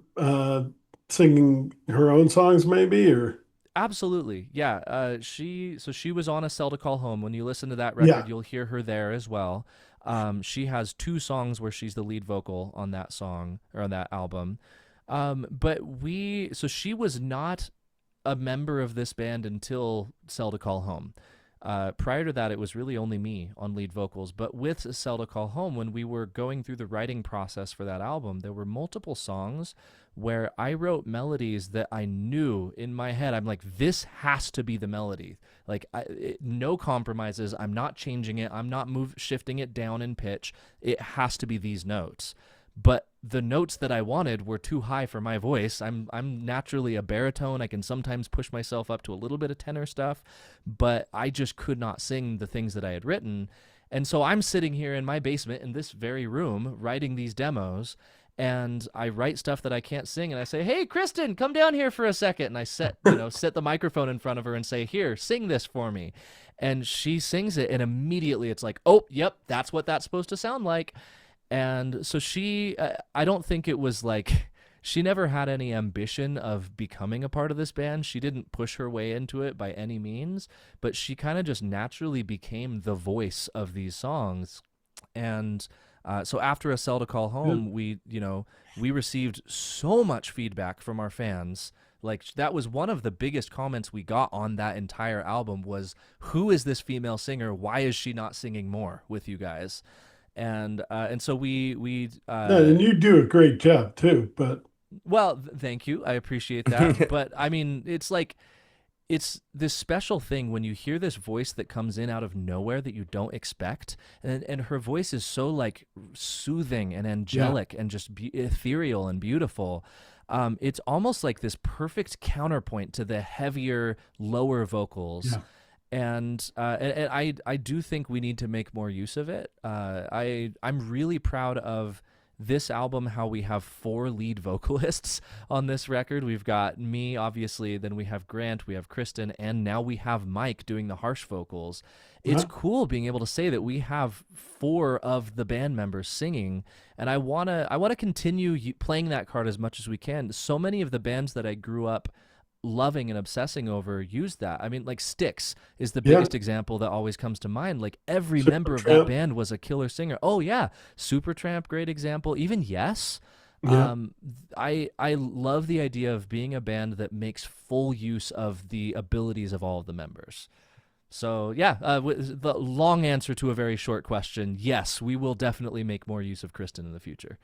[SPEAKER 1] singing her own songs, maybe? Or
[SPEAKER 2] Absolutely. Yeah. She was on A Cell to Call Home. When you listen to that
[SPEAKER 1] yeah,
[SPEAKER 2] record, you'll hear her there as well. She has two songs where she's the lead vocal on that song or on that album. So she was not a member of this band until Cell to Call Home. Prior to that, it was really only me on lead vocals. But with Cell to Call Home, when we were going through the writing process for that album, there were multiple songs where I wrote melodies that I knew in my head. I'm like, this has to be the melody. Like, no compromises. I'm not changing it. I'm not shifting it down in pitch. It has to be these notes. But the notes that I wanted were too high for my voice. I'm naturally a baritone. I can sometimes push myself up to a little bit of tenor stuff, but I just could not sing the things that I had written. And so I'm sitting here in my basement in this very room writing these demos, and I write stuff that I can't sing, and I say, "Hey, Kristen, come down here for a second." And I set the microphone in front of her and say, "Here, sing this for me." And she sings it, and immediately it's like, "Oh, yep, that's what that's supposed to sound like." And so I don't think it was like, she never had any ambition of becoming a part of this band. She didn't push her way into it by any means, but she kind of just naturally became the voice of these songs. And so after A Cell to Call Home, we received so much feedback from our fans. Like, that was one of the biggest comments we got on that entire album was, who is this female singer? Why is she not singing more with you guys? And so we
[SPEAKER 1] yeah, and you do a great job too. But
[SPEAKER 2] well, thank you, I appreciate that. But I mean, it's like, it's this special thing when you hear this voice that comes in out of nowhere that you don't expect, and her voice is so like soothing and angelic and just ethereal and beautiful. It's almost like this perfect counterpoint to the heavier lower vocals.
[SPEAKER 1] yeah,
[SPEAKER 2] And I do think we need to make more use of it. I'm really proud of this album, how we have 4 lead vocalists on this record. We've got me, obviously, then we have Grant, we have Kristen, and now we have Mike doing the harsh vocals. It's
[SPEAKER 1] yeah.
[SPEAKER 2] cool being able to say that we have 4 of the band members singing, and I wanna continue playing that card as much as we can. So many of the bands that I grew up loving and obsessing over used that. I mean, like Styx is the
[SPEAKER 1] Yeah.
[SPEAKER 2] biggest example that always comes to mind. Like every
[SPEAKER 1] Supertramp.
[SPEAKER 2] member of that band was a killer singer. Oh yeah, Supertramp, great example. Even Yes.
[SPEAKER 1] Yeah.
[SPEAKER 2] I love the idea of being a band that makes full use of the abilities of all of the members. So yeah, the long answer to a very short question: yes, we will definitely make more use of Kristen in the future.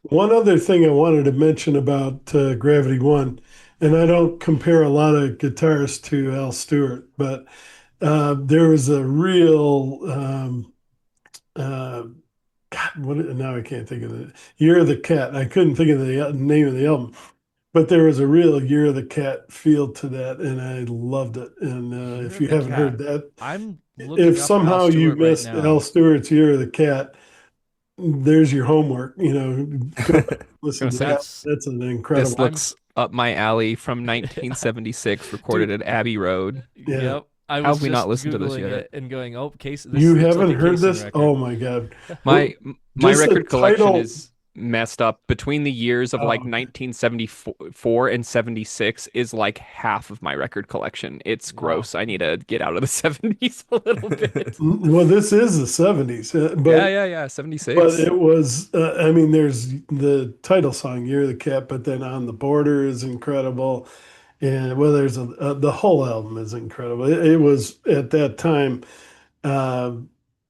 [SPEAKER 1] One other thing I wanted to mention about Gravity One, and I don't compare a lot of guitarists to Al Stewart, but there was a real uh, God, now I can't think of it. Year of the Cat. I couldn't think of the name of the album, but there was a real Year of the Cat feel to that, and I loved it. And
[SPEAKER 2] Year
[SPEAKER 1] if
[SPEAKER 2] of
[SPEAKER 1] you
[SPEAKER 2] the
[SPEAKER 1] haven't
[SPEAKER 2] Cat.
[SPEAKER 1] heard that,
[SPEAKER 2] I'm looking
[SPEAKER 1] if
[SPEAKER 2] up
[SPEAKER 1] somehow
[SPEAKER 2] Al
[SPEAKER 1] you
[SPEAKER 2] Stewart right
[SPEAKER 1] missed
[SPEAKER 2] now.
[SPEAKER 1] Al Stewart's Year of the Cat, there's your homework. Go listen to
[SPEAKER 3] say,
[SPEAKER 1] that. That's an incredible.
[SPEAKER 3] This looks up my alley from 1976, recorded at Abbey Road.
[SPEAKER 1] Yeah.
[SPEAKER 2] Yep. I
[SPEAKER 3] How
[SPEAKER 2] was
[SPEAKER 3] have we
[SPEAKER 2] just
[SPEAKER 3] not listened to this
[SPEAKER 2] Googling
[SPEAKER 3] yet?
[SPEAKER 2] it and going, oh, Case.
[SPEAKER 1] You
[SPEAKER 2] looks
[SPEAKER 1] haven't
[SPEAKER 2] like a
[SPEAKER 1] heard
[SPEAKER 2] Casey
[SPEAKER 1] this?
[SPEAKER 2] record.
[SPEAKER 1] Oh my God.
[SPEAKER 3] My
[SPEAKER 1] Just the
[SPEAKER 3] record collection
[SPEAKER 1] title-
[SPEAKER 3] is messed up. Between the years of like
[SPEAKER 1] Oh.
[SPEAKER 3] 1974 and 76 is like half of my record collection. It's
[SPEAKER 2] Wow.
[SPEAKER 3] gross. I need to get out of the 70s a little bit.
[SPEAKER 1] Well, this is the 70s, but
[SPEAKER 3] yeah, 76.
[SPEAKER 1] but it was. I mean, there's the title song "Year of the Cat," but then "On the Border" is incredible, and well, there's the whole album is incredible. It was at that time. Uh,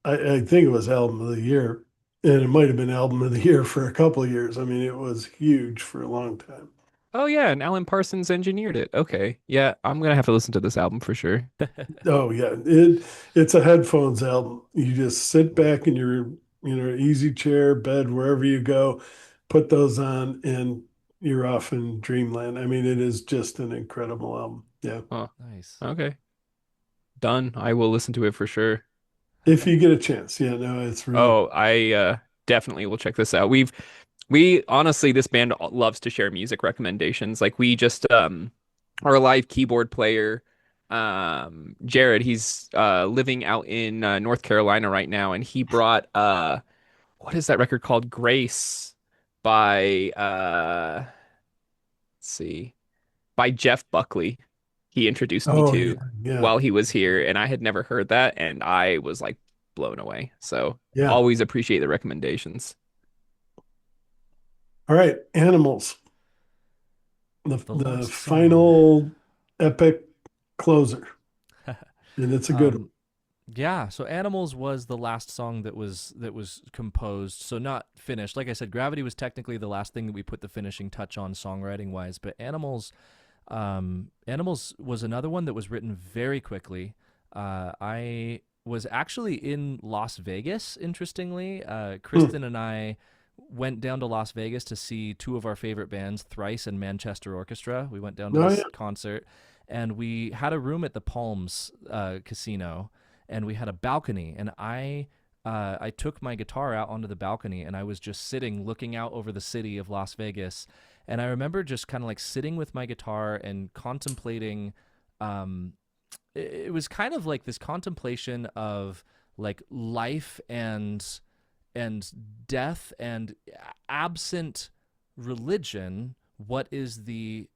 [SPEAKER 1] I think it was album of the year, and it might have been album of the year for a couple of years. I mean, it was huge for a long time.
[SPEAKER 3] Oh yeah, and Alan Parsons engineered it. Okay. Yeah, I'm gonna have to listen to this album for sure.
[SPEAKER 1] Oh yeah, it's a headphones album. You just sit back in your easy chair, bed, wherever you go, put those on, and you're off in dreamland. I mean, it is just an incredible album. Yeah,
[SPEAKER 2] Nice.
[SPEAKER 3] Okay. Done. I will listen to it for sure.
[SPEAKER 1] if you get a chance. Yeah, no, it's really.
[SPEAKER 3] Oh, I definitely will check this out. We honestly, this band loves to share music recommendations. Like we just our live keyboard player, Jared, he's living out in North Carolina right now, and he brought what is that record called? Grace by let's see, by Jeff Buckley. He introduced me
[SPEAKER 1] Oh
[SPEAKER 3] to
[SPEAKER 1] yeah,
[SPEAKER 3] while he was here, and I had never heard that, and I was like blown away. So
[SPEAKER 1] yeah.
[SPEAKER 3] always appreciate the recommendations.
[SPEAKER 1] All right, Animals. The
[SPEAKER 2] last song.
[SPEAKER 1] final epic closer, and it's a good one.
[SPEAKER 2] Yeah, so Animals was the last song that was composed, so not finished. Like I said, Gravity was technically the last thing that we put the finishing touch on songwriting wise, but Animals was another one that was written very quickly. I was actually in Las Vegas, interestingly. Kristen and I went down to Las Vegas to see two of our favorite bands, Thrice and Manchester Orchestra. We went down to this concert, and we had a room at the Palms Casino, and we had a balcony, and I took my guitar out onto the balcony, and I was just sitting looking out over the city of Las Vegas, and I remember just kind of like sitting with my guitar and contemplating. It was kind of like this contemplation of like life and death, and absent religion, what is the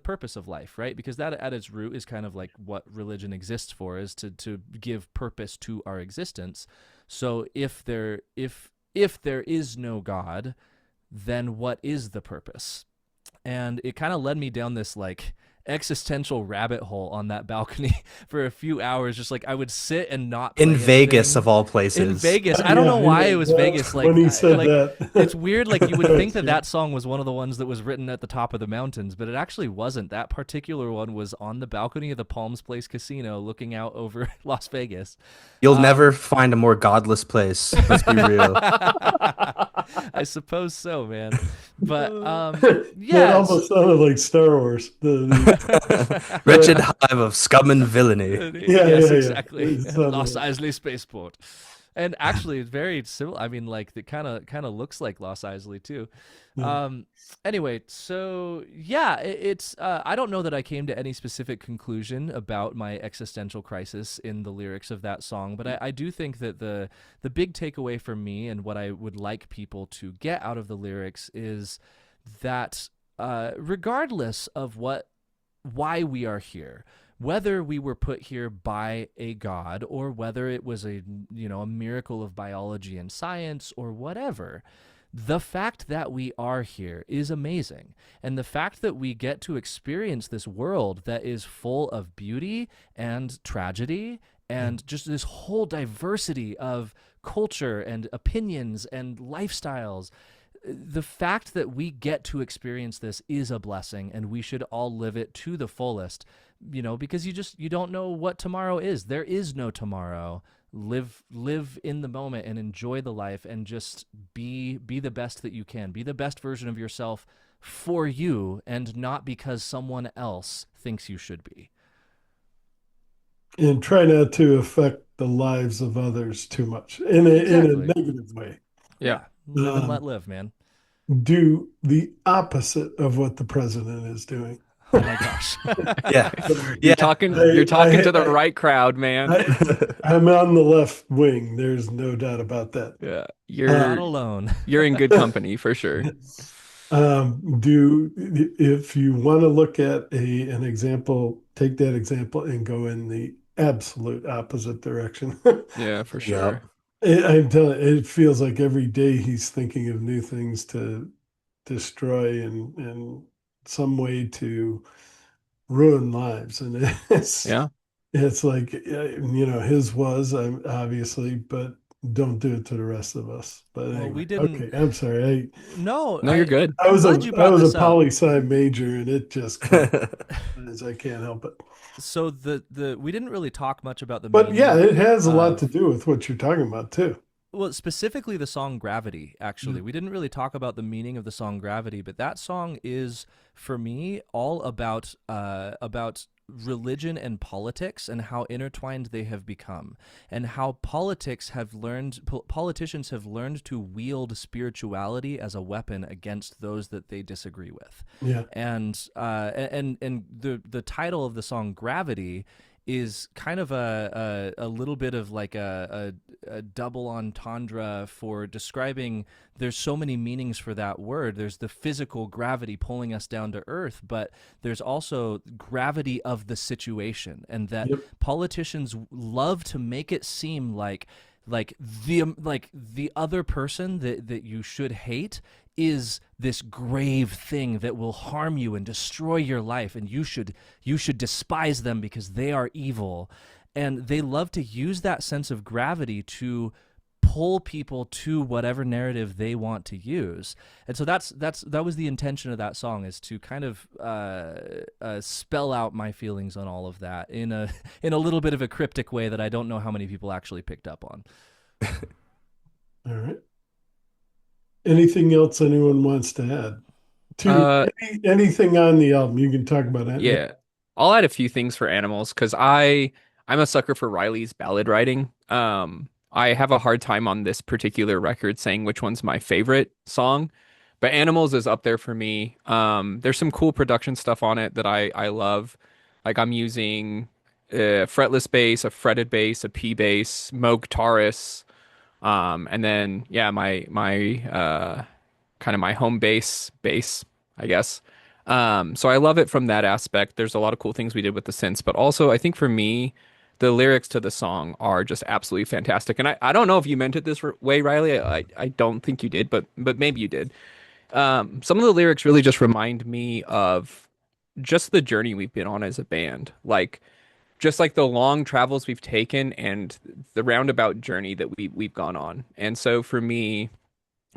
[SPEAKER 2] purpose of life, right? Because that at its root is kind of like what religion exists for, is to give purpose to our existence. So if there is no God, then what is the purpose? And it kind of led me down this like existential rabbit hole on that balcony for a few hours. Just like I would sit and not play
[SPEAKER 4] In Vegas,
[SPEAKER 2] anything.
[SPEAKER 4] of all places.
[SPEAKER 2] In Vegas, I don't know why it was Vegas. Like
[SPEAKER 1] when he said
[SPEAKER 2] like,
[SPEAKER 1] that,
[SPEAKER 2] it's weird. Like you would think that song was one of the ones that was written at the top of the mountains, but it actually wasn't. That particular one was on the balcony of the Palms Place Casino, looking out over Las Vegas.
[SPEAKER 4] You'll never find a more godless place. Let's be real.
[SPEAKER 2] I suppose so, man. But
[SPEAKER 1] that
[SPEAKER 2] yeah,
[SPEAKER 1] almost sounded like Star Wars.
[SPEAKER 4] Wretched hive of scum and villainy.
[SPEAKER 2] yes,
[SPEAKER 1] yeah.
[SPEAKER 2] exactly.
[SPEAKER 1] It sounded
[SPEAKER 2] Lost
[SPEAKER 1] like-
[SPEAKER 2] Isley Spaceport. And actually, it's very similar. I mean, like it kind of looks like Lost Isley too. Anyway, so yeah, it's. I don't know that I came to any specific conclusion about my existential crisis in the lyrics of that song, but I do think that the big takeaway for me, and what I would like people to get out of the lyrics, is that regardless of what why we are here, whether we were put here by a god or whether it was a a miracle of biology and science or whatever. The fact that we are here is amazing. And the fact that we get to experience this world that is full of beauty and tragedy and just this whole diversity of culture and opinions and lifestyles, the fact that we get to experience this is a blessing, and we should all live it to the fullest, because you don't know what tomorrow is. There is no tomorrow. Live in the moment and enjoy the life, and just be the best that you can. Be the best version of yourself for you, and not because someone else thinks you should be.
[SPEAKER 1] And try not to affect the lives of others too much in a
[SPEAKER 2] Exactly.
[SPEAKER 1] negative way.
[SPEAKER 3] Yeah.
[SPEAKER 2] Live and
[SPEAKER 1] Um,
[SPEAKER 2] let live, man.
[SPEAKER 1] Do the opposite of what the president is doing.
[SPEAKER 2] Oh my gosh.
[SPEAKER 4] Yeah.
[SPEAKER 3] You're
[SPEAKER 4] Yeah.
[SPEAKER 3] talking
[SPEAKER 1] I-
[SPEAKER 3] you're talking to the
[SPEAKER 1] I-
[SPEAKER 3] right crowd, man.
[SPEAKER 1] I'm on the left wing. There's no doubt about that.
[SPEAKER 3] Yeah.
[SPEAKER 2] Not alone.
[SPEAKER 3] You're in good company for sure.
[SPEAKER 1] If you want to look at an example, take that example and go in the absolute opposite direction.
[SPEAKER 3] Yeah, for
[SPEAKER 4] Yep.
[SPEAKER 3] sure.
[SPEAKER 1] I'm telling you, it feels like every day he's thinking of new things to destroy and some way to ruin lives. And
[SPEAKER 3] Yeah.
[SPEAKER 1] it's like, his was obviously, but don't do it to the rest of us. But
[SPEAKER 2] Well,
[SPEAKER 1] anyway,
[SPEAKER 2] we didn't.
[SPEAKER 1] okay, I'm sorry.
[SPEAKER 2] No,
[SPEAKER 3] No, you're good.
[SPEAKER 1] I was
[SPEAKER 2] glad you
[SPEAKER 1] I
[SPEAKER 2] brought
[SPEAKER 1] was
[SPEAKER 2] this
[SPEAKER 1] a
[SPEAKER 2] up.
[SPEAKER 1] poli sci major, and it just I can't help it.
[SPEAKER 2] So the we didn't really talk much about the
[SPEAKER 1] But
[SPEAKER 2] meaning
[SPEAKER 1] yeah, it has a lot
[SPEAKER 2] of-
[SPEAKER 1] to do with what you're talking about too.
[SPEAKER 2] well, specifically the song Gravity, actually. We didn't really talk about the meaning of the song Gravity, but that song is, for me, all about religion and politics and how intertwined they have become, and how politicians have learned to wield spirituality as a weapon against those that they disagree with.
[SPEAKER 1] Yeah.
[SPEAKER 2] And the title of the song Gravity is kind of a little bit of like a double entendre for describing. There's so many meanings for that word. There's the physical gravity pulling us down to earth, but there's also gravity of the situation, and that
[SPEAKER 1] Yep.
[SPEAKER 2] politicians love to make it seem like the other person that you should hate is this grave thing that will harm you and destroy your life, and you should despise them because they are evil. And they love to use that sense of gravity to pull people to whatever narrative they want to use. And so that was the intention of that song, is to kind of spell out my feelings on all of that in a little bit of a cryptic way that I don't know how many people actually picked up on.
[SPEAKER 1] All right. Anything else anyone wants to add? Anything on the album you can talk about it.
[SPEAKER 3] Yeah. I'll add a few things for Animals because I'm a sucker for Riley's ballad writing. I have a hard time on this particular record saying which one's my favorite song, but Animals is up there for me. There's some cool production stuff on it that I love. Like I'm using a fretless bass, a fretted bass, a P bass, Moog Taurus, and then yeah, my kind of my home bass, I guess. So I love it from that aspect. There's a lot of cool things we did with the synths, but also I think for me, the lyrics to the song are just absolutely fantastic. And I don't know if you meant it this way, Riley. I don't think you did, but maybe you did. Some of the lyrics really just remind me of just the journey we've been on as a band. Like just like the long travels we've taken and the roundabout journey that we've gone on. And so for me,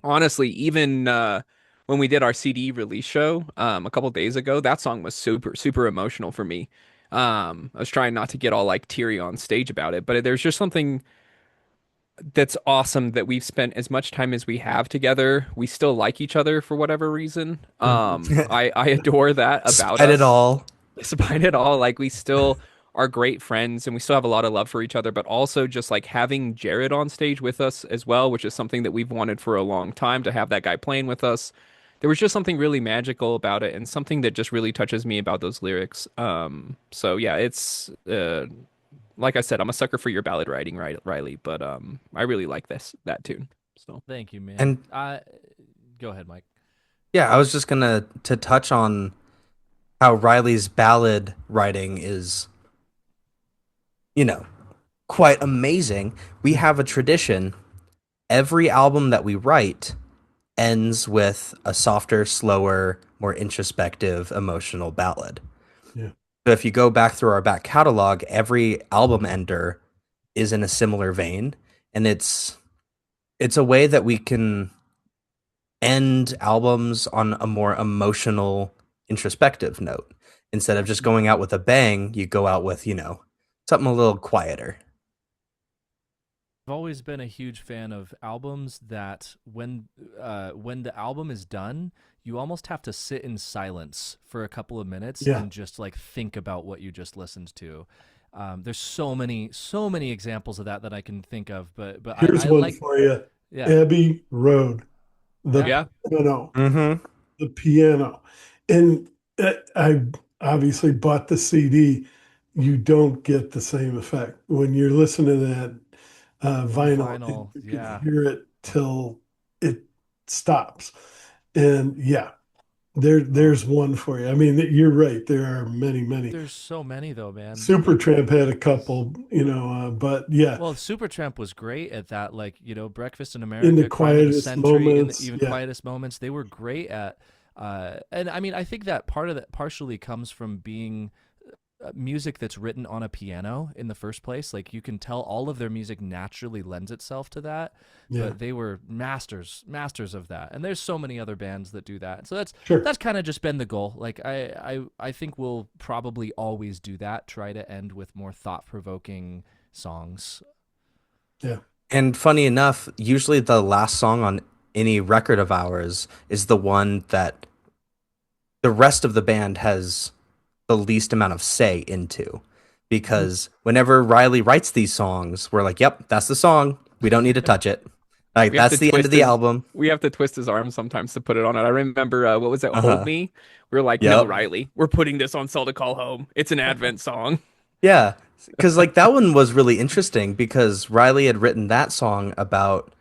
[SPEAKER 3] honestly, even when we did our CD release show a couple days ago, that song was super emotional for me. I was trying not to get all like teary on stage about it, but there's just something that's awesome that we've spent as much time as we have together. We still like each other for whatever reason. I adore that about
[SPEAKER 4] Despite
[SPEAKER 3] us.
[SPEAKER 4] it all.
[SPEAKER 3] Despite it all, like we still are great friends and we still have a lot of love for each other, but also just like having Jared on stage with us as well, which is something that we've wanted for a long time, to have that guy playing with us. There was just something really magical about it and something that just really touches me about those lyrics. So yeah, it's like I said, I'm a sucker for your ballad writing, Riley, but I really like that tune. So
[SPEAKER 2] Thank you, man.
[SPEAKER 4] And
[SPEAKER 2] go ahead, Mike.
[SPEAKER 4] yeah, I was just gonna to touch on how Riley's ballad writing is, you know, quite amazing. We have a tradition. Every album that we write ends with a softer, slower, more introspective, emotional ballad.
[SPEAKER 1] Yeah.
[SPEAKER 4] So if you go back through our back catalog, every album ender is in a similar vein, and it's a way that we can end albums on a more emotional, introspective note. Instead of just going out with a bang, you go out with, something a little quieter.
[SPEAKER 2] I've always been a huge fan of albums that when the album is done, you almost have to sit in silence for a couple of minutes
[SPEAKER 1] Yeah.
[SPEAKER 2] and just like think about what you just listened to. There's so many examples of that I can think of, but
[SPEAKER 1] Here's
[SPEAKER 2] I
[SPEAKER 1] one
[SPEAKER 2] like,
[SPEAKER 1] for you.
[SPEAKER 2] yeah,
[SPEAKER 1] Abbey Road. The
[SPEAKER 3] Yeah.
[SPEAKER 1] piano.
[SPEAKER 4] Mm-hmm.
[SPEAKER 1] The piano. And I obviously bought the CD. You don't get the same effect. When you're listening to that vinyl,
[SPEAKER 2] vinyl,
[SPEAKER 1] you can
[SPEAKER 2] yeah.
[SPEAKER 1] hear it till it stops. And yeah, there's one for you. I mean, you're right. There are many, many.
[SPEAKER 2] There's so many though, man. Like,
[SPEAKER 1] Supertramp had a couple, but yeah,
[SPEAKER 2] well, Supertramp was great at that. Like, Breakfast in
[SPEAKER 1] in the
[SPEAKER 2] America, Crime of the
[SPEAKER 1] quietest
[SPEAKER 2] Century, in the
[SPEAKER 1] moments.
[SPEAKER 2] even
[SPEAKER 1] Yeah,
[SPEAKER 2] quietest moments, they were great at. And I mean, I think that part of that partially comes from being music that's written on a piano in the first place. Like, you can tell all of their music naturally lends itself to that.
[SPEAKER 1] yeah,
[SPEAKER 2] But they were masters of that. And there's so many other bands that do that. So
[SPEAKER 1] sure.
[SPEAKER 2] that's kind of just been the goal. Like, I think we'll probably always do that. Try to end with more thought provoking songs.
[SPEAKER 1] Yeah,
[SPEAKER 4] And funny enough, usually the last song on any record of ours is the one that the rest of the band has the least amount of say into. Because whenever Riley writes these songs, we're like, yep, that's the song. We don't need to touch it. Like,
[SPEAKER 3] We have
[SPEAKER 4] that's
[SPEAKER 3] to
[SPEAKER 4] the end
[SPEAKER 3] twist
[SPEAKER 4] of the
[SPEAKER 3] his
[SPEAKER 4] album.
[SPEAKER 3] we have to twist his arm sometimes to put it on it. I remember what was it, Hold
[SPEAKER 4] Uh-huh.
[SPEAKER 3] Me? We were like, no,
[SPEAKER 4] Yep.
[SPEAKER 3] Riley, we're putting this on Cell to Call Home. It's an Advent song.
[SPEAKER 4] Yeah. Because, like, that one was really interesting because Riley had written that song about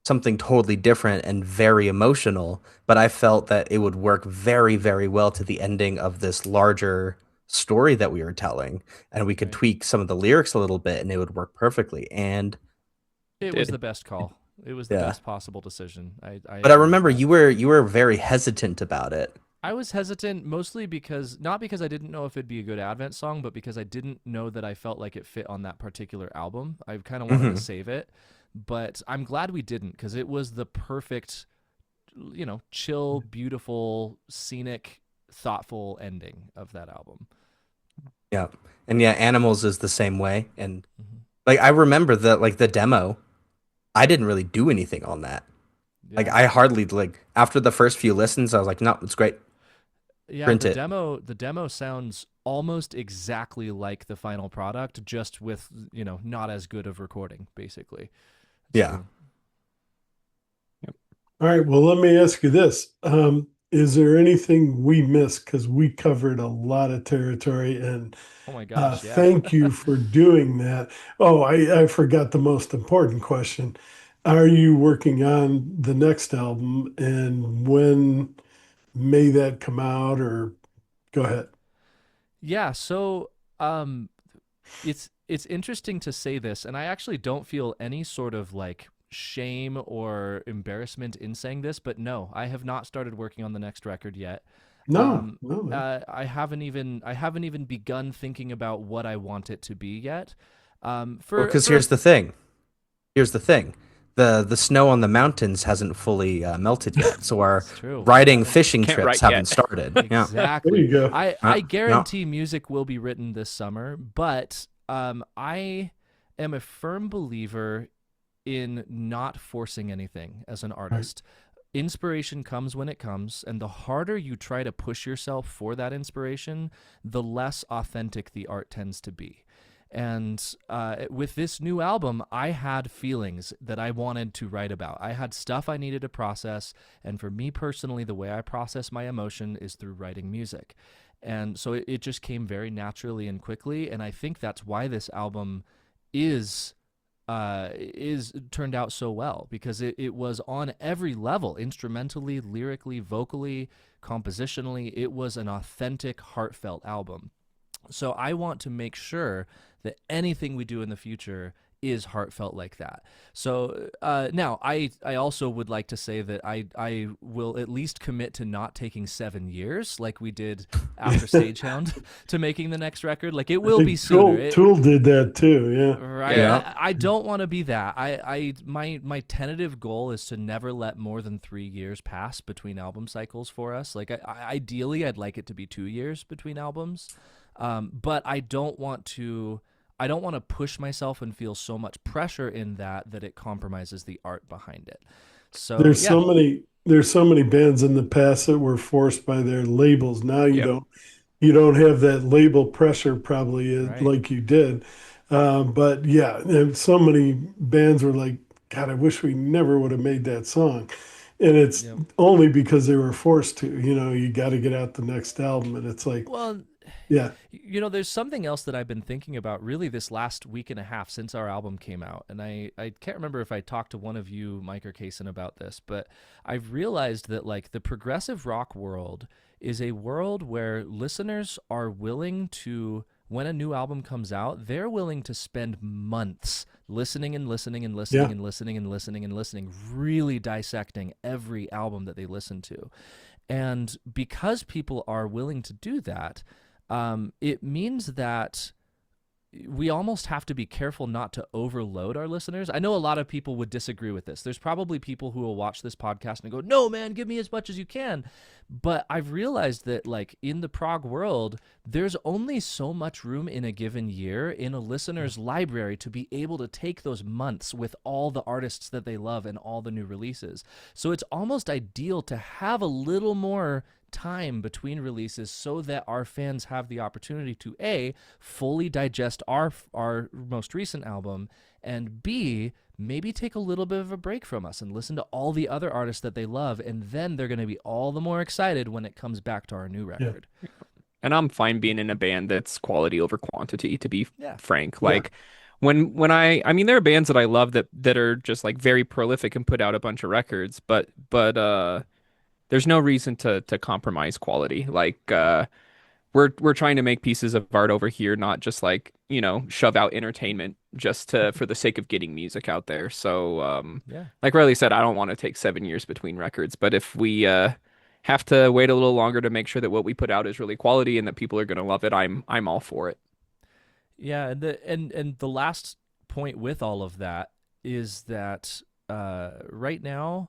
[SPEAKER 4] something totally different and very emotional, but I felt that it would work very, very well to the ending of this larger story that we were telling, and we could
[SPEAKER 2] Right.
[SPEAKER 4] tweak some of the lyrics a little bit, and it would work perfectly. And
[SPEAKER 2] It was
[SPEAKER 3] Did.
[SPEAKER 2] the best call. It was the
[SPEAKER 4] yeah,
[SPEAKER 2] best possible decision. I
[SPEAKER 4] but I
[SPEAKER 2] agree with
[SPEAKER 4] remember
[SPEAKER 2] that.
[SPEAKER 4] you were very hesitant about it.
[SPEAKER 2] I was hesitant mostly because not because I didn't know if it'd be a good Advent song, but because I didn't know that I felt like it fit on that particular album. I kind of wanted to
[SPEAKER 4] Hmm.
[SPEAKER 2] save it, but I'm glad we didn't because it was the perfect, chill, beautiful, scenic, thoughtful ending of that album.
[SPEAKER 4] Yeah, and yeah, Animals is the same way. And
[SPEAKER 2] Hmm.
[SPEAKER 4] like I remember that, like the demo, I didn't really do anything on that. Like
[SPEAKER 2] Yeah.
[SPEAKER 4] I hardly like after the first few listens, I was like, no, it's great.
[SPEAKER 2] Yeah,
[SPEAKER 4] Print
[SPEAKER 2] the
[SPEAKER 4] it.
[SPEAKER 2] demo sounds almost exactly like the final product, just with, not as good of recording, basically.
[SPEAKER 4] Yeah.
[SPEAKER 2] So,
[SPEAKER 1] all right. Well, let me ask you this: is there anything we missed? Because we covered a lot of territory, and
[SPEAKER 2] oh my gosh, yeah.
[SPEAKER 1] thank you for doing that. Oh, I forgot the most important question. Are you working on the next album, and when may that come out? Or go ahead.
[SPEAKER 2] Yeah, so um it's interesting to say this, and I actually don't feel any sort of like shame or embarrassment in saying this, but no, I have not started working on the next record yet.
[SPEAKER 1] No, no, no.
[SPEAKER 2] I haven't even begun thinking about what I want it to be yet.
[SPEAKER 4] Well,
[SPEAKER 2] For
[SPEAKER 4] because
[SPEAKER 2] for
[SPEAKER 4] here's the thing. Here's the thing. The snow on the mountains hasn't fully melted yet, so our
[SPEAKER 2] It's true. We
[SPEAKER 4] riding
[SPEAKER 2] haven't
[SPEAKER 4] fishing
[SPEAKER 3] Can't
[SPEAKER 4] trips
[SPEAKER 3] write
[SPEAKER 4] haven't
[SPEAKER 3] yet.
[SPEAKER 4] started. Yeah.
[SPEAKER 1] There
[SPEAKER 2] exactly.
[SPEAKER 1] you go.
[SPEAKER 2] I
[SPEAKER 4] No.
[SPEAKER 2] guarantee music will be written this summer, but I am a firm believer in not forcing anything as an artist. Inspiration comes when it comes, and the harder you try to push yourself for that inspiration, the less authentic the art tends to be. And with this new album, I had feelings that I wanted to write about. I had stuff I needed to process, and for me personally, the way I process my emotion is through writing music. And so it just came very naturally and quickly, and I think that's why this album is is turned out so well because it was on every level, instrumentally, lyrically, vocally, compositionally. It was an authentic, heartfelt album. So I want to make sure that anything we do in the future is heartfelt like that. So now I also would like to say that I will at least commit to not taking 7 years like we did after Stagehound to making the next record. Like it
[SPEAKER 1] I
[SPEAKER 2] will be
[SPEAKER 1] think
[SPEAKER 2] sooner.
[SPEAKER 1] Tool did that too. Yeah.
[SPEAKER 2] Right.
[SPEAKER 3] Yeah.
[SPEAKER 2] I don't want to be that. My tentative goal is to never let more than 3 years pass between album cycles for us. Like ideally, I'd like it to be 2 years between albums, but I don't want to push myself and feel so much pressure in that it compromises the art behind it. So
[SPEAKER 1] There's
[SPEAKER 2] yeah,
[SPEAKER 1] so many there's so many bands in the past that were forced by their labels. Now
[SPEAKER 3] Yep.
[SPEAKER 1] you don't have that label pressure probably
[SPEAKER 2] right.
[SPEAKER 1] like you did. But yeah, and so many bands were like, God, I wish we never would have made that song. And it's
[SPEAKER 2] Yep.
[SPEAKER 1] only because they were forced to, you got to get out the next album. And it's like,
[SPEAKER 2] Well,
[SPEAKER 1] yeah,
[SPEAKER 2] there's something else that I've been thinking about really this last week and a half since our album came out. And I can't remember if I talked to one of you, Mike or Kason, about this, but I've realized that like the progressive rock world is a world where listeners are willing to, when a new album comes out, they're willing to spend months listening and listening and listening
[SPEAKER 1] yeah,
[SPEAKER 2] and listening and listening and listening, really dissecting every album that they listen to. And because people are willing to do that, it means that we almost have to be careful not to overload our listeners. I know a lot of people would disagree with this. There's probably people who will watch this podcast and go, "No, man, give me as much as you can." But I've realized that like in the prog world, there's only so much room in a given year in a listener's library to be able to take those months with all the artists that they love and all the new releases. So it's almost ideal to have a little more time between releases so that our fans have the opportunity to A, fully digest our most recent album, and B, maybe take a little bit of a break from us and listen to all the other artists that they love, and then they're going to be all the more excited when it comes back to our new
[SPEAKER 1] yeah,
[SPEAKER 2] record.
[SPEAKER 3] And I'm fine being in a band that's quality over quantity, to be
[SPEAKER 2] Yeah.
[SPEAKER 3] frank.
[SPEAKER 1] yeah,
[SPEAKER 3] Like when I mean there are bands that I love that are just like very prolific and put out a bunch of records, but there's no reason to compromise quality. Like we're trying to make pieces of art over here, not just like, shove out entertainment just to for the sake of getting music out there. So
[SPEAKER 2] Yeah.
[SPEAKER 3] like Riley said, I don't want to take 7 years between records, but if we have to wait a little longer to make sure that what we put out is really quality and that people are gonna love it, I'm all for it.
[SPEAKER 2] Yeah, and the last point with all of that is that right now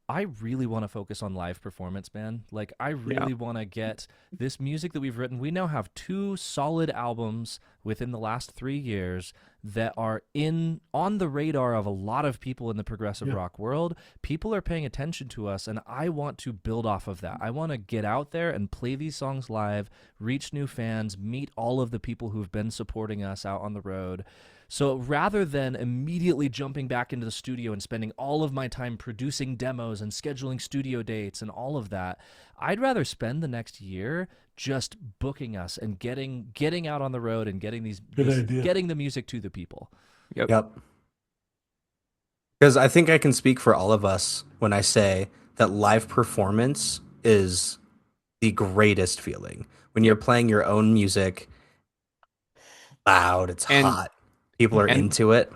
[SPEAKER 2] I really want to focus on live performance, man. Like I
[SPEAKER 3] Yeah.
[SPEAKER 2] really want to get this music that we've written. We now have two solid albums within the last 3 years that are in on the radar of a lot of people in the progressive
[SPEAKER 1] yeah.
[SPEAKER 2] rock world. People are paying attention to us, and I want to build off of that. I want to get out there and play these songs live, reach new fans, meet all of the people who've been supporting us out on the road. So rather than immediately jumping back into the studio and spending all of my time producing demos and scheduling studio dates and all of that, I'd rather spend the next year just booking us and getting out on the road and getting
[SPEAKER 1] Good idea.
[SPEAKER 2] getting the music to the people.
[SPEAKER 3] Yep.
[SPEAKER 4] Yep. Because I think I can speak for all of us when I say that live performance is the greatest feeling. When you're
[SPEAKER 3] Yep.
[SPEAKER 4] playing your own music loud, it's
[SPEAKER 3] And
[SPEAKER 4] hot, people are
[SPEAKER 3] and
[SPEAKER 4] into it.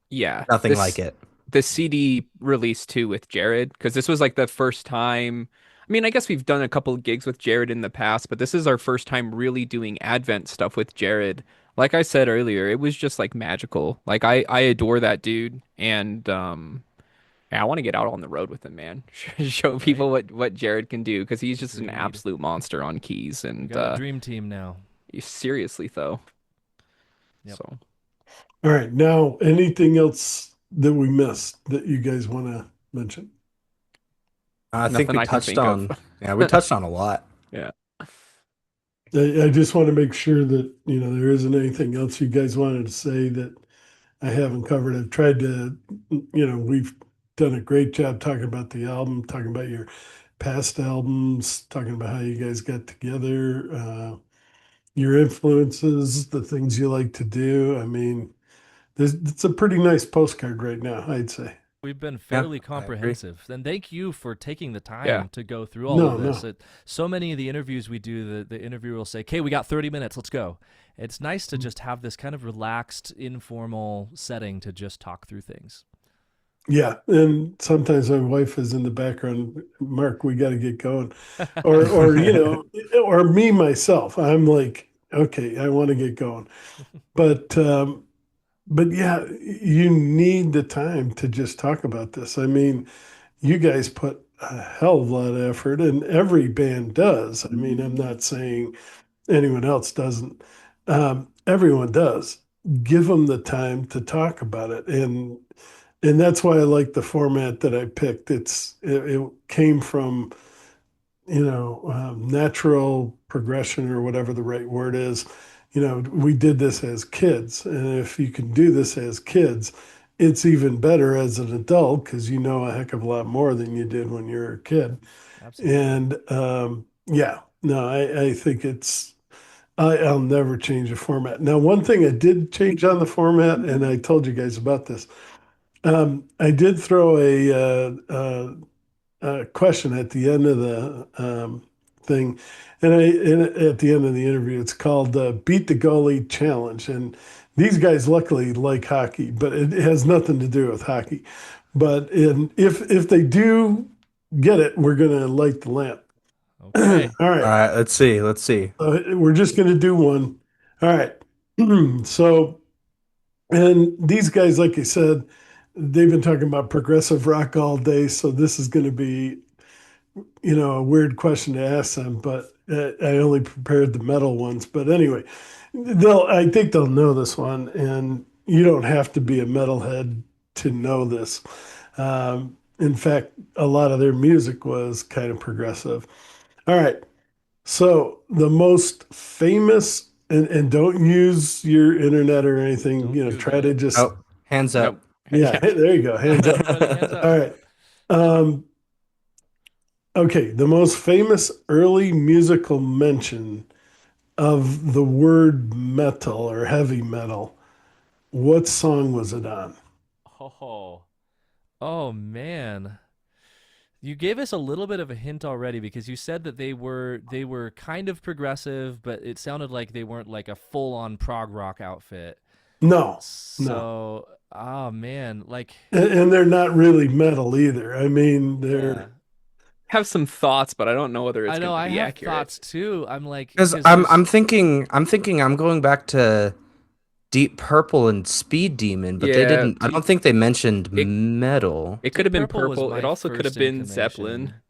[SPEAKER 3] yeah,
[SPEAKER 4] Nothing like it.
[SPEAKER 3] the CD release too with Jared, because this was like the first time. I mean, I guess we've done a couple of gigs with Jared in the past, but this is our first time really doing Advent stuff with Jared. Like I said earlier, it was just like magical. Like I adore that dude, and yeah, I want to get out on the road with him, man. Show
[SPEAKER 2] Right?
[SPEAKER 3] people what Jared can do, because he's just an
[SPEAKER 2] Agreed.
[SPEAKER 3] absolute monster on keys,
[SPEAKER 2] We
[SPEAKER 3] and
[SPEAKER 2] got a dream team now.
[SPEAKER 3] seriously though.
[SPEAKER 2] Yep.
[SPEAKER 3] So
[SPEAKER 1] All right. Now, anything else that we missed that you guys want to mention?
[SPEAKER 4] I think
[SPEAKER 3] nothing
[SPEAKER 4] we
[SPEAKER 3] I can
[SPEAKER 4] touched
[SPEAKER 3] think of.
[SPEAKER 4] on, yeah, we touched on a lot.
[SPEAKER 3] Yeah.
[SPEAKER 1] I just want to make sure that, there isn't anything else you guys wanted to say that I haven't covered. I've tried to, we've done a great job talking about the album, talking about your past albums, talking about how you guys got together, your influences, the things you like to do. I mean, it's a pretty nice postcard right now, I'd say.
[SPEAKER 2] We've been
[SPEAKER 4] Yeah,
[SPEAKER 2] fairly
[SPEAKER 4] I agree.
[SPEAKER 2] comprehensive. And thank you for taking the
[SPEAKER 3] Yeah.
[SPEAKER 2] time to go through all of
[SPEAKER 1] No,
[SPEAKER 2] this.
[SPEAKER 1] no.
[SPEAKER 2] So many of the interviews we do, the interviewer will say, okay, we got 30 minutes, let's go. It's nice to just have this kind of relaxed, informal setting to just talk through things.
[SPEAKER 1] Yeah, and sometimes my wife is in the background. Mark, we got to get going, or or me myself. I'm like, okay, I want to get going, but yeah, you need the time to just talk about this. I mean, you guys put a hell of a lot of effort, and every band does. I mean, I'm not saying anyone else doesn't. Everyone does. Give them the time to talk about it, and that's why I like the format that I picked. It came from natural progression or whatever the right word is. We did this as kids, and if you can do this as kids, it's even better as an adult because you know a heck of a lot more than you did when you were a kid.
[SPEAKER 2] Absolutely.
[SPEAKER 1] And yeah, no, I think I'll never change the format. Now, one thing I did change on the format, and I told you guys about this. I did throw a question at the end of the thing, and at the end of the interview, it's called "Beat the Goalie Challenge." And these guys, luckily, like hockey, but it has nothing to do with hockey. But if they do get it, we're gonna light the lamp. All
[SPEAKER 2] Okay.
[SPEAKER 4] All
[SPEAKER 1] right,
[SPEAKER 4] right, let's see. Let's see.
[SPEAKER 1] we're just gonna do one. All right, so. And these guys, like I said, they've been talking about progressive rock all day. So this is going to be, a weird question to ask them, but I only prepared the metal ones. But anyway, I think they'll know this one. And you don't have to be a metalhead to know this. In fact, a lot of their music was kind of progressive. All right. So the most famous, and don't use your internet or anything,
[SPEAKER 2] Don't
[SPEAKER 1] try
[SPEAKER 2] Google
[SPEAKER 1] to
[SPEAKER 2] it.
[SPEAKER 1] just,
[SPEAKER 4] Oh, hands up.
[SPEAKER 3] Nope.
[SPEAKER 1] yeah,
[SPEAKER 3] Yeah.
[SPEAKER 1] there you go, hands up.
[SPEAKER 2] Everybody, hands
[SPEAKER 1] All
[SPEAKER 2] up.
[SPEAKER 1] right. Um, okay, the most famous early musical mention of the word metal or heavy metal, what song was it on?
[SPEAKER 2] Oh, oh man. You gave us a little bit of a hint already because you said that they were kind of progressive, but it sounded like they weren't like a full-on prog rock outfit.
[SPEAKER 1] No, no.
[SPEAKER 2] So, oh man, like
[SPEAKER 1] And they're not really metal either. I mean,
[SPEAKER 2] yeah.
[SPEAKER 3] Have some thoughts, but I don't know whether
[SPEAKER 2] I
[SPEAKER 3] it's
[SPEAKER 2] know
[SPEAKER 3] going to
[SPEAKER 2] I
[SPEAKER 3] be
[SPEAKER 2] have
[SPEAKER 3] accurate.
[SPEAKER 2] thoughts too. I'm like
[SPEAKER 4] Because
[SPEAKER 2] cuz
[SPEAKER 4] I'm
[SPEAKER 2] there's
[SPEAKER 4] I'm thinking I'm thinking I'm going back to Deep Purple and Speed Demon, but they
[SPEAKER 3] Yeah,
[SPEAKER 4] didn't. I don't think they mentioned
[SPEAKER 3] it
[SPEAKER 4] metal.
[SPEAKER 3] it could
[SPEAKER 2] Deep
[SPEAKER 3] have been
[SPEAKER 2] Purple was
[SPEAKER 3] purple. It
[SPEAKER 2] my
[SPEAKER 3] also could have
[SPEAKER 2] first
[SPEAKER 3] been Zeppelin.
[SPEAKER 2] inclination.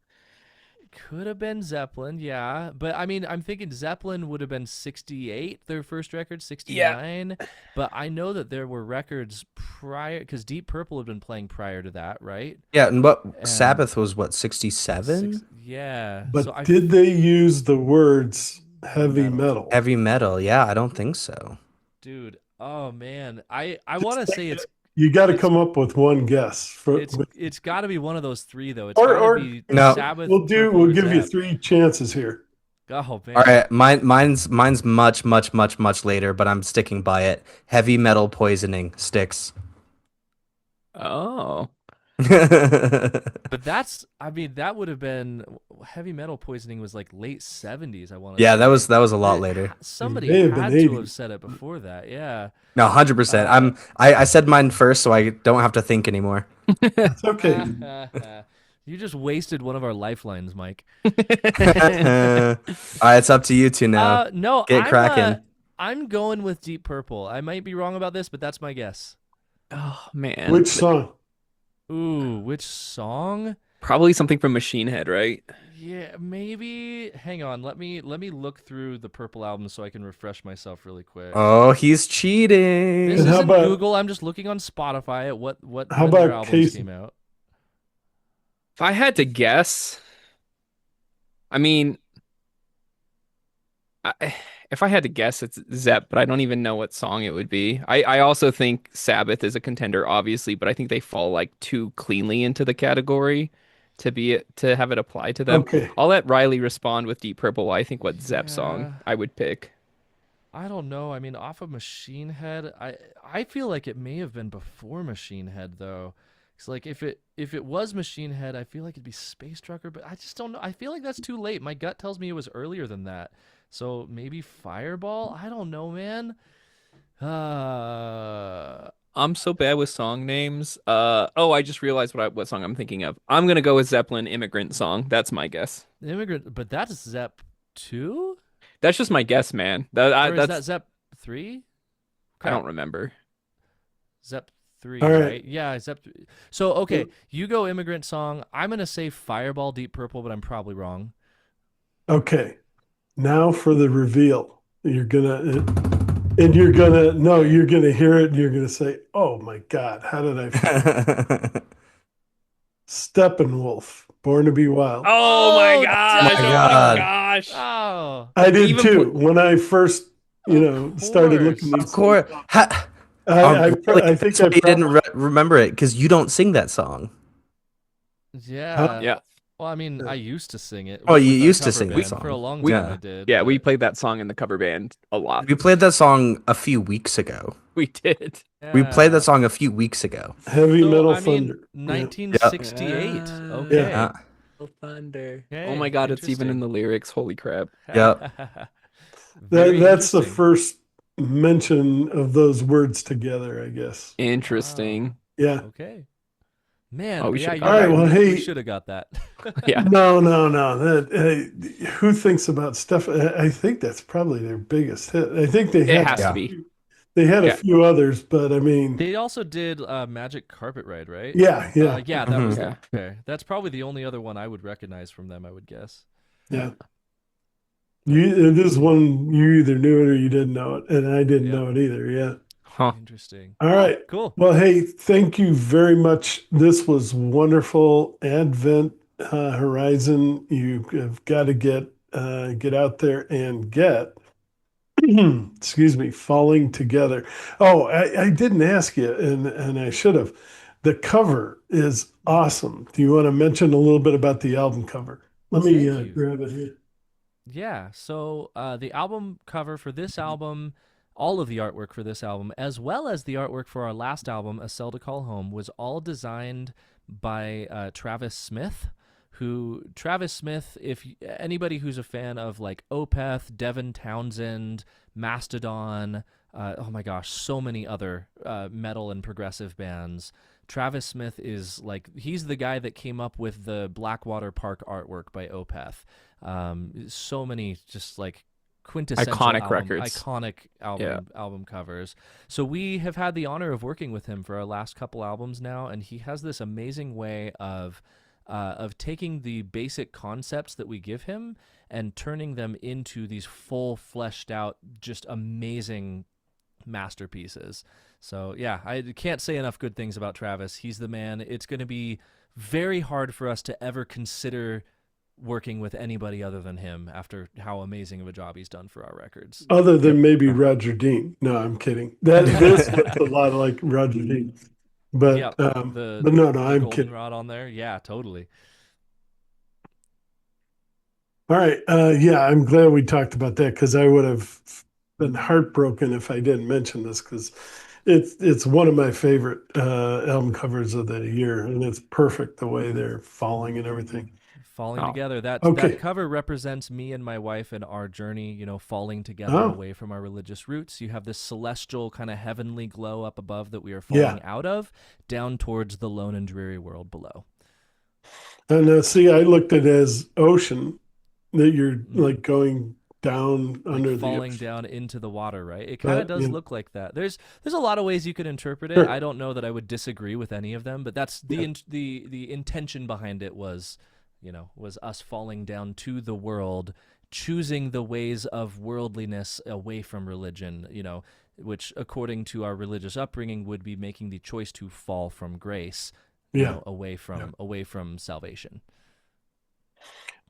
[SPEAKER 2] Could have been Zeppelin, yeah. But I mean, I'm thinking Zeppelin would have been 68, their first record,
[SPEAKER 3] Yeah.
[SPEAKER 2] 69. But I know that there were records prior, because Deep Purple had been playing prior to that, right?
[SPEAKER 4] Yeah, and what
[SPEAKER 2] And
[SPEAKER 4] Sabbath was what 67?
[SPEAKER 2] yeah. So
[SPEAKER 1] but did they use the words heavy
[SPEAKER 2] metal.
[SPEAKER 1] metal?
[SPEAKER 4] Heavy metal. Yeah, I don't think so.
[SPEAKER 2] Dude, oh man. I
[SPEAKER 1] Just
[SPEAKER 2] want to say
[SPEAKER 1] think you got to
[SPEAKER 2] it's
[SPEAKER 1] come up with one guess
[SPEAKER 2] it's got to be one of those three though. It's got to
[SPEAKER 1] or
[SPEAKER 2] be
[SPEAKER 4] No.
[SPEAKER 2] Sabbath, Purple,
[SPEAKER 1] we'll
[SPEAKER 2] or
[SPEAKER 1] give you
[SPEAKER 2] Zep.
[SPEAKER 1] three chances here.
[SPEAKER 2] Oh
[SPEAKER 4] All
[SPEAKER 2] man.
[SPEAKER 4] right, mine's much, much, much, much later, but I'm sticking by it. Heavy metal poisoning sticks.
[SPEAKER 3] Oh.
[SPEAKER 2] But I mean, that would have been heavy metal poisoning was like late 70s, I want to
[SPEAKER 4] Yeah, that was
[SPEAKER 2] say.
[SPEAKER 4] that was a lot later.
[SPEAKER 2] Somebody
[SPEAKER 1] May have been
[SPEAKER 2] had to have
[SPEAKER 1] 80.
[SPEAKER 2] said it before that. Yeah.
[SPEAKER 4] No, 100%.
[SPEAKER 2] Uh,
[SPEAKER 4] I said mine first, so I don't have to think anymore.
[SPEAKER 1] It's okay.
[SPEAKER 2] you just wasted one of our lifelines, Mike.
[SPEAKER 4] All right, it's up to you two now.
[SPEAKER 2] No,
[SPEAKER 4] Get cracking.
[SPEAKER 2] I'm going with Deep Purple. I might be wrong about this, but that's my guess.
[SPEAKER 3] Oh man.
[SPEAKER 1] Which song?
[SPEAKER 2] Ooh, which song?
[SPEAKER 3] Probably something from Machine Head, right?
[SPEAKER 2] Yeah, maybe. Hang on. Let me look through the Purple album so I can refresh myself really quick.
[SPEAKER 4] Oh, he's
[SPEAKER 2] This
[SPEAKER 4] cheating.
[SPEAKER 1] And how
[SPEAKER 2] isn't
[SPEAKER 1] about
[SPEAKER 2] Google. I'm just looking on Spotify at what
[SPEAKER 1] how
[SPEAKER 2] when their
[SPEAKER 1] about
[SPEAKER 2] albums
[SPEAKER 1] Casey?
[SPEAKER 2] came out.
[SPEAKER 3] If I had to guess, I mean, I, if I had to guess, it's Zepp, but I don't even know what song it would be. I also think Sabbath is a contender, obviously, but I think they fall like too cleanly into the category to have it apply to them.
[SPEAKER 1] Okay.
[SPEAKER 3] I'll let Riley respond with Deep Purple. I think what Zepp song
[SPEAKER 2] Yeah.
[SPEAKER 3] I would pick.
[SPEAKER 2] I don't know. I mean, off of Machine Head, I feel like it may have been before Machine Head though. It's like if it was Machine Head, I feel like it'd be Space Trucker, but I just don't know. I feel like that's too late. My gut tells me it was earlier than that. So maybe Fireball? I don't know, man. Uh
[SPEAKER 3] I'm so bad with song names. Oh, I just realized what song I'm thinking of. I'm gonna go with Zeppelin "Immigrant Song." That's my guess.
[SPEAKER 2] Immigrant, but that's Zep 2?
[SPEAKER 3] That's just my guess, man.
[SPEAKER 2] Or is that Zep 3?
[SPEAKER 3] I don't
[SPEAKER 2] Crap.
[SPEAKER 3] remember.
[SPEAKER 2] Zep
[SPEAKER 1] All
[SPEAKER 2] 3,
[SPEAKER 1] right.
[SPEAKER 2] right? Yeah, Zep 3. So, okay, you go Immigrant Song. I'm going to say Fireball Deep Purple, but I'm probably wrong.
[SPEAKER 1] Okay. Now for the reveal. And you're gonna no,
[SPEAKER 2] Okay.
[SPEAKER 1] you're gonna hear it and you're gonna say, "Oh my God, how did I forget?" Steppenwolf, Born to Be Wild.
[SPEAKER 3] Oh my
[SPEAKER 2] Oh,
[SPEAKER 3] gosh!
[SPEAKER 4] My
[SPEAKER 3] Oh my
[SPEAKER 4] God.
[SPEAKER 2] dang.
[SPEAKER 3] gosh!
[SPEAKER 2] Oh,
[SPEAKER 1] I did
[SPEAKER 3] Even
[SPEAKER 1] too.
[SPEAKER 3] put
[SPEAKER 1] When I first,
[SPEAKER 2] of
[SPEAKER 1] started looking
[SPEAKER 2] course.
[SPEAKER 1] these
[SPEAKER 4] Of
[SPEAKER 1] things
[SPEAKER 4] course.
[SPEAKER 1] up,
[SPEAKER 4] Really?
[SPEAKER 1] I think
[SPEAKER 4] That's why
[SPEAKER 1] I
[SPEAKER 4] you didn't
[SPEAKER 1] probably
[SPEAKER 4] remember it because you don't sing that song.
[SPEAKER 1] huh?
[SPEAKER 2] Yeah.
[SPEAKER 3] yeah,
[SPEAKER 2] Well, I mean, I used to sing it
[SPEAKER 4] Oh, you
[SPEAKER 2] with a
[SPEAKER 4] used to
[SPEAKER 2] cover
[SPEAKER 4] sing that
[SPEAKER 2] band. For a
[SPEAKER 4] song.
[SPEAKER 2] long
[SPEAKER 3] we
[SPEAKER 2] time I
[SPEAKER 4] Yeah.
[SPEAKER 2] did,
[SPEAKER 3] yeah we
[SPEAKER 2] but
[SPEAKER 3] played that song in the cover band a lot.
[SPEAKER 4] We played that song a few weeks ago.
[SPEAKER 3] We did.
[SPEAKER 4] We played that
[SPEAKER 2] yeah.
[SPEAKER 4] song a few weeks ago.
[SPEAKER 1] Heavy
[SPEAKER 2] So,
[SPEAKER 1] Metal
[SPEAKER 2] I mean,
[SPEAKER 1] Thunder. Yeah.
[SPEAKER 4] Yep.
[SPEAKER 2] 1968.
[SPEAKER 1] Yeah.
[SPEAKER 4] Yeah.
[SPEAKER 2] Okay.
[SPEAKER 3] Thunder. Oh my
[SPEAKER 2] Okay,
[SPEAKER 3] God! It's even in
[SPEAKER 2] interesting.
[SPEAKER 3] the lyrics. Holy crap!
[SPEAKER 4] Yep.
[SPEAKER 2] Very
[SPEAKER 1] That's the
[SPEAKER 2] interesting.
[SPEAKER 1] first mention of those words together, I guess.
[SPEAKER 2] Wow.
[SPEAKER 3] Interesting.
[SPEAKER 1] Yeah.
[SPEAKER 2] Okay. Man,
[SPEAKER 3] Oh, we
[SPEAKER 2] yeah,
[SPEAKER 3] should have
[SPEAKER 2] you're
[SPEAKER 1] All
[SPEAKER 3] gotten
[SPEAKER 1] right.
[SPEAKER 3] that.
[SPEAKER 2] right.
[SPEAKER 1] Well,
[SPEAKER 2] We
[SPEAKER 1] hey,
[SPEAKER 2] should have got that.
[SPEAKER 3] Yeah,
[SPEAKER 1] no, no, no. Who thinks about stuff? I think that's probably their biggest hit. I think
[SPEAKER 3] it has to
[SPEAKER 4] Yeah.
[SPEAKER 3] be.
[SPEAKER 1] they had a
[SPEAKER 3] Yeah,
[SPEAKER 1] few others, but I mean,
[SPEAKER 2] They also did Magic Carpet Ride, right?
[SPEAKER 1] yeah, yeah,
[SPEAKER 2] Yeah, that was
[SPEAKER 4] Mhm.
[SPEAKER 3] yeah.
[SPEAKER 2] okay. That's probably the only other one I would recognize from them, I would guess.
[SPEAKER 1] yeah.
[SPEAKER 2] But
[SPEAKER 1] It is one you either knew it or you didn't know it, and I didn't
[SPEAKER 2] yep,
[SPEAKER 1] know it either. Yeah.
[SPEAKER 3] Huh.
[SPEAKER 2] interesting.
[SPEAKER 1] All right.
[SPEAKER 2] Cool.
[SPEAKER 1] Well, hey, thank you very much. This was wonderful. Advent Horizon. You have got to get out there and get. Excuse me, falling together. Oh, I didn't ask you, and I should have. The cover is awesome. Do you want to mention a little bit about the album cover? Let me
[SPEAKER 2] Thank you.
[SPEAKER 1] grab it here.
[SPEAKER 2] Yeah, so the album cover for this album, all of the artwork for this album, as well as the artwork for our last album, A Cell to Call Home, was all designed by Travis Smith. Travis Smith, if anybody who's a fan of like Opeth, Devin Townsend, Mastodon, oh my gosh, so many other metal and progressive bands. Travis Smith is like, he's the guy that came up with the Blackwater Park artwork by Opeth. So many just like quintessential
[SPEAKER 3] Iconic records.
[SPEAKER 2] iconic
[SPEAKER 3] Yeah.
[SPEAKER 2] album covers. So we have had the honor of working with him for our last couple albums now, and he has this amazing way of taking the basic concepts that we give him and turning them into these full fleshed out, just amazing masterpieces. So yeah, I can't say enough good things about Travis. He's the man. It's going to be very hard for us to ever consider working with anybody other than him after how amazing of a job he's done for our records.
[SPEAKER 1] Other
[SPEAKER 4] Yep.
[SPEAKER 1] than maybe Roger Dean. No, I'm kidding. That this looks a lot like Roger Dean.
[SPEAKER 2] Yep,
[SPEAKER 1] But no,
[SPEAKER 2] the
[SPEAKER 1] I'm kidding.
[SPEAKER 2] goldenrod on there. Yeah, totally.
[SPEAKER 1] All right. Yeah, I'm glad we talked about that because I would have been heartbroken if I didn't mention this because it's one of my favorite album covers of the year, and it's perfect the way they're falling and everything.
[SPEAKER 2] Falling
[SPEAKER 3] Oh,
[SPEAKER 2] together. That
[SPEAKER 1] Okay.
[SPEAKER 2] cover represents me and my wife and our journey, falling together
[SPEAKER 1] Oh,
[SPEAKER 2] away from our religious roots. You have this celestial kind of heavenly glow up above that we are
[SPEAKER 1] yeah.
[SPEAKER 2] falling out of, down towards the lone and dreary world below.
[SPEAKER 1] And see, I looked at it as ocean that you're
[SPEAKER 2] Mhm.
[SPEAKER 1] like going down
[SPEAKER 2] Like
[SPEAKER 1] under the
[SPEAKER 2] falling
[SPEAKER 1] ocean.
[SPEAKER 2] down into the water, right? It kind of
[SPEAKER 1] But
[SPEAKER 2] does look like that. There's a lot of ways you could interpret it.
[SPEAKER 1] sure.
[SPEAKER 2] I don't know that I would disagree with any of them, but that's
[SPEAKER 1] Yeah.
[SPEAKER 2] the intention behind it was, was us falling down to the world, choosing the ways of worldliness away from religion, which according to our religious upbringing would be making the choice to fall from grace,
[SPEAKER 1] Yeah.
[SPEAKER 2] away
[SPEAKER 1] Yeah.
[SPEAKER 2] from salvation.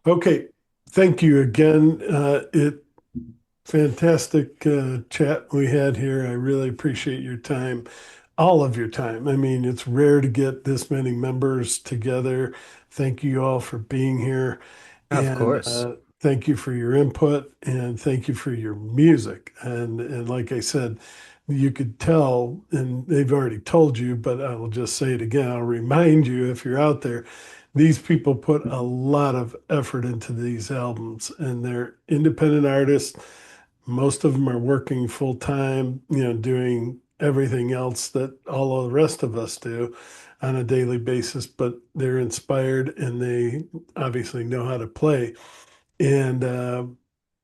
[SPEAKER 1] Okay. Thank you again. It fantastic chat we had here. I really appreciate your time, all of your time. I mean, it's rare to get this many members together. Thank you all for being here.
[SPEAKER 4] Of
[SPEAKER 1] And
[SPEAKER 4] course.
[SPEAKER 1] thank you for your input and thank you for your music. And like I said, you could tell, and they've already told you, but I will just say it again. I'll remind you if you're out there, these people put a lot of effort into these albums and they're independent artists. Most of them are working full time, doing everything else that all of the rest of us do on a daily basis, but they're inspired and they obviously know how to play. And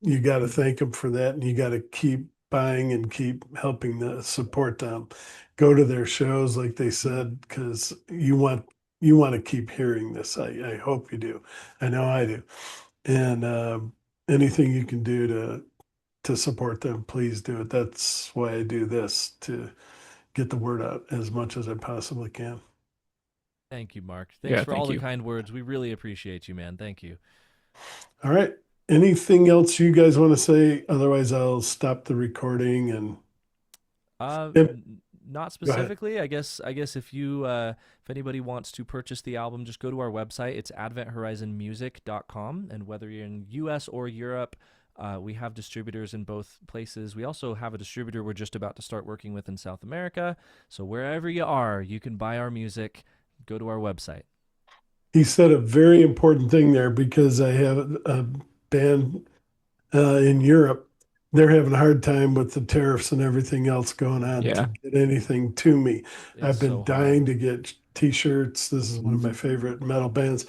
[SPEAKER 1] you got to thank them for that. And you got to keep buying and keep helping to support them. Go to their shows, like they said, because you want to keep hearing this. I hope you do. I know I do. And anything you can do to support them, please do it. That's why I do this, to get the word out as much as I possibly can.
[SPEAKER 2] Thank you, Mark.
[SPEAKER 3] Yeah,
[SPEAKER 2] Thanks for all
[SPEAKER 3] thank
[SPEAKER 2] the
[SPEAKER 3] you.
[SPEAKER 2] kind words. We really appreciate you, man. Thank you.
[SPEAKER 1] All right. Anything else you guys want to say? Otherwise, I'll stop the recording and Yep,
[SPEAKER 2] Not
[SPEAKER 1] go ahead.
[SPEAKER 2] specifically. I guess if anybody wants to purchase the album, just go to our website. It's adventhorizonmusic.com, and whether you're in US or Europe, we have distributors in both places. We also have a distributor we're just about to start working with in South America. So wherever you are, you can buy our music. Go to our website.
[SPEAKER 1] He said a very important thing there because I have a band in Europe. They're having a hard time with the tariffs and everything else going on to
[SPEAKER 3] Yeah.
[SPEAKER 1] get anything to me.
[SPEAKER 2] It's
[SPEAKER 1] I've been
[SPEAKER 2] so hard.
[SPEAKER 1] dying to get t-shirts. This is one of my favorite metal bands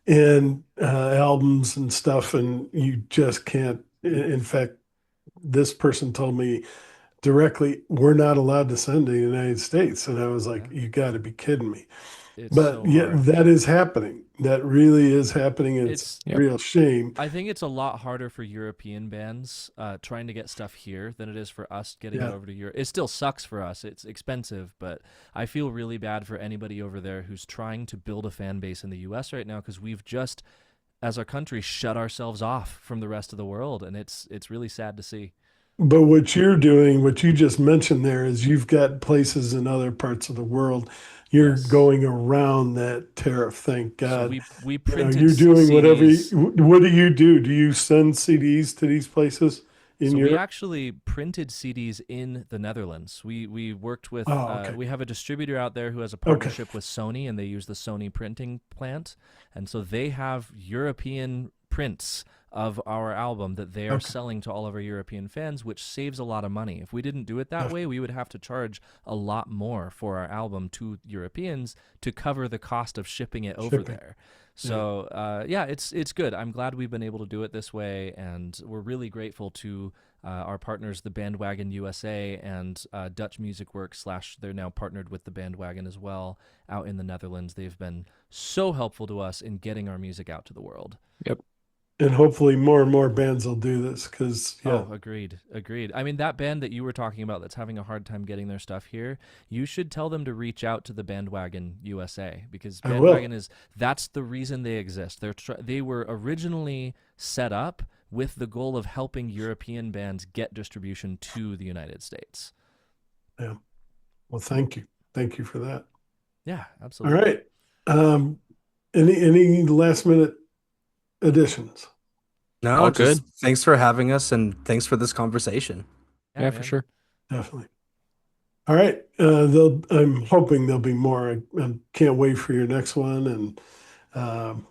[SPEAKER 1] and albums and stuff, and you just can't. In fact, this person told me directly, we're not allowed to send to the United States. And I was like,
[SPEAKER 2] Yeah.
[SPEAKER 1] you got to be kidding me.
[SPEAKER 2] It's
[SPEAKER 1] But
[SPEAKER 2] so
[SPEAKER 1] yeah,
[SPEAKER 2] hard.
[SPEAKER 1] that is happening. That really is happening. And it's
[SPEAKER 2] It's
[SPEAKER 1] a
[SPEAKER 3] Yep.
[SPEAKER 1] real shame.
[SPEAKER 2] I think it's a lot harder for European bands trying to get stuff here than it is for us getting it
[SPEAKER 1] Yeah.
[SPEAKER 2] over to Europe. It still sucks for us. It's expensive, but I feel really bad for anybody over there who's trying to build a fan base in the US right now because we've just, as a country, shut ourselves off from the rest of the world, and it's really sad to see.
[SPEAKER 1] But what you're doing, what you just mentioned there, is you've got places in other parts of the world. You're
[SPEAKER 2] Yes.
[SPEAKER 1] going around that tariff. Thank
[SPEAKER 2] So
[SPEAKER 1] God.
[SPEAKER 2] we printed
[SPEAKER 1] You're doing whatever.
[SPEAKER 2] CDs.
[SPEAKER 1] What do you do? Do you send CDs to these places in
[SPEAKER 2] So we
[SPEAKER 1] Europe?
[SPEAKER 2] actually printed CDs in the Netherlands. We worked with
[SPEAKER 1] Oh, okay.
[SPEAKER 2] we have a distributor out there who has a
[SPEAKER 1] Okay.
[SPEAKER 2] partnership with Sony, and they use the Sony printing plant, and so they have European prints of our album that they are
[SPEAKER 1] Okay.
[SPEAKER 2] selling to all of our European fans, which saves a lot of money. If we didn't do it that
[SPEAKER 1] Def-
[SPEAKER 2] way, we would have to charge a lot more for our album to Europeans to cover the cost of shipping it over
[SPEAKER 1] Shipping.
[SPEAKER 2] there.
[SPEAKER 1] Yeah.
[SPEAKER 2] So yeah, it's good. I'm glad we've been able to do it this way, and we're really grateful to our partners, the Bandwagon USA and Dutch Music Works slash. They're now partnered with the Bandwagon as well out in the Netherlands. They've been so helpful to us in getting our music out to the world.
[SPEAKER 3] Yep.
[SPEAKER 1] And hopefully more and more bands will do this because, yeah,
[SPEAKER 2] Oh, agreed. I mean, that band that you were talking about that's having a hard time getting their stuff here, you should tell them to reach out to the Bandwagon USA because
[SPEAKER 1] I will.
[SPEAKER 2] that's the reason they exist. They were originally set up with the goal of helping European bands get distribution to the United States.
[SPEAKER 1] Yeah. Well, thank you. Thank you for that.
[SPEAKER 2] Yeah,
[SPEAKER 1] All
[SPEAKER 2] absolutely.
[SPEAKER 1] right. Um, any last minute additions?
[SPEAKER 4] No,
[SPEAKER 3] All
[SPEAKER 4] just
[SPEAKER 3] good.
[SPEAKER 4] thanks for having us and thanks for this conversation.
[SPEAKER 2] Yeah,
[SPEAKER 3] Yeah, for
[SPEAKER 2] man.
[SPEAKER 3] sure.
[SPEAKER 1] Definitely. All right. I'm hoping there'll be more. I can't wait for your next one. And um,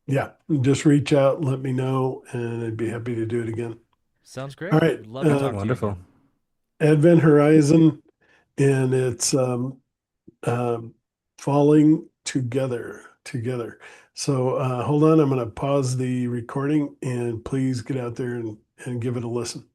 [SPEAKER 1] yeah, just reach out and let me know, and I'd be happy to do it again.
[SPEAKER 2] Sounds
[SPEAKER 1] All
[SPEAKER 2] great.
[SPEAKER 1] right.
[SPEAKER 2] Would love to talk to you
[SPEAKER 4] Wonderful.
[SPEAKER 2] again.
[SPEAKER 1] Advent Horizon, and it's um, falling together. So hold on. I'm going to pause the recording, and please get out there and give it a listen.